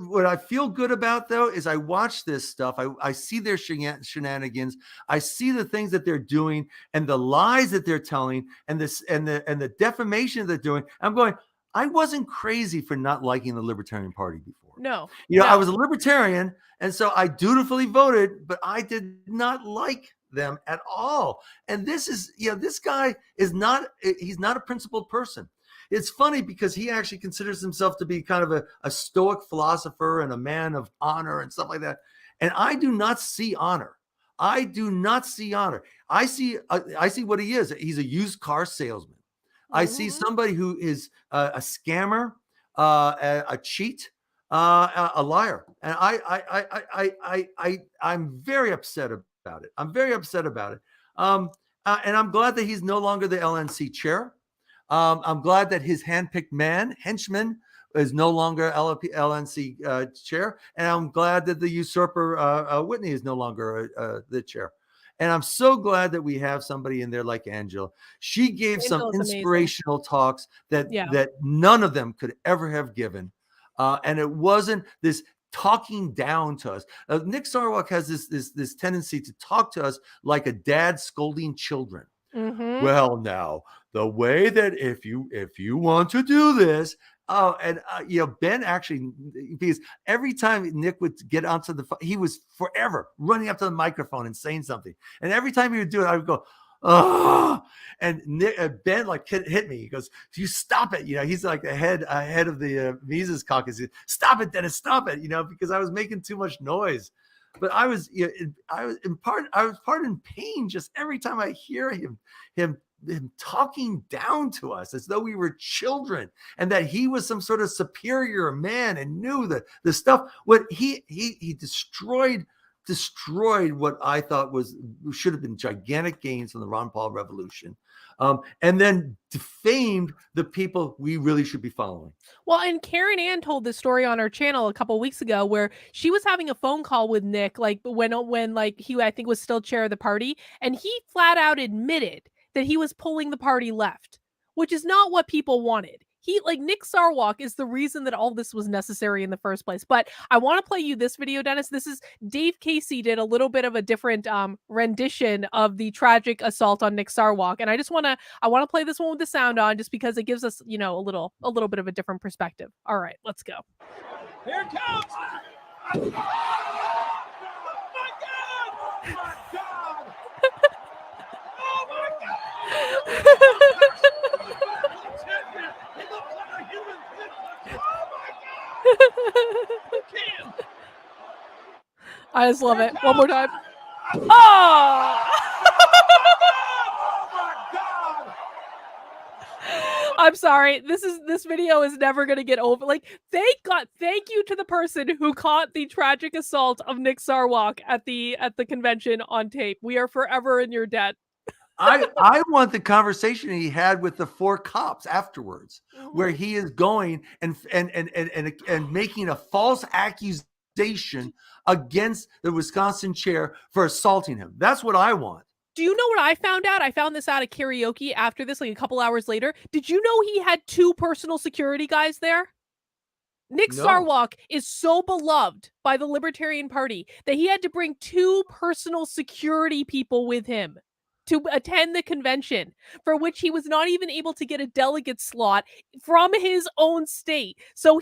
what I feel good about though is I watch this stuff. I see their shenanigans. I see the things that they're doing and the lies that they're telling and the defamation that they're doing. I'm going, I wasn't crazy for not liking the Libertarian Party before.
No.
You know,
no.
I was a libertarian, and so I dutifully voted, but I did not like them at all. And this is, you know, this guy is not, he's not a principled person. It's funny because he actually considers himself to be kind of a stoic philosopher and a man of honor and stuff like that. And I do not see honor. I do not see honor. I see what he is. He's a used car salesman. I see somebody who is a scammer, a cheat, a liar, and I'm very upset about it. I'm very upset about it. And I'm glad that he's no longer the LNC chair. I'm glad that his handpicked henchman, is no longer LNC chair, and I'm glad that the usurper Whitney is no longer the chair. And I'm so glad that we have somebody in there like Angela. She gave some inspirational talks that none of them could ever have given, and it wasn't this talking down to us. Nick Sarwark has this tendency to talk to us like a dad scolding children. Well, now the way that if you want to do this. Oh, and you know, Ben actually, because every time Nick would get onto he was forever running up to the microphone and saying something. And every time he would do it, I would go, oh, and Ben like hit me. He goes, you stop it. You know, he's like the head of the Mises caucus. Stop it, Dennis, stop it. You know, because I was making too much noise. But I was part in pain just every time I hear him talking down to us as though we were children, and that he was some sort of superior man and knew the stuff. What he destroyed what I thought should have been gigantic gains from the Ron Paul revolution, and then defamed the people we really should be following.
Well, and Karen Ann told this story on her channel a couple weeks ago where she was having a phone call with Nick, like when like he, I think, was still chair of the party, and he flat out admitted that he was pulling the party left, which is not what people wanted. Nick Sarwark is the reason that all this was necessary in the first place. But I want to play you this video, Dennis. This is Dave Casey did a little bit of a different rendition of the tragic assault on Nick Sarwark, and I want to play this one with the sound on, just because it gives us, you know, a little bit of a different perspective. All right, let's go.
Here it comes. Oh my God! Oh my God! Oh my God!
I just love it. One more time. Oh! I'm sorry. This video is never gonna get over. Like, thank you to the person who caught the tragic assault of Nick Sarwark at the convention on tape. We are forever in your debt.
I want the conversation he had with the 4 cops afterwards, where he is going and making a false accusation against the Wisconsin chair for assaulting him. That's what I want.
Do you know what I found out? I found this out at karaoke after this, like a couple hours later. Did you know he had 2 personal security guys there? Nick Sarwark is so beloved by the Libertarian Party that he had to bring 2 personal security people with him to attend the convention, for which he was not even able to get a delegate slot from his own state. So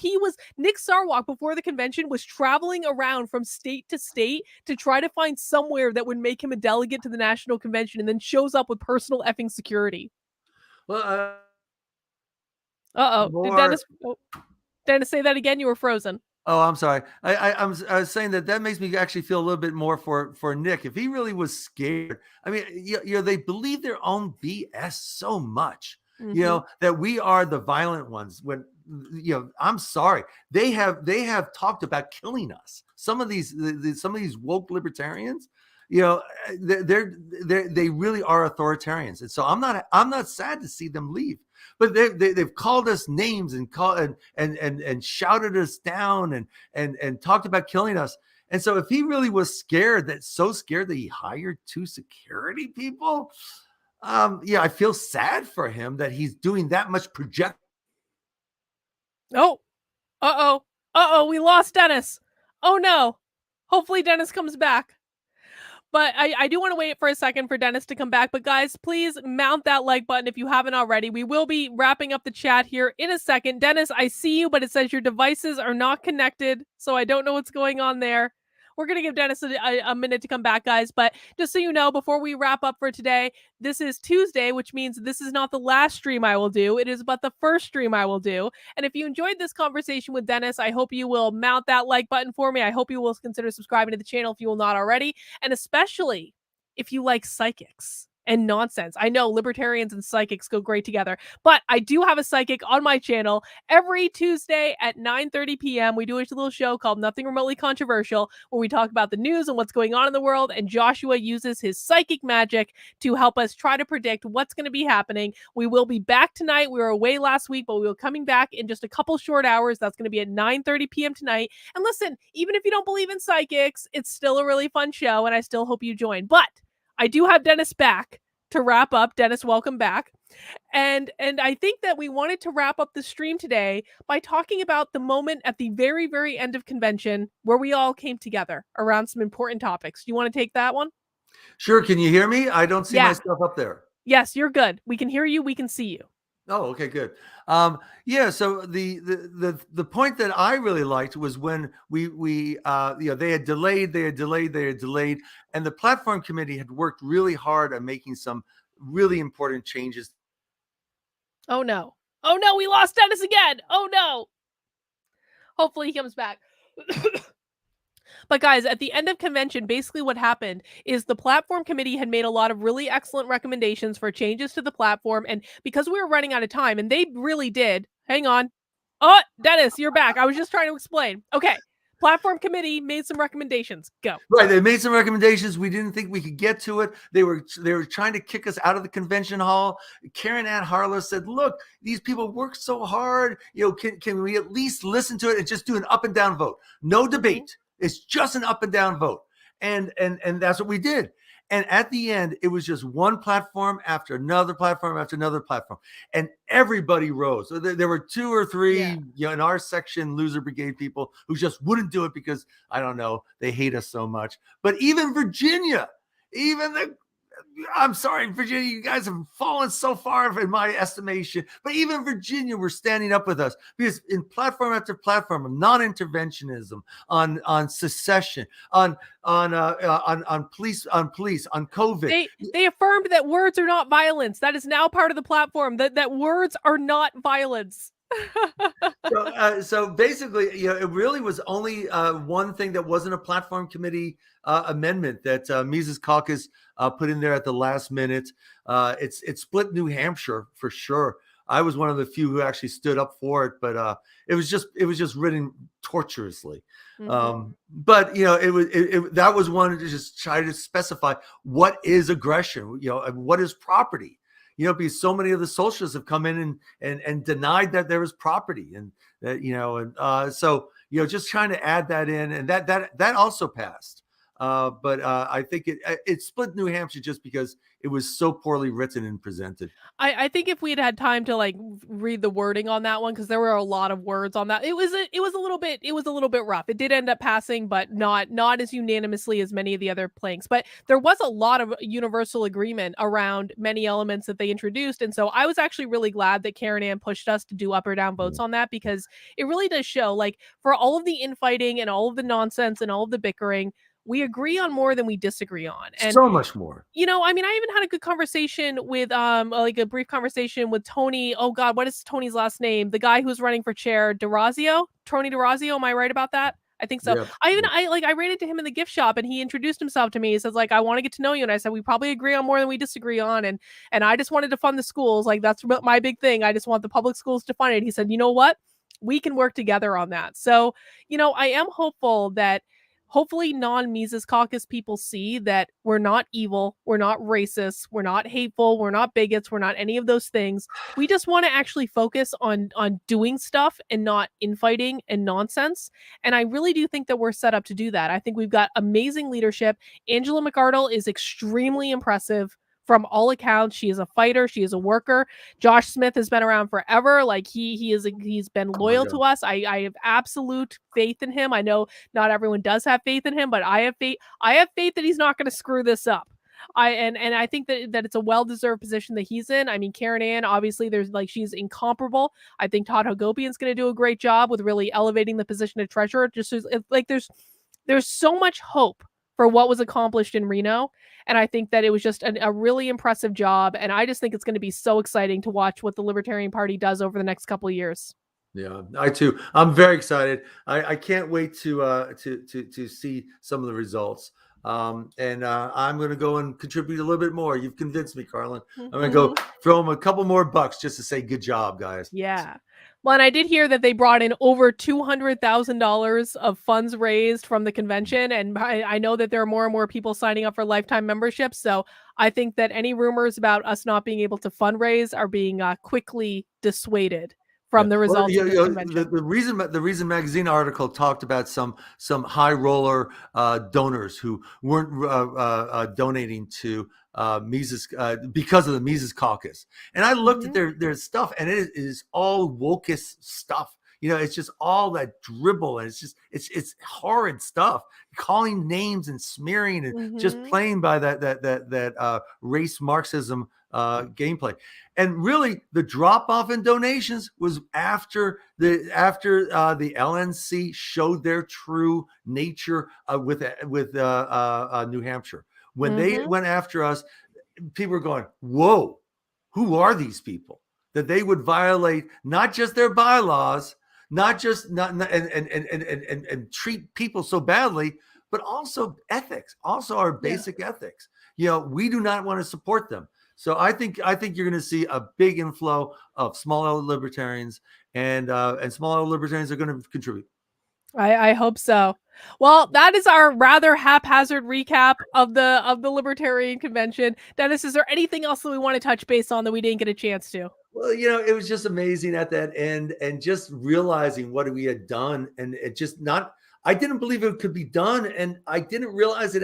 Nick Sarwark, before the convention, was traveling around from state to state to try to find somewhere that would make him a delegate to the national convention, and then shows up with personal effing security.
Well,
Did Dennis say that again? You were frozen.
Oh, I'm sorry. I was saying that makes me actually feel a little bit more for Nick. If he really was scared, I mean, you know, they believe their own BS so much, you know, that we are the violent ones. When, you know, I'm sorry, they have talked about killing us. Some of these woke libertarians, you know, they really are authoritarians, and so I'm not sad to see them leave. But they've called us names and shouted us down and talked about killing us. And so if he really was so scared that he hired 2 security people, yeah, I feel sad for him that he's doing that much project.
Oh, we lost Dennis. Oh no. Hopefully Dennis comes back. But I do want to wait for a second for Dennis to come back. But guys, please mount that like button if you haven't already. We will be wrapping up the chat here in a second. Dennis, I see you, but it says your devices are not connected. So I don't know what's going on there. We're going to give Dennis a minute to come back, guys. But just so you know, before we wrap up for today, this is Tuesday, which means this is not the last stream I will do. It is but the first stream I will do. And if you enjoyed this conversation with Dennis, I hope you will mount that like button for me. I hope you will consider subscribing to the channel if you will not already. And especially if you like psychics and nonsense. I know libertarians and psychics go great together, but I do have a psychic on my channel every Tuesday at 9:30 p.m. We do a little show called Nothing Remotely Controversial, where we talk about the news and what's going on in the world, and Joshua uses his psychic magic to help us try to predict what's going to be happening. We will be back tonight. We were away last week, but we will be coming back in just a couple short hours. That's going to be at 9:30 p.m. tonight. And listen, even if you don't believe in psychics, it's still a really fun show, and I still hope you join. But I do have Dennis back to wrap up. Dennis, welcome back. And I think that we wanted to wrap up the stream today by talking about the moment at the very, very end of convention where we all came together around some important topics. Do you want to take that one?
Sure. Can you hear me? I don't see myself up there.
Yes, you're good. We can hear you. We can see you.
Oh, okay, good. Yeah. So the point that I really liked was when we they had delayed, and the platform committee had worked really hard on making some really important changes.
Oh no! Oh no! We lost Dennis again! Oh no! Hopefully he comes back. But guys, at the end of convention, basically what happened is the platform committee had made a lot of really excellent recommendations for changes to the platform. And because we were running out of time, and they really did, hang on. Oh, Dennis, you're back. I was just trying to explain. Okay. Platform committee made some recommendations. Go.
Right. They made some recommendations. We didn't think we could get to it. They were trying to kick us out of the convention hall. Karen Ann Harlow said, look, these people work so hard. Can we at least listen to it and just do an up and down vote? No debate. It's just an up and down vote. And that's what we did. And at the end, it was just one platform after another platform after another platform. And everybody rose. So there were 2 or 3, in our section, loser brigade people who just wouldn't do it because, I don't know, they hate us so much. But even Virginia, I'm sorry, Virginia, you guys have fallen so far in my estimation, but even Virginia were standing up with us because in platform after platform of non-interventionism, on secession, on police, on COVID.
They affirmed that words are not violence. That is now part of the platform, that words are not violence.
So basically, it really was only one thing that wasn't a platform committee amendment that Mises caucus put in there at the last minute. It split New Hampshire for sure. I was one of the few who actually stood up for it, but it was just written tortuously.
Mm-hmm.
But that was one to just try to specify what is aggression, what is property. Because so many of the socialists have come in and denied that there is property, and that so just trying to add that in, and that also passed. But I think it split New Hampshire just because it was so poorly written and presented.
I think if we had time to read the wording on that one, because there were a lot of words on that, it was a little bit rough. It did end up passing, but not as unanimously as many of the other planks. But there was a lot of universal agreement around many elements that they introduced, and so I was actually really glad that Karen Ann pushed us to do up or down votes on that, because it really does show, for all of the infighting and all of the nonsense and all of the bickering, we agree on more than we disagree on. And
so much more.
I even had a good conversation with a brief conversation with Tony. Oh God, what is Tony's last name? The guy who's running for chair, Tony DeRazio. Am I right about that? I think so. Yeah. I ran into him in the gift shop and he introduced himself to me. He says, I want to get to know you. And I said, we probably agree on more than we disagree on. And I just wanted to fund the schools. That's my big thing. I just want the public schools to fund it. He said, you know what? We can work together on that. So, I am hopeful that hopefully non-Mises caucus people see that we're not evil, we're not racist, we're not hateful, we're not bigots, we're not any of those things. We just want to actually focus on doing stuff and not infighting and nonsense. And I really do think that we're set up to do that. I think we've got amazing leadership. Angela McArdle is extremely impressive from all accounts. She is a fighter. She is a worker. Josh Smith has been around forever. Like he's been loyal to us. I have absolute faith in him. I know not everyone does have faith in him, but I have faith. I have faith that he's not going to screw this up. And I think that it's a well-deserved position that he's in. I mean, Karen Ann, obviously she's incomparable. I think Todd Hagopian's going to do a great job with really elevating the position of treasurer. Just like there's so much hope for what was accomplished in Reno. And I think that it was just a really impressive job. And I just think it's going to be so exciting to watch what the Libertarian Party does over the next couple of years.
Yeah, I too. I'm very excited. I can't wait to see some of the results. And I'm going to go and contribute a little bit more. You've convinced me, Carlin. I'm going to go throw them a couple more bucks just to say good job, guys.
Yeah. Well, and I did hear that they brought in over $200,000 of funds raised from the convention. And I know that there are more and more people signing up for lifetime memberships. So I think that any rumors about us not being able to fundraise are being quickly dissuaded from the results of the convention.
The Reason magazine article talked about some high roller donors who weren't donating to Mises because of the Mises caucus. And I looked at their stuff, and it is all wokest stuff. You know, it's just all that dribble, and it's horrid stuff. Calling names and smearing and just playing by that race Marxism gameplay. And really, the drop off in donations was after the LNC showed their true nature with New Hampshire. When they went after us, people were going, "Whoa, who are these people?" That they would violate not just their bylaws, and treat people so badly, but also ethics, also our basic ethics. You know, we do not want to support them. So I think you're going to see a big inflow of small L libertarians, and small L libertarians are going to contribute.
I hope so. Well, that is our rather haphazard recap of the Libertarian Convention. Dennis, is there anything else that we want to touch base on that we didn't get a chance to?
Well, you know, it was just amazing at that end, and just realizing what we had done, and it just I didn't believe it could be done, and I didn't realize it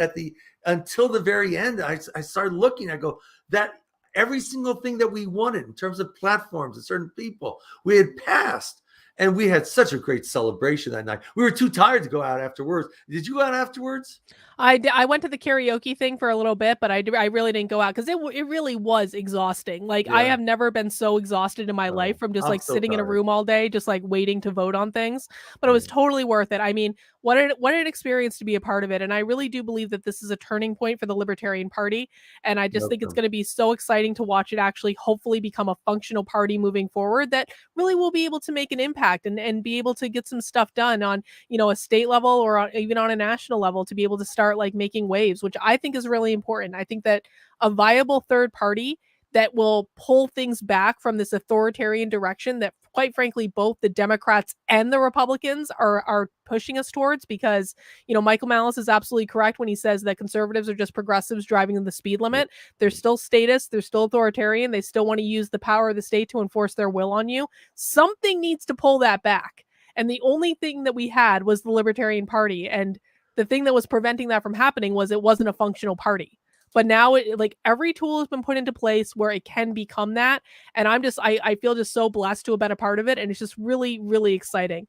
until the very end. I started looking, I go, that every single thing that we wanted in terms of platforms and certain people, we had passed. And we had such a great celebration that night. We were too tired to go out afterwards. Did you go out afterwards?
I went to the karaoke thing for a little bit, but I really didn't go out because it really was exhausting. Like I have never been so exhausted in my life from just sitting in a room all day, just like waiting to vote on things. But it was totally worth it. I mean, what an experience to be a part of it. And I really do believe that this is a turning point for the Libertarian Party. And I just think it's going to be so exciting to watch it actually hopefully become a functional party moving forward that really will be able to make an impact and be able to get some stuff done on, you know, a state level or even on a national level to be able to start like making waves, which I think is really important. I think that a viable third party that will pull things back from this authoritarian direction that, quite frankly, both the Democrats and the Republicans are pushing us towards, because, you know, Michael Malice is absolutely correct when he says that conservatives are just progressives driving the speed limit. They're still statists. They're still authoritarian. They still want to use the power of the state to enforce their will on you. Something needs to pull that back. And the only thing that we had was the Libertarian Party. And the thing that was preventing that from happening was it wasn't a functional party. But now every tool has been put into place where it can become that. And I feel just so blessed to have been a part of it. And it's just really, really exciting.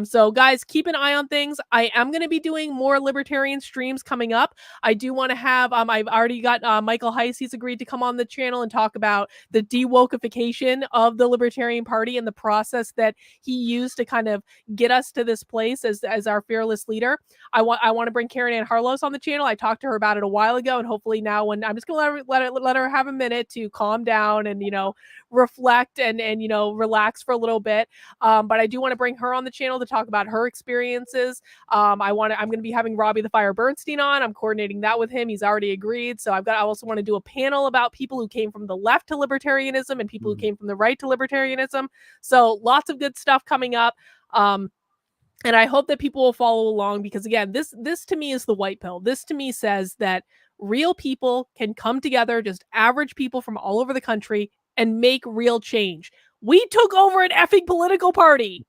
So guys, keep an eye on things. I am going to be doing more libertarian streams coming up. I do want to have, I've already got Michael Heiss. He's agreed to come on the channel and talk about the de-wokeification of the Libertarian Party and the process that he used to kind of get us to this place as our fearless leader. I want to bring Karen Ann Harlos on the channel. I talked to her about it a while ago, and hopefully now, when I'm just gonna let her have a minute to calm down and, you know, reflect and you know, relax for a little bit. But I do want to bring her on the channel to talk about her experiences. I'm gonna be having Robbie the Fire Bernstein on. I'm coordinating that with him. He's already agreed. So I also want to do a panel about people who came from the left to libertarianism and people who came from the right to libertarianism. So lots of good stuff coming up. And I hope that people will follow along, because again, this to me is the white pill. This to me says that real people can come together, just average people from all over the country, and make real change. We took over an effing political party.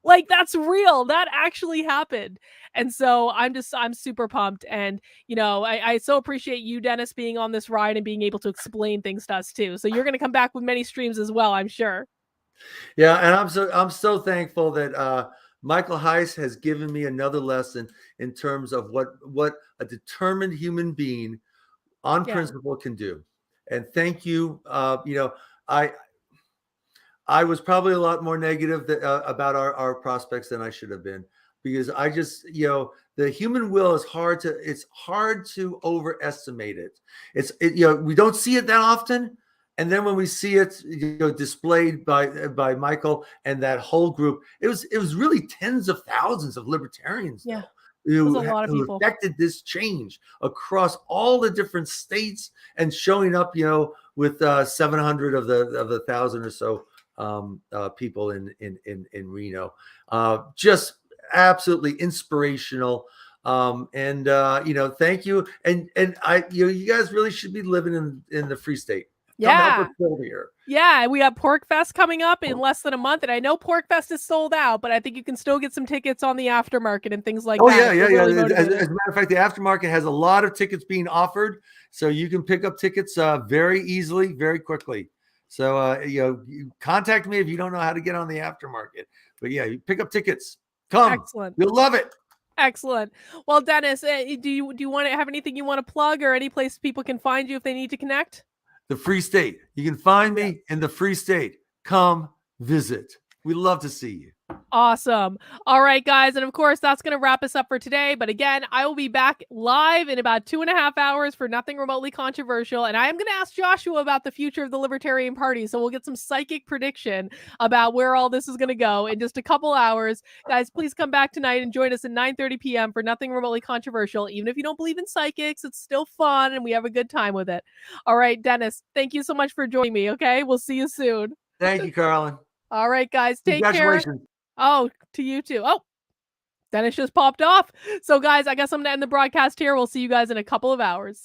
Like, that's real. That actually happened. And so I'm super pumped. And, you know, I so appreciate you, Dennis, being on this ride and being able to explain things to us too. So you're going to come back with many streams as well, I'm sure.
Yeah, and I'm so thankful that Michael Heiss has given me another lesson in terms of what a determined human being on principle can do. And thank you. You know, I was probably a lot more negative about our prospects than I should have been, because I just, you know, the human will is it's hard to overestimate it. You know, we don't see it that often. And then when we see it, you know, displayed by Michael and that whole group, it was really tens of thousands of libertarians.
Yeah.
Who
a lot of people.
affected this change across all the different states and showing up, you know, with 700 of the 1,000 or so people in Reno. Just absolutely inspirational. And you know, thank you. And you guys really should be living in the Free State. Come help us build here.
Yeah, we have Pork Fest coming up in less than a month, and I know Pork Fest is sold out, but I think you can still get some tickets on the aftermarket and things like that.
Yeah. As a matter of fact, the aftermarket has a lot of tickets being offered, so you can pick up tickets very easily, very quickly. So you know, you contact me if you don't know how to get on the aftermarket. But yeah, you pick up tickets. Come,
excellent.
You'll love it.
Excellent. Well, Dennis, do you want to have anything you want to plug, or any place people can find you if they need to connect?
The Free State. You can find me in the Free State. Come visit. We'd love to see you.
Awesome. All right, guys. And of course, that's going to wrap us up for today. But again, I will be back live in about 2.5 hours for Nothing Remotely Controversial. And I am going to ask Joshua about the future of the Libertarian Party. So we'll get some psychic prediction about where all this is going to go in just a couple hours. Guys, please come back tonight and join us at 9:30 p.m. for Nothing Remotely Controversial. Even if you don't believe in psychics, it's still fun and we have a good time with it. All right, Dennis, thank you so much for joining me. Okay, we'll see you soon.
Thank you, Carlin.
All right, guys, take care. Oh, to you too. Oh, Dennis just popped off. So guys, I guess I'm going to end the broadcast here. We'll see you guys in a couple of hours.